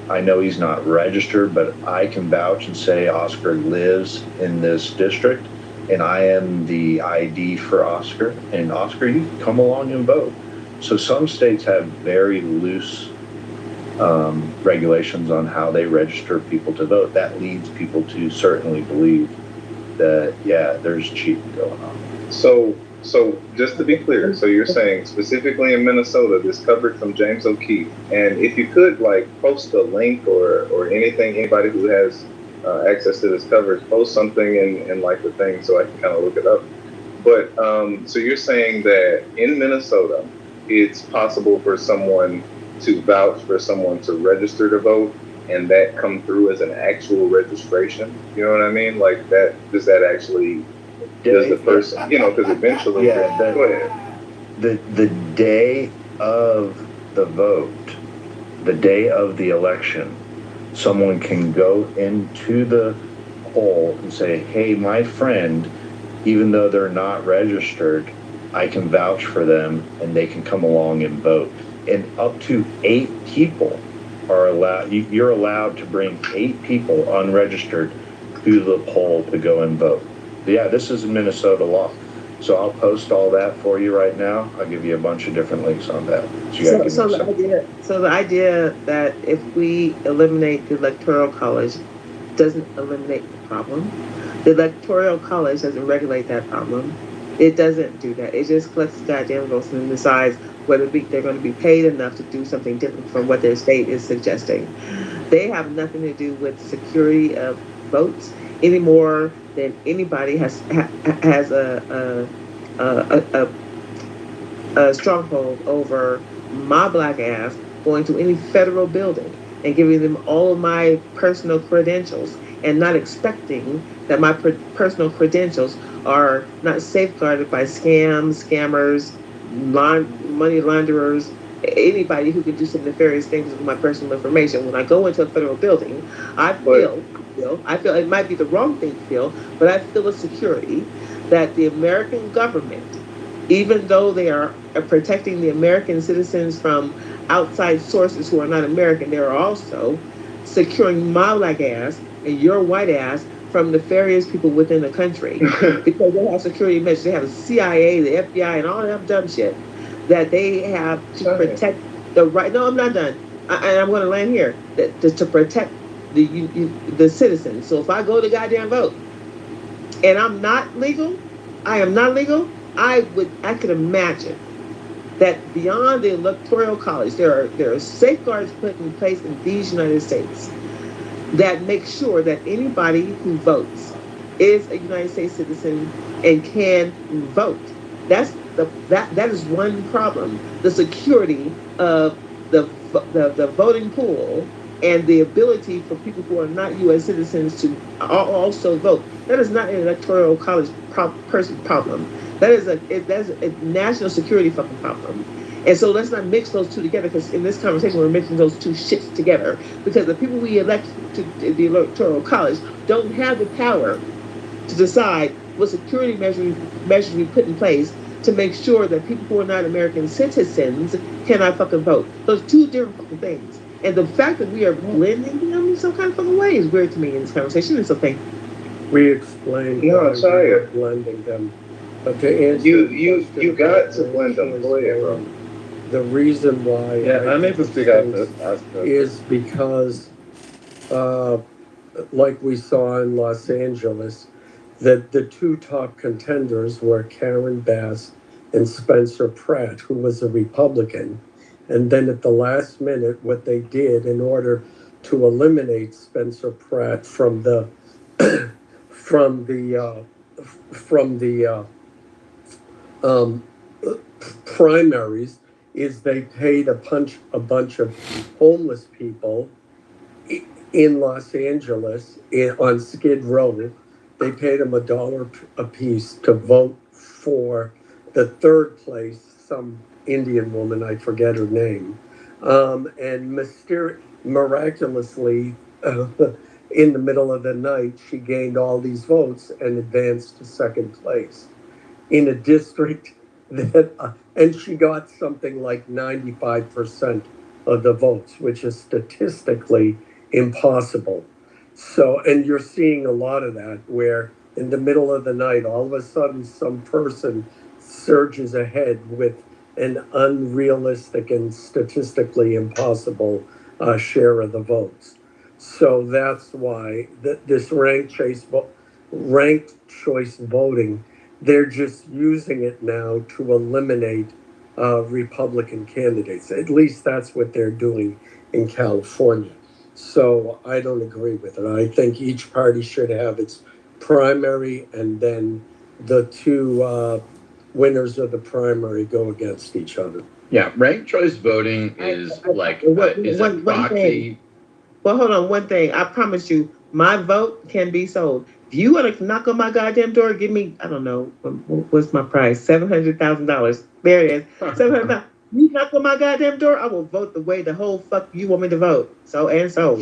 I know he's not registered, but I can vouch and say Oscar lives in this district, and I am the ID for Oscar. And Oscar, you can come along and vote. So some states have very loose regulations on how they register people to vote. That leads people to certainly believe that, yeah, there's cheating going on. So just to be clear, so you're saying specifically in Minnesota, this covered from James O'Keefe, and if you could like post a link or anything, anybody who has access to this coverage, post something in like the thing so I can kind of look it up. But so you're saying that in Minnesota, it's possible for someone to vouch for someone to register to vote, and that come through as an actual registration. You know what I mean? Like that, does that actually, does the person, you know, because eventually, yeah, go ahead. The day of the vote, the day of the election, someone can go into the poll and say, hey, my friend, even though they're not registered, I can vouch for them and they can come along and vote. And up to 8 people are allowed, you're allowed to bring 8 people unregistered to the poll to go and vote. Yeah, this is Minnesota law. So I'll post all that for you right now. I'll give you a bunch of different links on that. So the idea that if we eliminate the Electoral College doesn't eliminate the problem. The Electoral College doesn't regulate that problem. It doesn't do that. It just collects the goddamn votes and decides whether they're going to be paid enough to do something different from what their state is suggesting. They have nothing to do with security of votes any more than anybody has a stronghold over my black ass going to any federal building and giving them all of my personal credentials and not expecting that my personal credentials are not safeguarded by scammers, money launderers, anybody who can do some nefarious things with my personal information. When I go into a federal building, I feel it might be the wrong thing to feel, but I feel a security that the American government, even though they are protecting the American citizens from outside sources who are not American, they are also securing my black ass and your white ass from nefarious people within the country. Because they have security measures. They have the CIA, the FBI, and all that dumb shit that they have to protect the right. No, I'm not done. And I'm going to land here. To protect the citizens. So if I go to goddamn vote and I'm not legal, I am not legal, I could imagine that beyond the Electoral College, there are safeguards put in place in these United States that make sure that anybody who votes is a United States citizen and can vote. That is one problem. The security of the voting pool and the ability for people who are not U.S. citizens to also vote. That is not an Electoral College problem. That's a national security fucking problem. And so let's not mix those two together, because in this conversation we're mixing those two shits together, because the people we elect to the Electoral College don't have the power to decide what security measures we put in place to make sure that people who are not American citizens cannot fucking vote. Those two different fucking things. And the fact that we are blending them in some kind of fucking way is weird to me in this conversation. It's okay. We explained why we are blending them. But to answer you got to blend them. Go ahead, bro. The reason why I'm able to figure out is because like we saw in Los Angeles, that the two top contenders were Karen Bass and Spencer Pratt, who was a Republican. And then at the last minute, what they did in order to eliminate Spencer Pratt from the from the um, primaries is they paid a bunch of homeless people in Los Angeles on Skid Row. They paid them $1 a piece to vote for the third place, some Indian woman, I forget her name, and miraculously, in the middle of the night, she gained all these votes and advanced to second place in a district that, and she got something like 95% of the votes, which is statistically impossible. So, and you're seeing a lot of that where in the middle of the night, all of a sudden, some person surges ahead with an unrealistic and statistically impossible share of the votes. So that's why this ranked choice voting, they're just using it now to eliminate Republican candidates. At least that's what they're doing in California. So I don't agree with it. I think each party should have its primary, and then the two winners of the primary go against each other. Yeah, ranked choice voting is is a proxy. Well, hold on, one thing. I promise you, my vote can be sold. If you want to knock on my goddamn door, give me, I don't know, what's my price? $700,000. There it is. $700,000. You knock on my goddamn door, I will vote the way the whole fuck you want me to vote. So and so.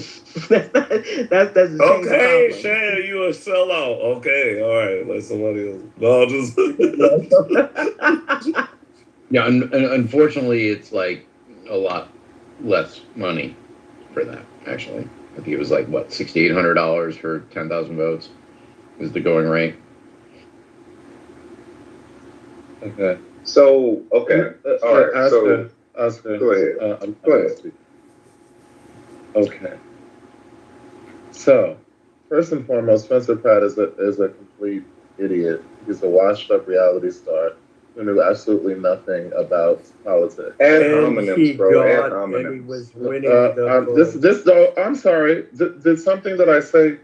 that's Okay, Shan, you a sellout. Okay, all right, let somebody else. No, just. Yeah, and unfortunately, it's like a lot less money for that. Actually, I think it was like what $6,800 for 10,000 votes is the going rate. Okay. So okay. All right. Oscar, go ahead. Go ahead. Okay. So, first and foremost, Spencer Pratt is a complete idiot. He's a washed-up reality star who knew absolutely nothing about politics. And homonyms, bro. And homonyms. And he was winning this though. I'm sorry. Did something that I say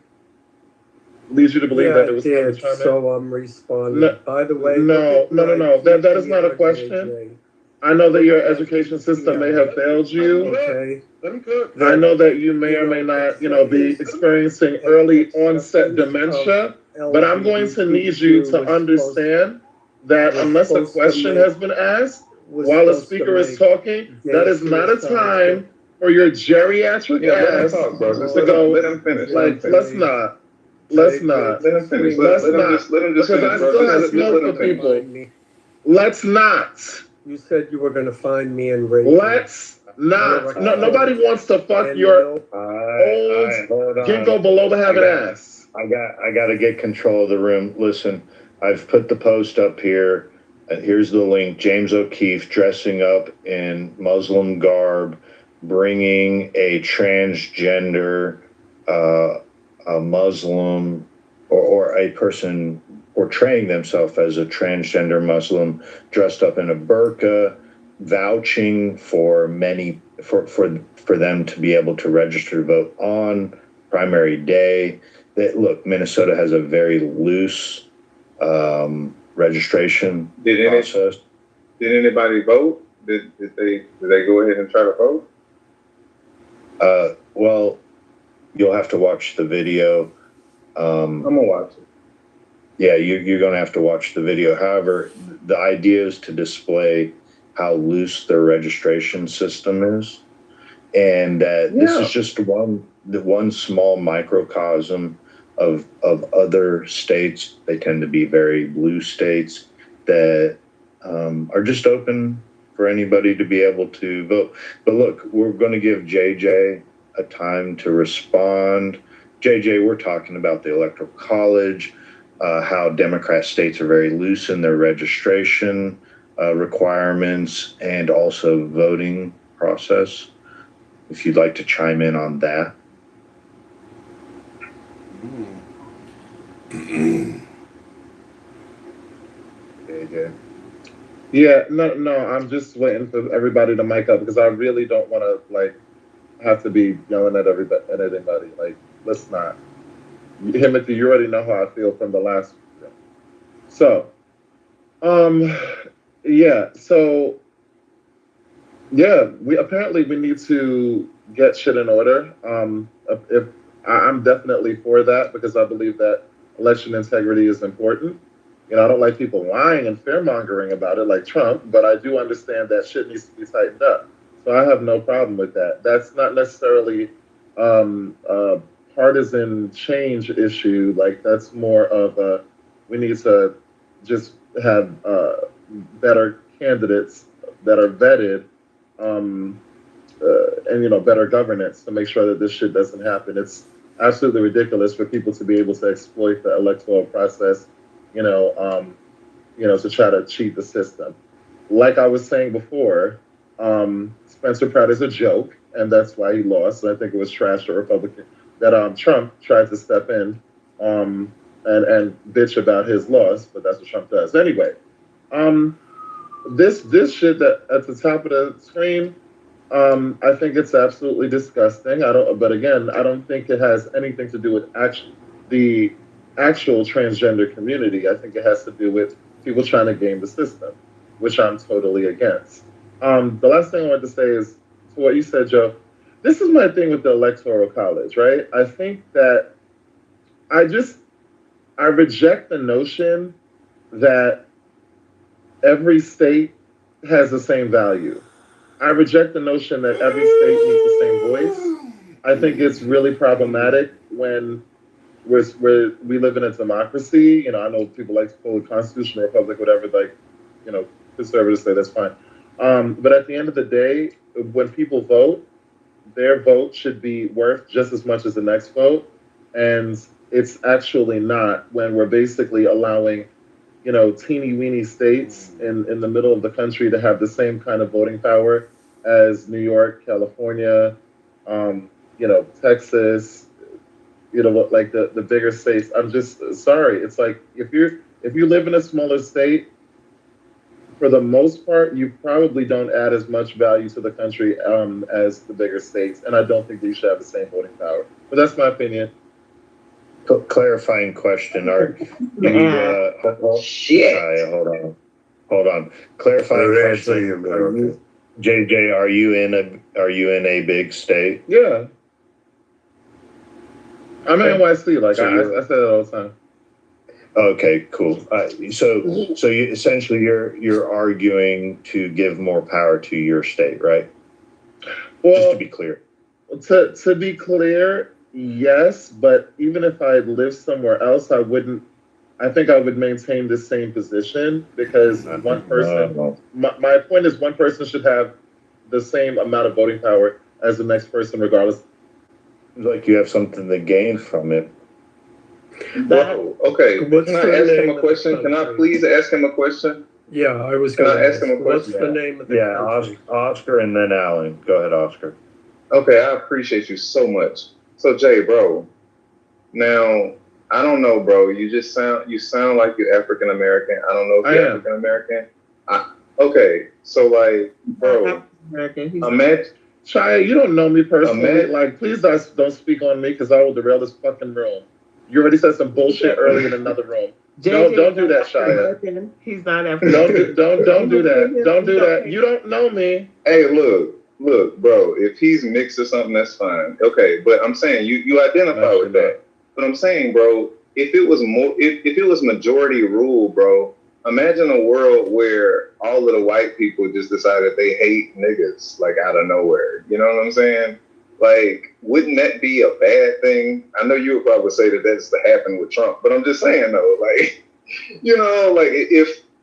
leads you to believe that it was did, so I'm responding. No, by the way, no. That is not a question. I know that your education system may have failed you. Okay. I know that you may or may not, be experiencing early onset dementia, but I'm going to need you to understand that unless a question has been asked while a speaker is talking, that is not a time for your geriatric ass to go. Let him finish. Like, let's not. Let's not. Let him finish. Let's Let not. him just Because I still have smoke for people. Let's not. You said you were going to find me and rape Let's not. No, nobody wants to fuck your old ginkgo below the habit ass. I got to get control of the room. Listen, I've put the post up here. Here's the link. James O'Keefe dressing up in Muslim garb, bringing a transgender, a Muslim, or a person portraying themselves as a transgender Muslim, dressed up in a burqa, vouching for for them to be able to register to vote on primary day. Look, Minnesota has a very loose registration process. Did anybody vote? Did they go ahead and try to vote? Well, you'll have to watch the video. I'm gonna watch it. Yeah, you're going to have to watch the video. However, the idea is to display how loose their registration system is, and this is just one small microcosm of other states. They tend to be very blue states that are just open for anybody to be able to vote. But look, we're going to give JJ a time to respond. JJ, we're talking about the Electoral College. How Democrat states are very loose in their registration requirements and also voting process. If you'd like to chime in on that. again. Yeah, no, I'm just waiting for everybody to mic up because I really don't want to like have to be yelling at everybody at anybody. Like, let's not. Timothy, you already know how I feel from the last. So, um, yeah, so we apparently we need to get shit in order. If I'm definitely for that because I believe that election integrity is important. You know, I don't like people lying and fear mongering about it like Trump, but I do understand that shit needs to be tightened up. So I have no problem with that. That's not necessarily a partisan change issue. Like that's more of a we need to just have better candidates that are vetted um, and better governance to make sure that this shit doesn't happen. It's absolutely ridiculous for people to be able to exploit the electoral process, you know, um, to try to cheat the system. Like I was saying before, Spencer Pratt is a joke, and that's why he lost. And I think it was trash to Republican that Trump tried to step in and bitch about his loss, but that's what Trump does anyway. Um, this shit that at the top of the screen, I think it's absolutely disgusting. I don't, but again, I don't think it has anything to do with the actual transgender community. I think it has to do with people trying to game the system, which I'm totally against. The last thing I wanted to say is to what you said, Joe. This is my thing with the electoral college, right? I think that I just I reject the notion that every state has the same value. I reject the notion that every state needs the same voice. I think it's really problematic when we live in a democracy. You know, I know people like to call it constitutional republic, whatever. Like, conservatives say that's fine. But at the end of the day, when people vote, their vote should be worth just as much as the next vote, and it's actually not when we're basically allowing teeny weeny states in the middle of the country to have the same kind of voting power as New York, California, Texas, like the bigger states. I'm just sorry. It's like if you live in a smaller state, for the most part, you probably don't add as much value to the country as the bigger states, and I don't think they should have the same voting power. But that's my opinion. Clarifying question. Shit. Shia, hold on. Clarifying question. JJ, are you in a big state? Yeah. I'm in NYC. Like I say that all the time. Okay, cool. So essentially, you're arguing to give more power to your state, right? Well, just to be clear. To be clear, yes. But even if I lived somewhere else, I wouldn't. I think I would maintain the same position because one person. My point is, one person should have the same amount of voting power as the next person, regardless. Like you have something to gain from it. Whoa, okay. Can I ask him a question? Can I please ask him a question? Yeah, I was going to ask him a question. What's the name of the country? Oscar and then Alan. Go ahead, Oscar. Okay, I appreciate you so much. So Jay, bro, now I don't know, bro. You sound like you're African American. I don't know if you're African American. Okay, so like, bro, imagine. Shia, you don't know me personally. Like, please don't speak on me because I will derail this fucking room. You already said some bullshit earlier in another room. Don't do that, Shia. He's not African. Don't do that. Don't do that. You don't know me. Hey, look, bro. If he's mixed or something, that's fine. Okay, but I'm saying you identify with that. But I'm saying, bro, if it was majority rule, bro, imagine a world where all of the white people just decided they hate niggas like out of nowhere. You know what I'm saying? Like, wouldn't that be a bad thing? I know you would probably say that that's to happen with Trump, but I'm just saying though, like, like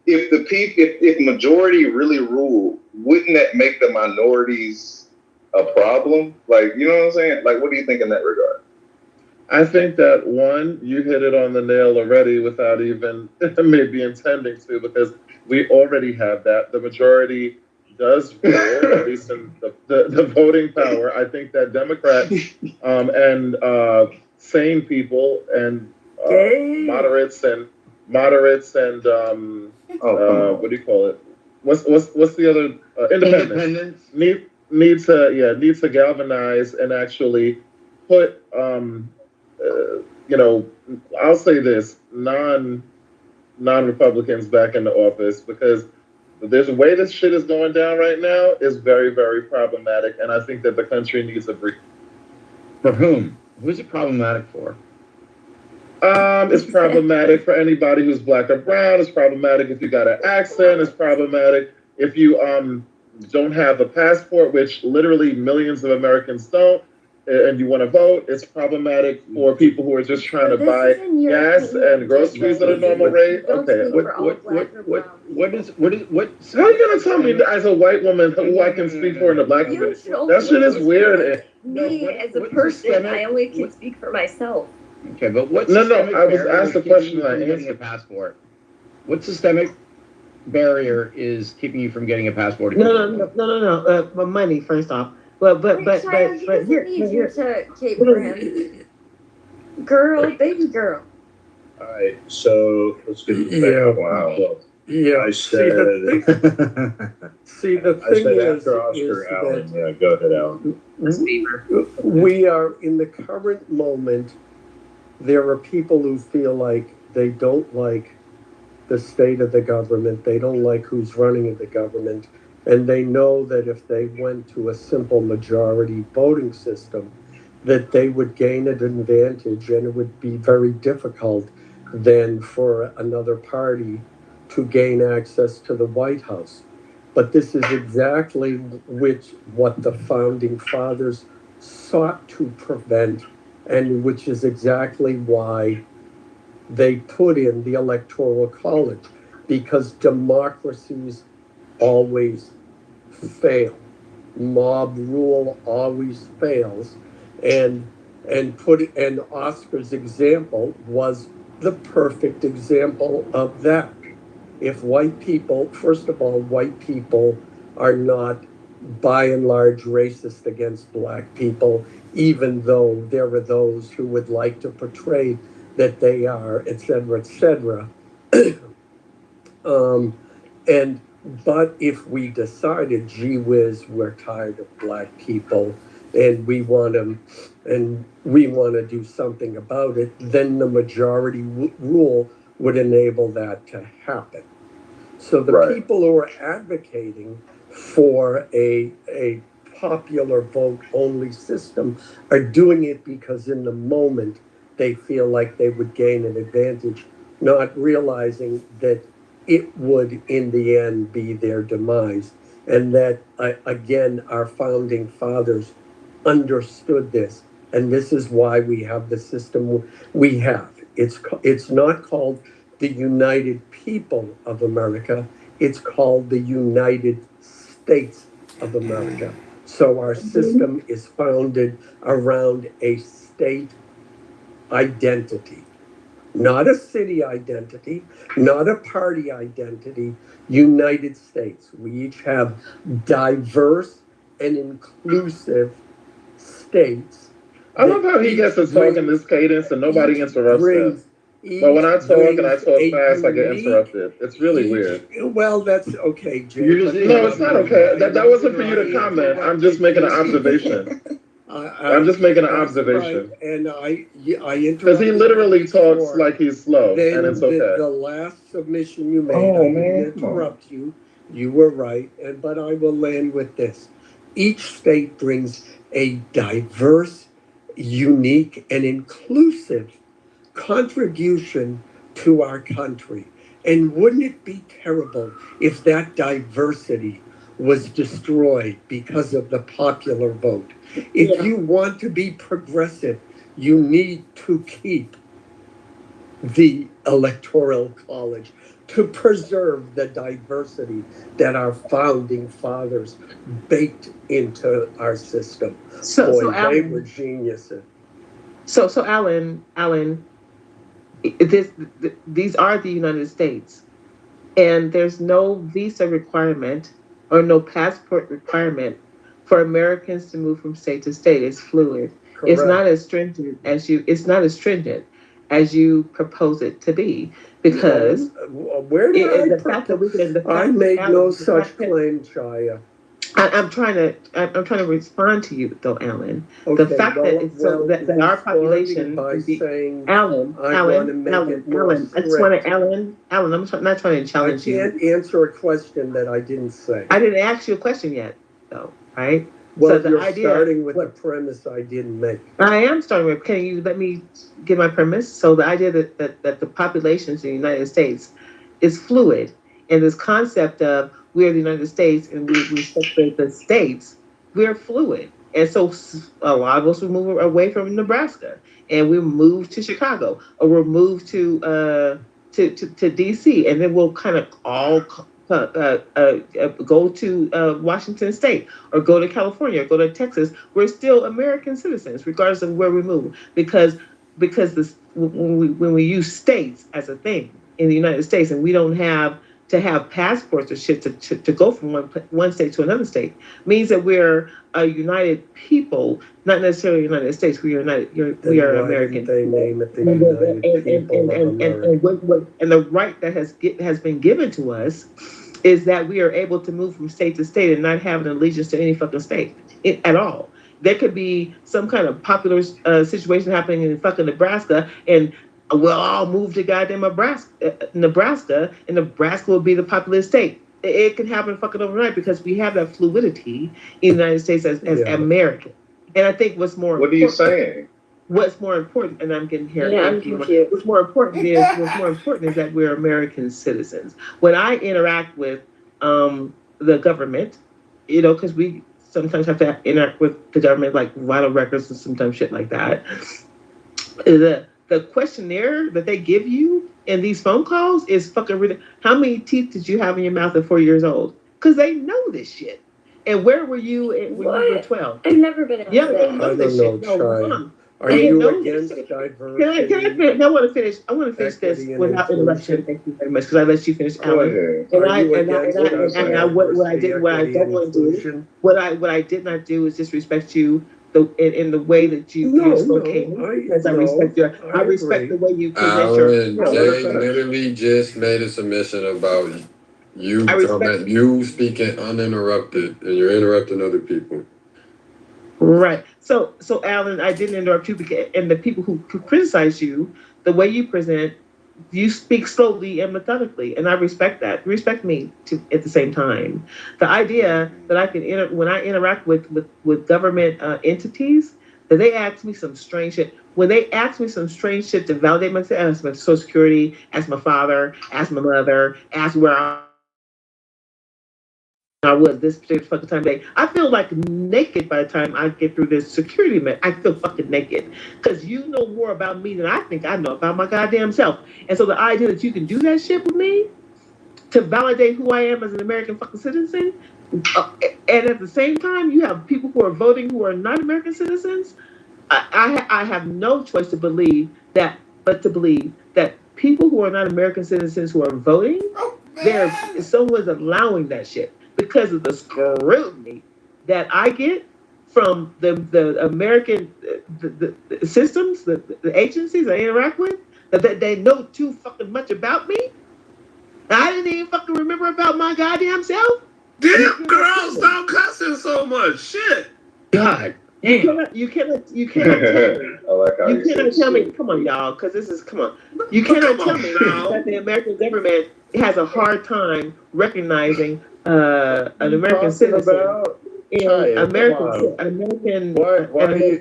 if majority really ruled, wouldn't that make the minorities a problem? Like, you know what I'm saying? Like, what do you think in that regard? I think that one, you hit it on the nail already without even maybe intending to, because we already have that. The majority does rule, at least in the voting power. I think that Democrats and sane people and moderates and What do you call it? What's the other independence? Need to galvanize and actually put I'll say this, non-Republicans back into office, because there's a way this shit is going down right now is very, very problematic, and I think that the country needs a brief. For whom? Who's it problematic for? It's problematic for anybody who's black or brown. It's problematic if you got an accent. It's problematic if you don't have a passport, which literally millions of Americans don't, and you want to vote. It's problematic for people who are just trying to buy gas and groceries at a normal rate. Okay, what is? How are you gonna tell me as a white woman who I can speak for in the black community? That shit is weird. Me as a person, I only can speak for myself. Okay, but what? No, I was asked the question. I answered. A passport. What systemic barrier is keeping you from getting a passport? No. Money first off. But he need you to cape for him. Baby girl. All right, so let's get this back. Wow. Yeah. I said. See, the I thing said is, after Oscar, Alan. Yeah, go ahead, Alan. We are in the current moment. There are people who feel like they don't like the state of the government. They don't like who's running the government. And they know that if they went to a simple majority voting system, that they would gain an advantage, and it would be very difficult then for another party to gain access to the White House. But this is exactly what the founding fathers sought to prevent, and which is exactly why they put in the Electoral College, because democracies always fail. Mob rule always fails, and Oscar's example was the perfect example of that. If white people, first of all, white people are not by and large racist against black people, even though there are those who would like to portray that they are, et cetera, et cetera. But if we decided, gee whiz, we're tired of black people and we want to do something about it, then the majority rule would enable that to happen. So the people who are advocating for a popular vote only system are doing it because in the moment they feel like they would gain an advantage, not realizing that it would in the end be their demise. And that, again, our founding fathers understood this. And this is why we have the system we have. It's not called the United People of America. It's called the United States of America. So our system is founded around a state identity, not a city identity, not a party identity, United States. We each have diverse and inclusive states. I love how he gets to talk in this cadence and nobody interrupts him. But when I talk and I talk fast, I get interrupted. It's really weird. Well, that's okay, Jay. No, it's not okay. That wasn't for you to comment. I'm just making an observation. I'm just making an observation. Right. And I interrupt. Because he literally talks like he's slow, and it's okay. The last submission you made, I didn't interrupt you. You were right, but I will land with this. Each state brings a diverse, unique, and inclusive contribution to our country. And wouldn't it be terrible if that diversity was destroyed because of the popular vote? If you want to be progressive, you need to keep the Electoral College to preserve the diversity that our founding fathers baked into our system. So they Alan, were geniuses. So Alan, these are the United States, and there's no visa requirement or no passport requirement for Americans to move from state to state. It's fluid. Correct. It's not as stringent as you. It's not as stringent as you propose it to be, because where did the fact that we can, the fact I made Alan, no the such fact that- claim, Chaya. I'm trying to respond to you though, Alan. Okay, The fact that it's so that our responding population by can be saying Alan, I want to make it more I just want strict. to Alan. I'm not trying to I challenge you. can't answer a question that I didn't say. I didn't ask you a question yet, though, right? Well, so the you're idea, starting with the premise I didn't make. I am starting with. Can you let me give my premise? So the idea that the populations in the United States is fluid, and this concept of we're the United States and we separate the states, we're fluid. And so a lot of us will move away from Nebraska, and we move to Chicago, or we'll move to DC, and then we'll kind of all go to Washington State, or go to California, or go to Texas. We're still American citizens, regardless of where we move, because this when we use states as a thing in the United States, and we don't have to have passports or shit to go from one state to another state, means that we're a united people, not necessarily United States. We are united. We are American. They name it the United People of America. And the right that has been given to us is that we are able to move from state to state and not have an allegiance to any fucking state at all. There could be some kind of popular situation happening in fucking Nebraska, and we'll all move to goddamn Nebraska, and Nebraska will be the populous state. It can happen fucking overnight because we have that fluidity in the United States as American. And I think what's more What are you saying? What's more important, and I'm getting here. Yeah, I'm confused. What's more important is that we're American citizens. When I interact with the government, because we sometimes have to interact with the government, like vital records and sometimes shit like that. The questionnaire that they give you in these phone calls is fucking ridiculous. How many teeth did you have in your mouth at 4 years old? Because they know this shit. And where were you when you were 12? I've never been asked Yeah, that. they know this shit. No, Mom. Are you against diversity? Can I finish? I want to finish. I want to finish this without interruption. Thank you very much, because I let you finish, Alan. What I don't want to do, what I did not do is disrespect you in the way that you spoke. Because I respect you. I respect the way you present Alan your. Jay literally just made a submission about you speaking uninterrupted, and you're interrupting other people. Right. So Alan, I didn't interrupt you because, and the people who criticize you, the way you present, you speak slowly and methodically, and I respect that. Respect me at the same time. The idea that I can when I interact with government entities, that they ask me some strange shit. When they ask me some strange shit to validate myself, ask my Social Security, ask my father, ask my mother, ask where I was this particular fucking time of day. I feel like naked by the time I get through this security man. I feel fucking naked because you know more about me than I think I know about my goddamn self. And so the idea that you can do that shit with me to validate who I am as an American fucking citizen, and at the same time you have people who are voting who are not American citizens. I have no choice to believe that, but to believe that people who are not American citizens who are voting, someone's allowing that shit because of the scrutiny that I get from the American the systems, the agencies I interact with, that they know too fucking much about me. I didn't even fucking remember about my goddamn self. Damn, girl, stop cussing so much. Shit. God. You cannot tell me. I like how you cannot tell me. Come on, y'all, because this is come on. You cannot tell me that the American government has a hard time recognizing an American citizen. American.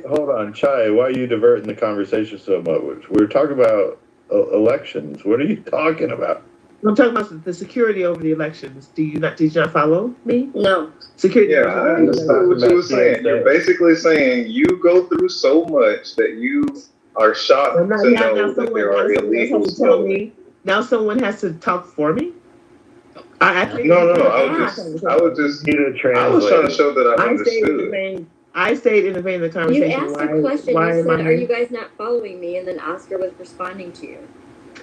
Hold on, Chai? Why are you diverting the conversation so much? We're talking about elections. What are you talking about? I'm talking about the security over the elections. Did you not follow me? No. Security. Yeah, I understood what you were saying. You're basically saying you go through so much that you are shocked to know that there are illegals. Now someone has to talk for me. No. I was just I was trying to show that I understood. I stayed in the vein of the conversation. You asked a question. You said, "Are you guys not following me?" And then Oscar was responding to you.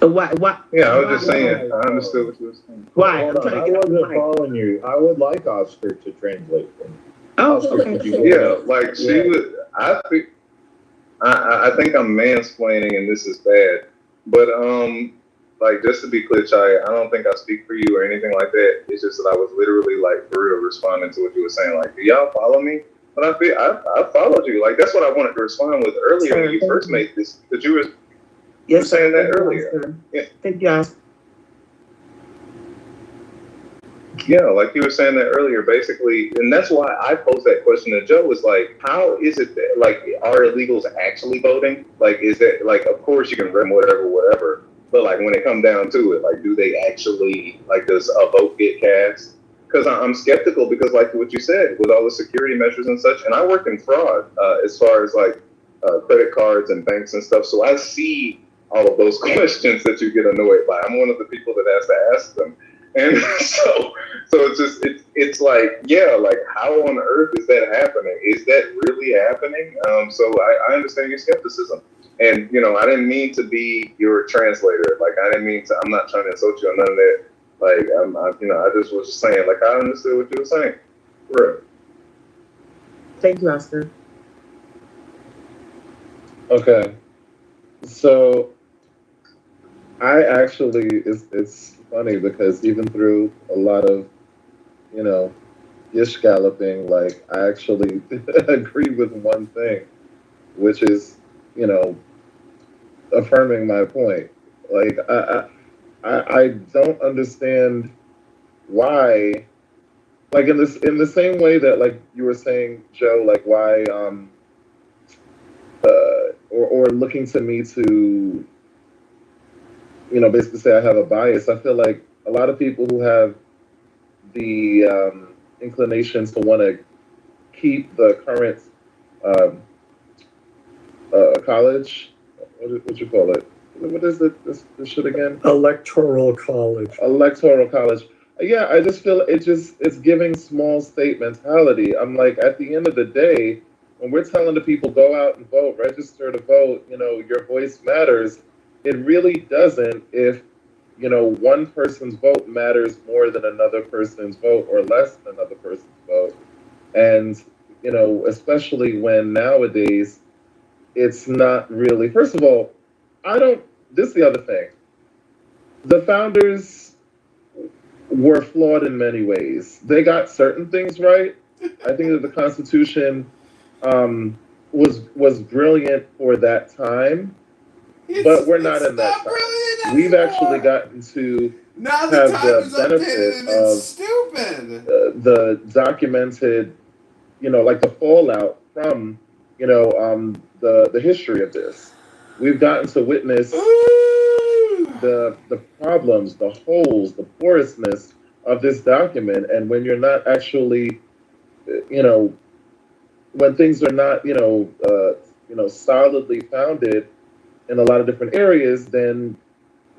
Why? Yeah, I was just saying. I understood what you were saying. Why? I wasn't following you. I would like Oscar to translate for me. Oh, okay. Yeah, like she would. I think I'm mansplaining, and this is bad. But like just to be clear, Chai, I don't think I speak for you or anything like that. It's just that I was literally like for real responding to what you were saying. Like, do y'all follow me? But I followed you. Like that's what I wanted to respond with earlier when you first made this. Because you were saying that earlier. Yeah. Thank you, Oscar. Yeah, like you were saying that earlier, basically, and that's why I posed that question to Joe. Was like, how is it that, like, are illegals actually voting? Like, is that like, of course you can rem whatever, but like when it comes down to it, like, do they actually like does a vote get cast? Because I'm skeptical because, like what you said, with all the security measures and such, and I work in fraud as far as like credit cards and banks and stuff, so I see all of those questions that you get annoyed by. I'm one of the people that has to ask them. And so it's just it's like, yeah, like how on earth is that happening? Is that really happening? So I understand your skepticism, and I didn't mean to be your translator. Like I didn't mean to. I'm not trying to insult you or none of that. Like I just was just saying. Like I understood what you were saying. Real. Thank you, Oscar. Okay, so I actually it's funny because even through a lot of ish galloping, like I actually agree with one thing, which is you know affirming my point. Like I don't understand why, like in the same way that like you were saying, Joe, like why or looking to me to basically say I have a bias. I feel like a lot of people who have the inclinations to want to keep the current um, college. What you call it? What is it? This shit again? Electoral college. Electoral college. Yeah, I just feel it's giving small state mentality. I'm like, at the end of the day, when we're telling the people go out and vote, register to vote, your voice matters. It really doesn't if one person's vote matters more than another person's vote or less than another person's vote. And especially when nowadays it's not really. First of all, I don't. This is the other thing. The founders were flawed in many ways. They got certain things right. I think that the Constitution was brilliant for that time, but we're not in that time. We've actually gotten to now have the the benefit of stupid. The documented, like the fallout from, the history of this. We've gotten to witness the problems, the holes, the porousness of this document, and when you're not actually, when things are not, solidly founded in a lot of different areas, then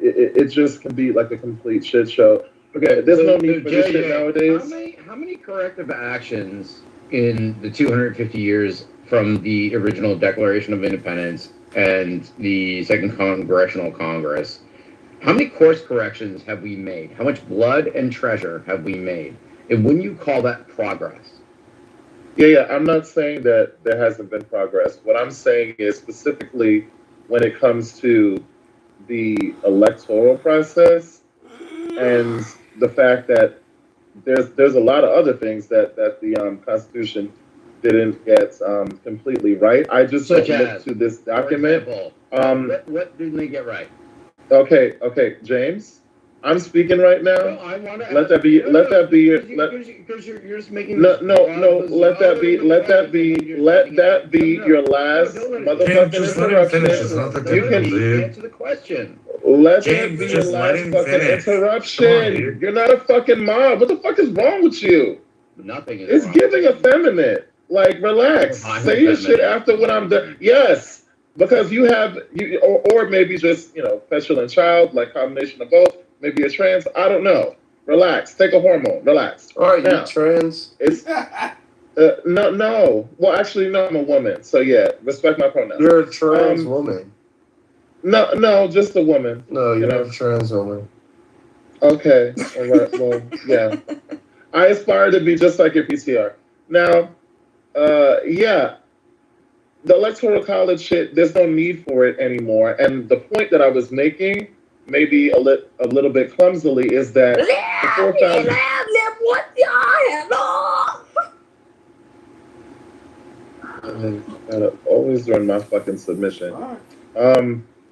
it just can be like a complete shit show. Okay, there's no need for this shit nowadays. How many corrective actions in the 250 years from the original Declaration of Independence and the Second Congressional Congress, how many course corrections have we made? How much blood and treasure have we made? And wouldn't you call that progress? Yeah. I'm not saying that there hasn't been progress. What I'm saying is specifically when it comes to the electoral process and the fact that there's a lot of other things that the Constitution didn't get completely right. I just Such don't look as, to this document. For example, what didn't they get right? Okay, James. I'm speaking right now. No, I want to. Let that be. Let that be. Because you're just making. No. Let that be. Let that be. Let that be your last motherfucking interruption. You can answer the question. Let that be your last fucking interruption. You're not a fucking mob. What the fuck is wrong with you? Nothing is. It's wrong. giving effeminate. Like, relax. Say your shit after when I'm done. Yes, because you have you, or maybe just petulant child, like combination of both. Maybe you're trans. I don't know. Relax. Take a hormone. Relax. All right, you're trans. It's no. Well, actually, no. I'm a woman. So yeah, respect my pronouns. You're a trans woman. No, just a woman. No, you're a trans woman. Okay. All right. Well, yeah. I aspire to be just like your PTR. Now, yeah. the electoral college shit, there's no need for it anymore. And the point that I was making, maybe a little bit clumsily, is that the 4,000. Always during my fucking submission.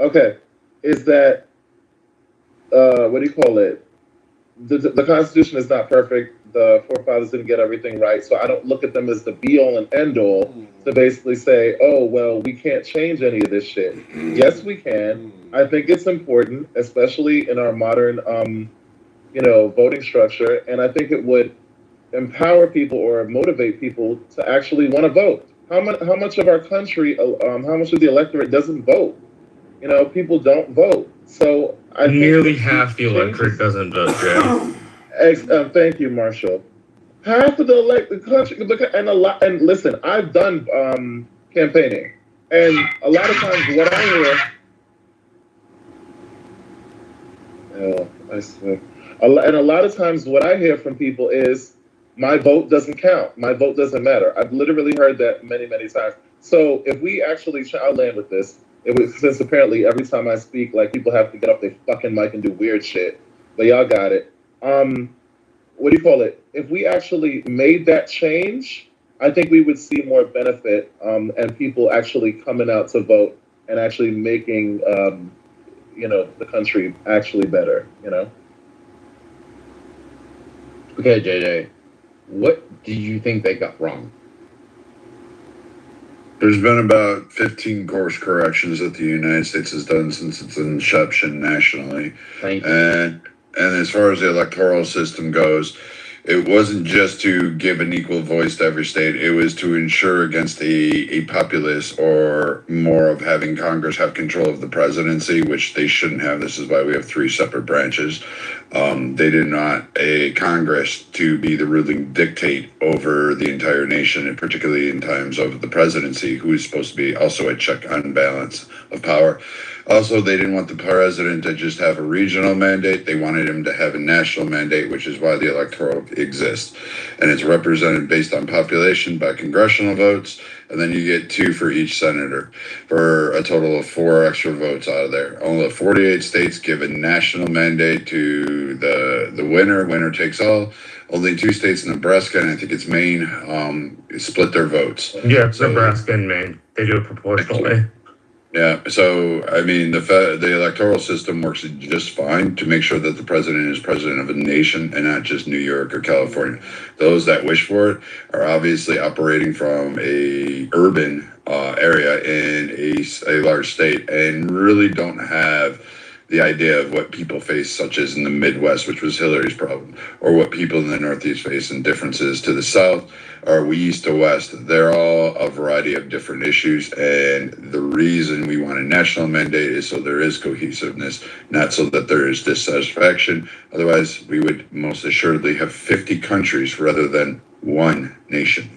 Okay, is that what do you call it? The Constitution is not perfect. The forefathers didn't get everything right, so I don't look at them as the be all and end all to basically say, oh well, we can't change any of this shit. Yes, we can. I think it's important, especially in our modern, voting structure, and I think it would empower people or motivate people to actually want to vote. How much of our country, how much of the electorate doesn't vote? People don't vote. So I nearly think half the electorate doesn't vote, Jay. Thank you, Marshall. Half of the elected country, and a lot. And listen, I've done campaigning, and a lot of times what I hear, I swear, and a lot of times what I hear from people is, my vote doesn't count. My vote doesn't matter. I've literally heard that many, many times. So if we actually, I'll land with this. Since apparently every time I speak, like, people have to get off their fucking mic and do weird shit, but y'all got it. What do you call it? If we actually made that change, I think we would see more benefit, and people actually coming out to vote and actually making, the country actually better. Okay, JJ, what do you think they got wrong? There's been about 15 course corrections that the United States has done since its inception nationally. Thank you. And as far as the electoral system goes, it wasn't just to give an equal voice to every state. It was to ensure against a populace, or more of having Congress have control of the presidency, which they shouldn't have. This is why we have 3 separate branches. They did not a Congress to be the ruling dictate over the entire nation, and particularly in times of the presidency, who is supposed to be also a check on balance of power. Also, they didn't want the president to just have a regional mandate. They wanted him to have a national mandate, which is why the electoral exists. And it's represented based on population by congressional votes, and then you get 2 for each senator, for a total of 4 extra votes out of there. Only 48 states give a national mandate to the winner. Winner takes all. Only 2 states, Nebraska and I think it's Maine, split their votes. Yeah, it's Nebraska and Maine. They do it proportionally. Yeah, so I mean, the electoral system works just fine to make sure that the president is president of a nation and not just New York or California. Those that wish for it are obviously operating from a urban area in a large state, and really don't have the idea of what people face, such as in the Midwest, which was Hillary's problem, or what people in the Northeast face, and differences to the South, or we East to West. They're all a variety of different issues, and the reason we want a national mandate is so there is cohesiveness, not so that there is dissatisfaction. Otherwise, we would most assuredly have 50 countries rather than one nation.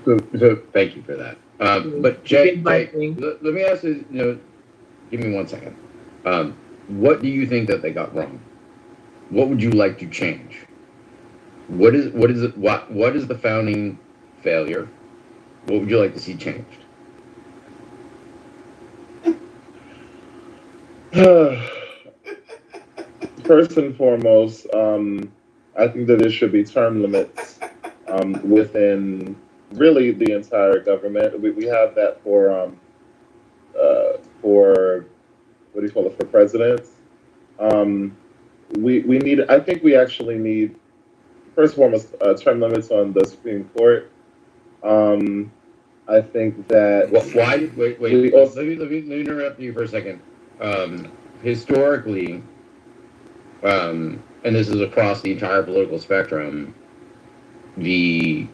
So thank you for that. But Jay, let me ask you, give me 1 second. What do you think that they got wrong? What would you like to change? What is the founding failure? What would you like to see changed? First and foremost, I think that there should be term limits within really the entire government. We have that for what do you call it, for presidents. We need. I think we actually need, first and foremost, term limits on the Supreme Court. I think that. Why? Wait. Let me interrupt you for a second. Historically, and this is across the entire political spectrum, the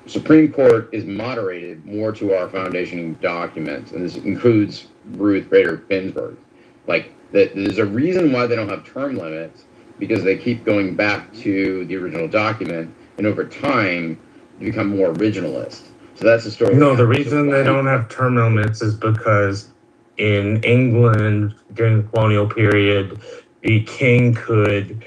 Supreme Court is moderated more to our foundation documents, and this includes Ruth Bader Ginsburg. Like, there's a reason why they don't have term limits, because they keep going back to the original document, and over time, they become more originalist. So that's the story. No, the reason they don't have term limits is because in England during the colonial period, the king could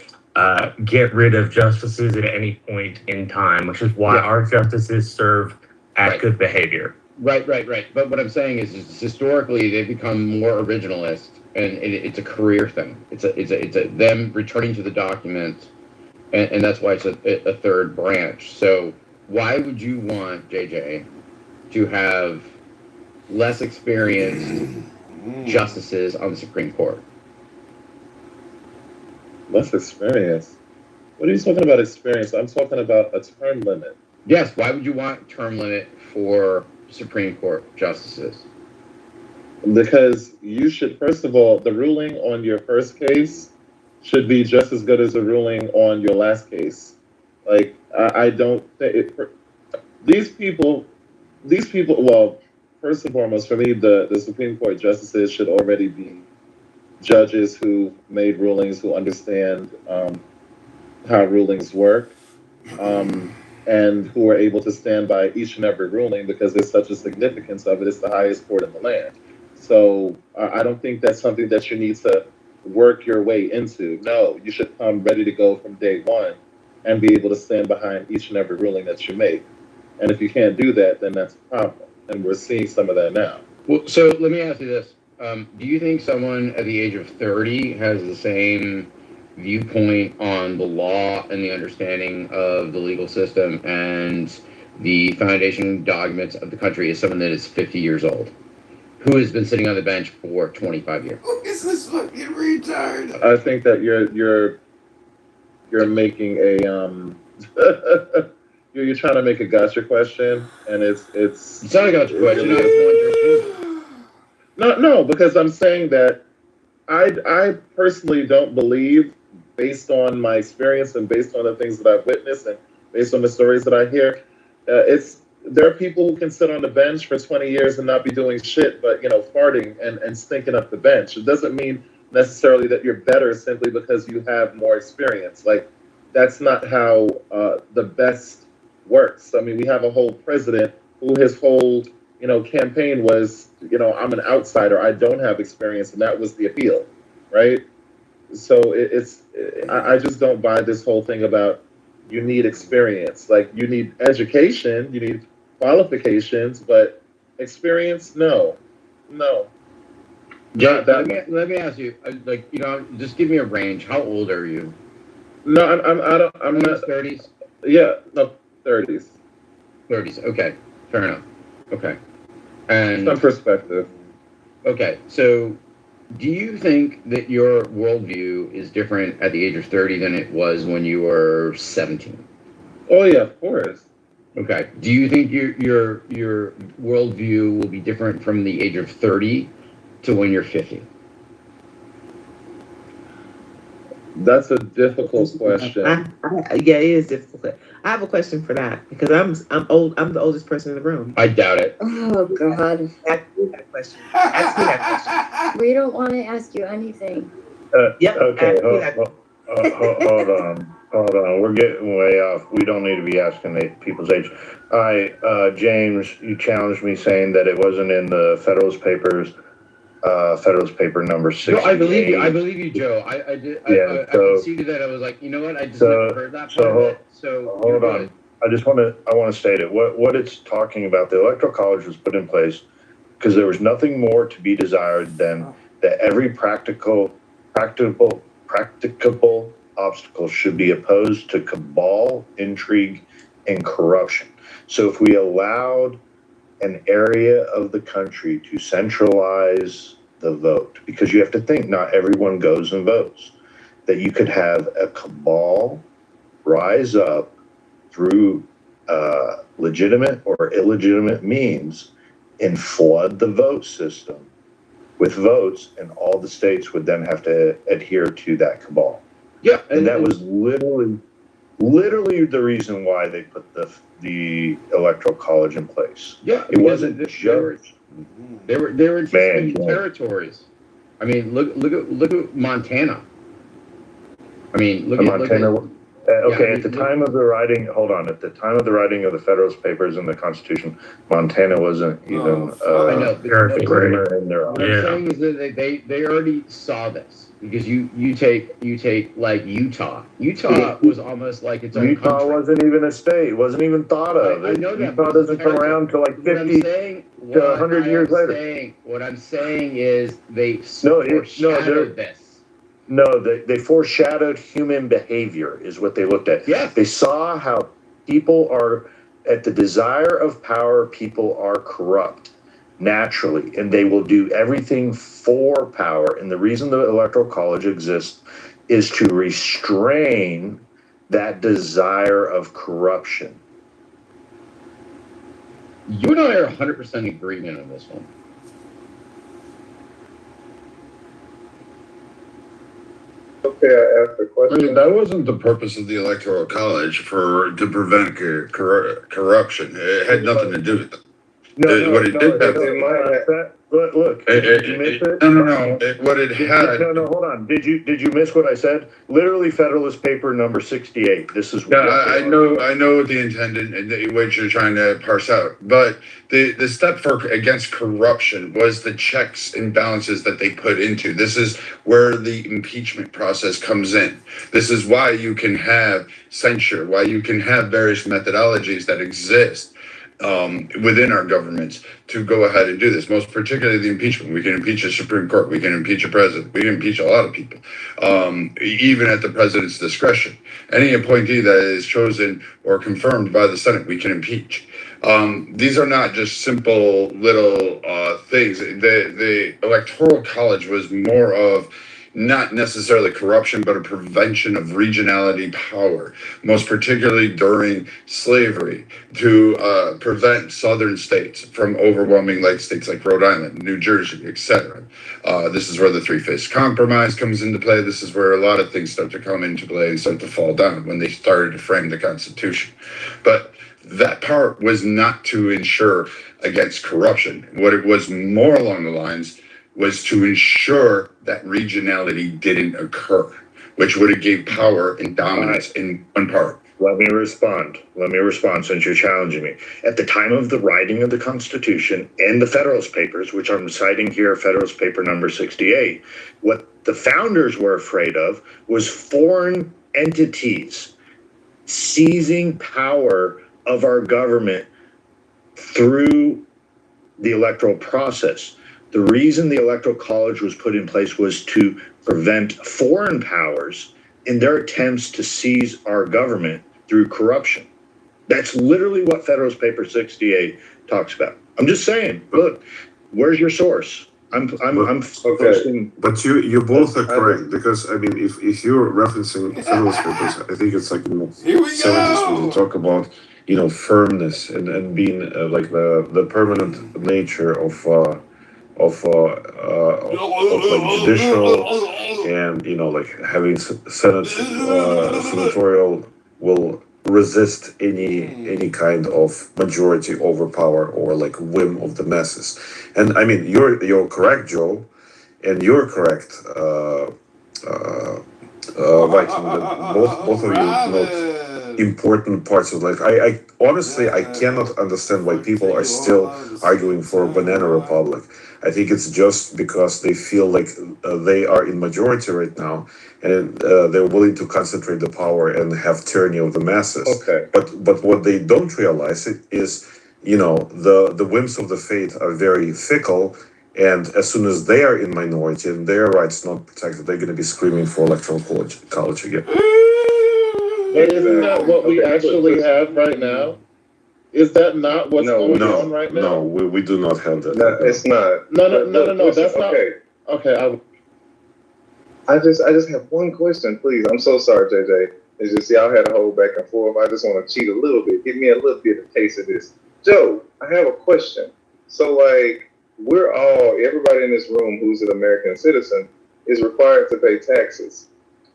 get rid of justices at any point in time, which is why our justices serve at good behavior. Right. But what I'm saying is historically they've become more originalist, and it's a career thing. It's a them returning to the document, and that's why it's a third branch. So why would you want JJ to have less experienced justices on the Supreme Court? Less experience? What are you talking about experience? I'm talking about a term limit. Yes, why would you want term limit for Supreme Court justices? Because you should, first of all, the ruling on your first case should be just as good as the ruling on your last case. Like, I don't think these people, well, first and foremost, for me, the Supreme Court justices should already be judges who made rulings, who understand how rulings work, and who are able to stand by each and every ruling because there's such a significance of it. It's the highest court in the land. So I don't think that's something that you need to work your way into. No, you should come ready to go from day one and be able to stand behind each and every ruling that you make. And if you can't do that, then that's a problem. And we're seeing some of that now. Well, so let me ask you this. Do you think someone at the age of 30 has the same viewpoint on the law and the understanding of the legal system and the foundation documents of the country as someone that is 50 years old, who has been sitting on the bench for 25 years? Who is this fucking retard? I think that you're making a you're trying to make a gotcha question, and it's not a gotcha question. No, because I'm saying that I personally don't believe, based on my experience and based on the things that I've witnessed and based on the stories that I hear, there are people who can sit on the bench for 20 years and not be doing shit, but farting and stinking up the bench. It doesn't mean necessarily that you're better simply because you have more experience. Like, that's not how the best works. I mean, we have a whole president who his whole campaign was, I'm an outsider, I don't have experience, and that was the appeal, right? So I just don't buy this whole thing about you need experience. Like, you need education, you need qualifications, but experience, no. Yeah, let me ask you, just give me a range. How old are you? No, I'm not 30s. Yeah, no, 30s. 30s. Okay, fair enough. Okay, and some perspective. Okay, so do you think that your worldview is different at the age of 30 than it was when you were 17? Oh yeah, of course. Okay. Do you think your worldview will be different from the age of 30 to when you're 50? That's a difficult question. Yeah, it is difficult. I have a question for that because I'm old. I'm the oldest person in the room. I doubt it. Oh God. Ask me that question. Ask me that question. We don't want to ask you anything. Yep. Okay. Hold on. We're getting way off. We don't need to be asking people's age. All right, James, you challenged me saying that it wasn't in the Federalist Papers. Federalist Paper number 6. No, I believe you, Joe. I did. I conceded that. I was like, you know what? I just never heard that part of it. So hold on. I want to state it. What it's talking about. The Electoral College was put in place because there was nothing more to be desired than that every practicable obstacle should be opposed to cabal, intrigue, and corruption. So if we allowed an area of the country to centralize the vote, because you have to think not everyone goes and votes, that you could have a cabal rise up through legitimate or illegitimate means and flood the vote system with votes, and all the states would then have to adhere to that cabal. Yeah, and that was literally the reason why they put the Electoral College in place. Yeah, it wasn't just they were in territories. I mean, look at Montana. I mean, look at Montana. Okay, at the time of the writing, hold on, at the time of the writing of the Federalist Papers and the Constitution, Montana wasn't even I know, but a glimmer in their what I'm eye. saying is that they already saw this because you take like Utah. Utah was almost like its own Utah country. wasn't even a state, wasn't even thought of. I know that, Utah but it's doesn't come around till like What I'm 50 saying, to 100 years later. What I'm saying is they they're- foreshadowed this. No, they foreshadowed human behavior is what they looked at. Yes. They saw how people are, at the desire of power, people are corrupt naturally, and they will do everything for power. And the reason the Electoral College exists is to restrain that desire of corruption. You and I are 100% in agreement on this one. Okay, I asked a question. I mean, that wasn't the purpose of the Electoral College to prevent corruption. It had nothing to do with it. What it did have. Look, did you miss it? No. What it had. No, hold on. Did you miss what I said? Literally, Federalist Paper number 68. This is. Yeah, I know the intended and what you're trying to parse out, but the step against corruption was the checks and balances that they put into. This is where the impeachment process comes in. This is why you can have censure, why you can have various methodologies that exist within our governments to go ahead and do this, most particularly the impeachment. We can impeach a Supreme Court, we can impeach a president, we can impeach a lot of people, even at the president's discretion. Any appointee that is chosen or confirmed by the Senate, we can impeach. These are not just simple little things. The Electoral College was more of not necessarily corruption, but a prevention of regionality power, most particularly during slavery, to prevent southern states from overwhelming like states like Rhode Island, New Jersey, etc. This is where the Three-Fifths Compromise comes into play. This is where a lot of things start to come into play and start to fall down when they started to frame the Constitution. But that part was not to ensure against corruption. What it was more along the lines was to ensure that regionality didn't occur, which would have gave power and dominance in one part. Let me respond since you're challenging me. At the time of the writing of the Constitution and the Federalist Papers, which I'm citing here, Federalist Paper number 68, what the founders were afraid of was foreign entities seizing power of our government through the electoral process. The reason the Electoral College was put in place was to prevent foreign powers in their attempts to seize our government through corruption. That's literally what Federalist Paper 68 talks about. I'm just saying, look, where's your source? I'm okay. But you both are correct, because I mean, if you're referencing Federalist Papers, I think it's like in the 70s when they talk about firmness and being like the permanent nature of like judicial and like having senatorial will resist any kind of majority overpower or like whim of the masses. And I mean, you're correct, Joe, and you're correct, Viking, that both of you note important parts of life. I honestly cannot understand why people are still arguing for a banana republic. I think it's just because they feel like they are in majority right now, and they're willing to concentrate the power and have tyranny of the masses. Okay. But what they don't realize is, the whims of the fate are very fickle, and as soon as they are in minority and their rights not protected, they're going to be screaming for electoral college again. But isn't that what we actually have right now? Is that not what's going on right now? No, we do not have that. No, it's not. No. That's not. Okay. I just have one question, please. I'm so sorry, JJ. It's just y'all had a whole back and forth. I just want to cheat a little bit. Give me a little bit of taste of this. Joe, I have a question. So, like, everybody in this room who's an American citizen is required to pay taxes.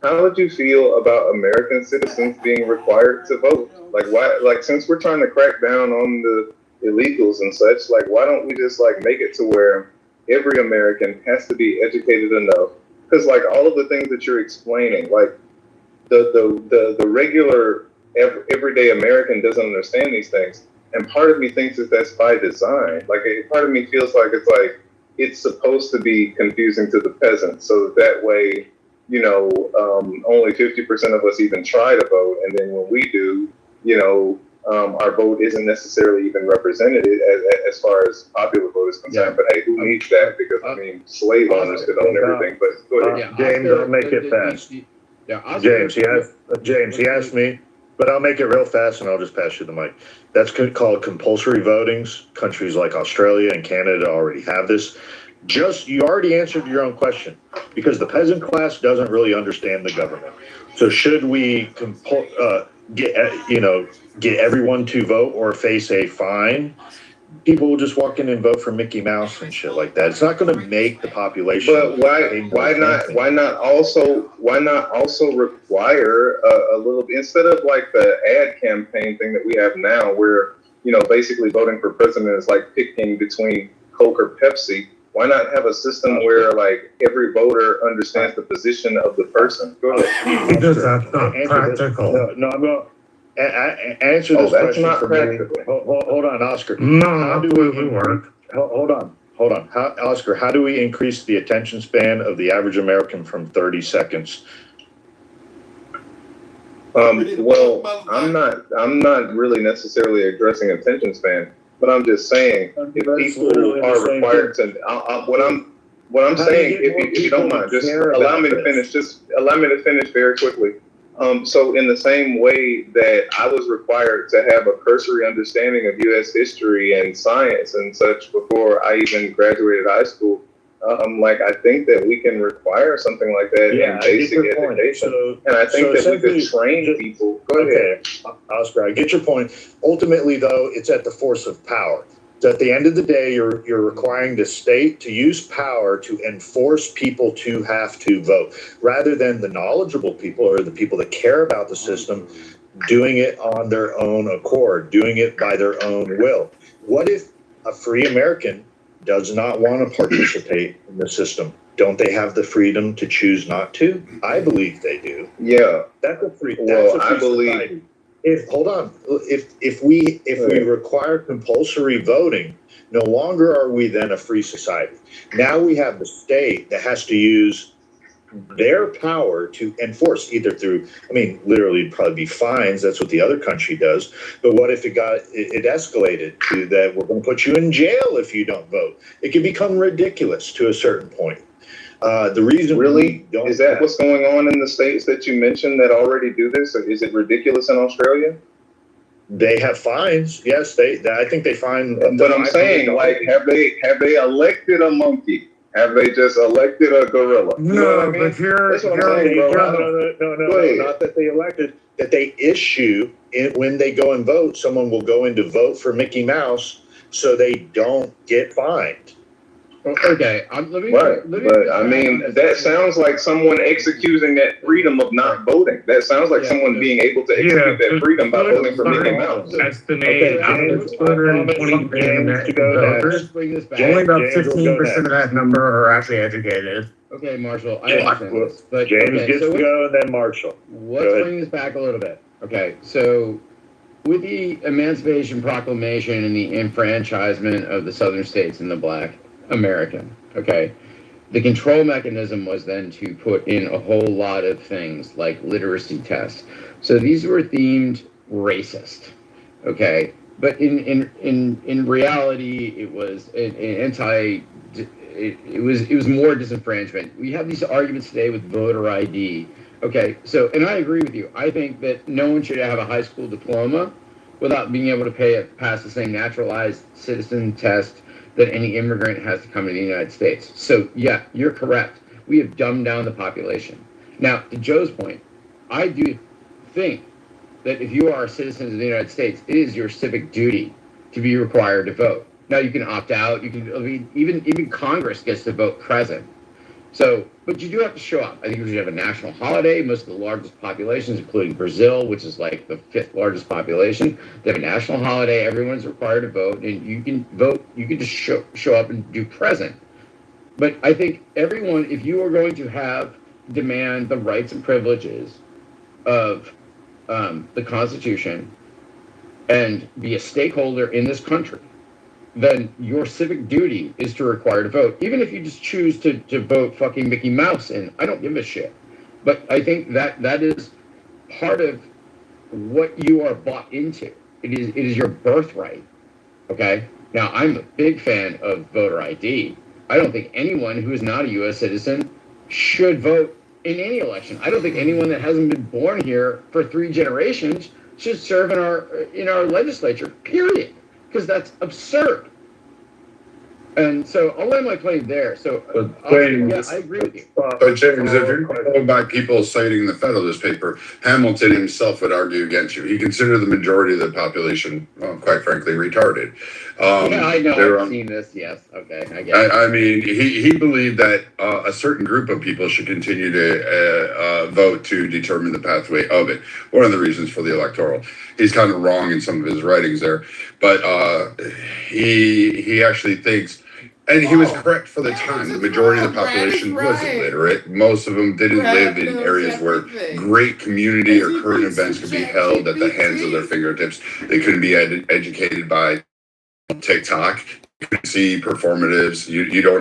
How would you feel about American citizens being required to vote? Like, why? Like, since we're trying to crack down on the illegals and such, like, why don't we just like make it to where every American has to be educated enough? Because like all of the things that you're explaining, like the regular everyday American doesn't understand these things, and part of me thinks that that's by design. Like part of me feels like it's supposed to be confusing to the peasant, so that way, only 50% of us even try to vote, and then when we do, our vote isn't necessarily even represented as far as popular vote is concerned. But hey, who needs that? Because slave owners could own everything. But go ahead. James, I'll make it fast. James, he asked me, but I'll make it real fast and I'll just pass you the mic. That's called compulsory votings. Countries like Australia and Canada already have this. You already answered your own question, because the peasant class doesn't really understand the government. So should we get everyone to vote or face a fine? People will just walk in and vote for Mickey Mouse and shit like that. It's not going to make the population. But why not also require a little bit, instead of like the ad campaign thing that we have now, where basically voting for president is like picking between Coke or Pepsi. Why not have a system where like every voter understands the position of the person? Go ahead. Because that's not practical. No, I'm going to answer this question for me. Hold on, Oscar. No, how do we work? Hold on. Oscar, how do we increase the attention span of the average American from 30 seconds? Well, I'm not really necessarily addressing attention span. But I'm just saying, if people are required to, what I'm saying, if you don't mind, just allow me to finish. Just allow me to finish very quickly. So in the same way that I was required to have a cursory understanding of U.S. history and science and such before I even graduated high school, I think that we can require something like that in basic education. And I think that we could train people. Go ahead. Oscar, I get your point. Ultimately, though, it's at the force of power. So at the end of the day, you're requiring the state to use power to enforce people to have to vote, rather than the knowledgeable people or the people that care about the system doing it on their own accord, doing it by their own will. What if a free American does not want to participate in the system? Don't they have the freedom to choose not to? I believe they do. Yeah. That's a free. I believe. Society. If we require compulsory voting, no longer are we then a free society. Now we have the state that has to use their power to enforce, either through, literally it'd probably be fines. That's what the other country does. But what if it escalated to that we're going to put you in jail if you don't vote? It can become ridiculous to a certain point. The reason really is that what's going on in the states that you mentioned that already do this, or is it ridiculous in Australia? They have fines. Yes, I think they fine. But I'm saying, have they elected a monkey? Have they just elected a gorilla? You know what I mean? But that's what I'm saying, bro. No, not that they elected. That they issue when they go and vote. Someone will go in to vote for Mickey Mouse, so they don't get fined. Okay, that sounds like someone executing that freedom of not voting. That sounds like someone being able to execute that freedom by voting for Mickey Mouse. Estimate out of 220 million voters, only about 15% of that number are actually educated. Okay, Marshall, I understand this, but James gets to go, and then Marshall. Let's bring this back a little bit. Okay, so with the Emancipation Proclamation and the enfranchisement of the southern states and the Black American, okay, the control mechanism was then to put in a whole lot of things like literacy tests. So these were themed racist, okay, but in reality it was an anti. It was more disenfranchisement. We have these arguments today with voter ID. Okay, so, and I agree with you. I think that no one should have a high school diploma without being able to pass the same naturalized citizen test that any immigrant has to come to the United States. So, yeah, you're correct. We have dumbed down the population. Now, to Joe's point, I do think that if you are a citizen of the United States, it is your civic duty to be required to vote. Now, you can opt out. You can, even Congress gets to vote present. So, but you do have to show up. I think we should have a national holiday. Most of the largest populations, including Brazil, which is like the 5th largest population, they have a national holiday. Everyone's required to vote, and you can vote. You can just show up and do present. But I think everyone, if you are going to demand the rights and privileges of the Constitution and be a stakeholder in this country, then your civic duty is to require to vote, even if you just choose to vote fucking Mickey Mouse in. I don't give a shit. But I think that is part of what you are bought into. It is your birthright. Okay? Now, I'm a big fan of voter ID. I don't think anyone who is not a U.S. citizen should vote in any election. I don't think anyone that hasn't been born here for 3 generations should serve in our legislature, period. Because that's absurd. And so I'll land my plane there. So yeah, I agree with you. But James, if you're going by people citing the Federalist paper, Hamilton himself would argue against you. He considered the majority of the population, well, quite frankly, retarded. Yeah, I know. I've seen this. Yes. Okay. I get it. I mean, he believed that a certain group of people should continue to vote to determine the pathway of it. One of the reasons for the electoral. He's kind of wrong in some of his writings there, but he actually thinks. And he was correct for the time. The majority of the population was illiterate. Most of them didn't live in areas where great community or current events could be held at the hands of their fingertips. They couldn't be educated by TikTok. You couldn't see performatives. You don't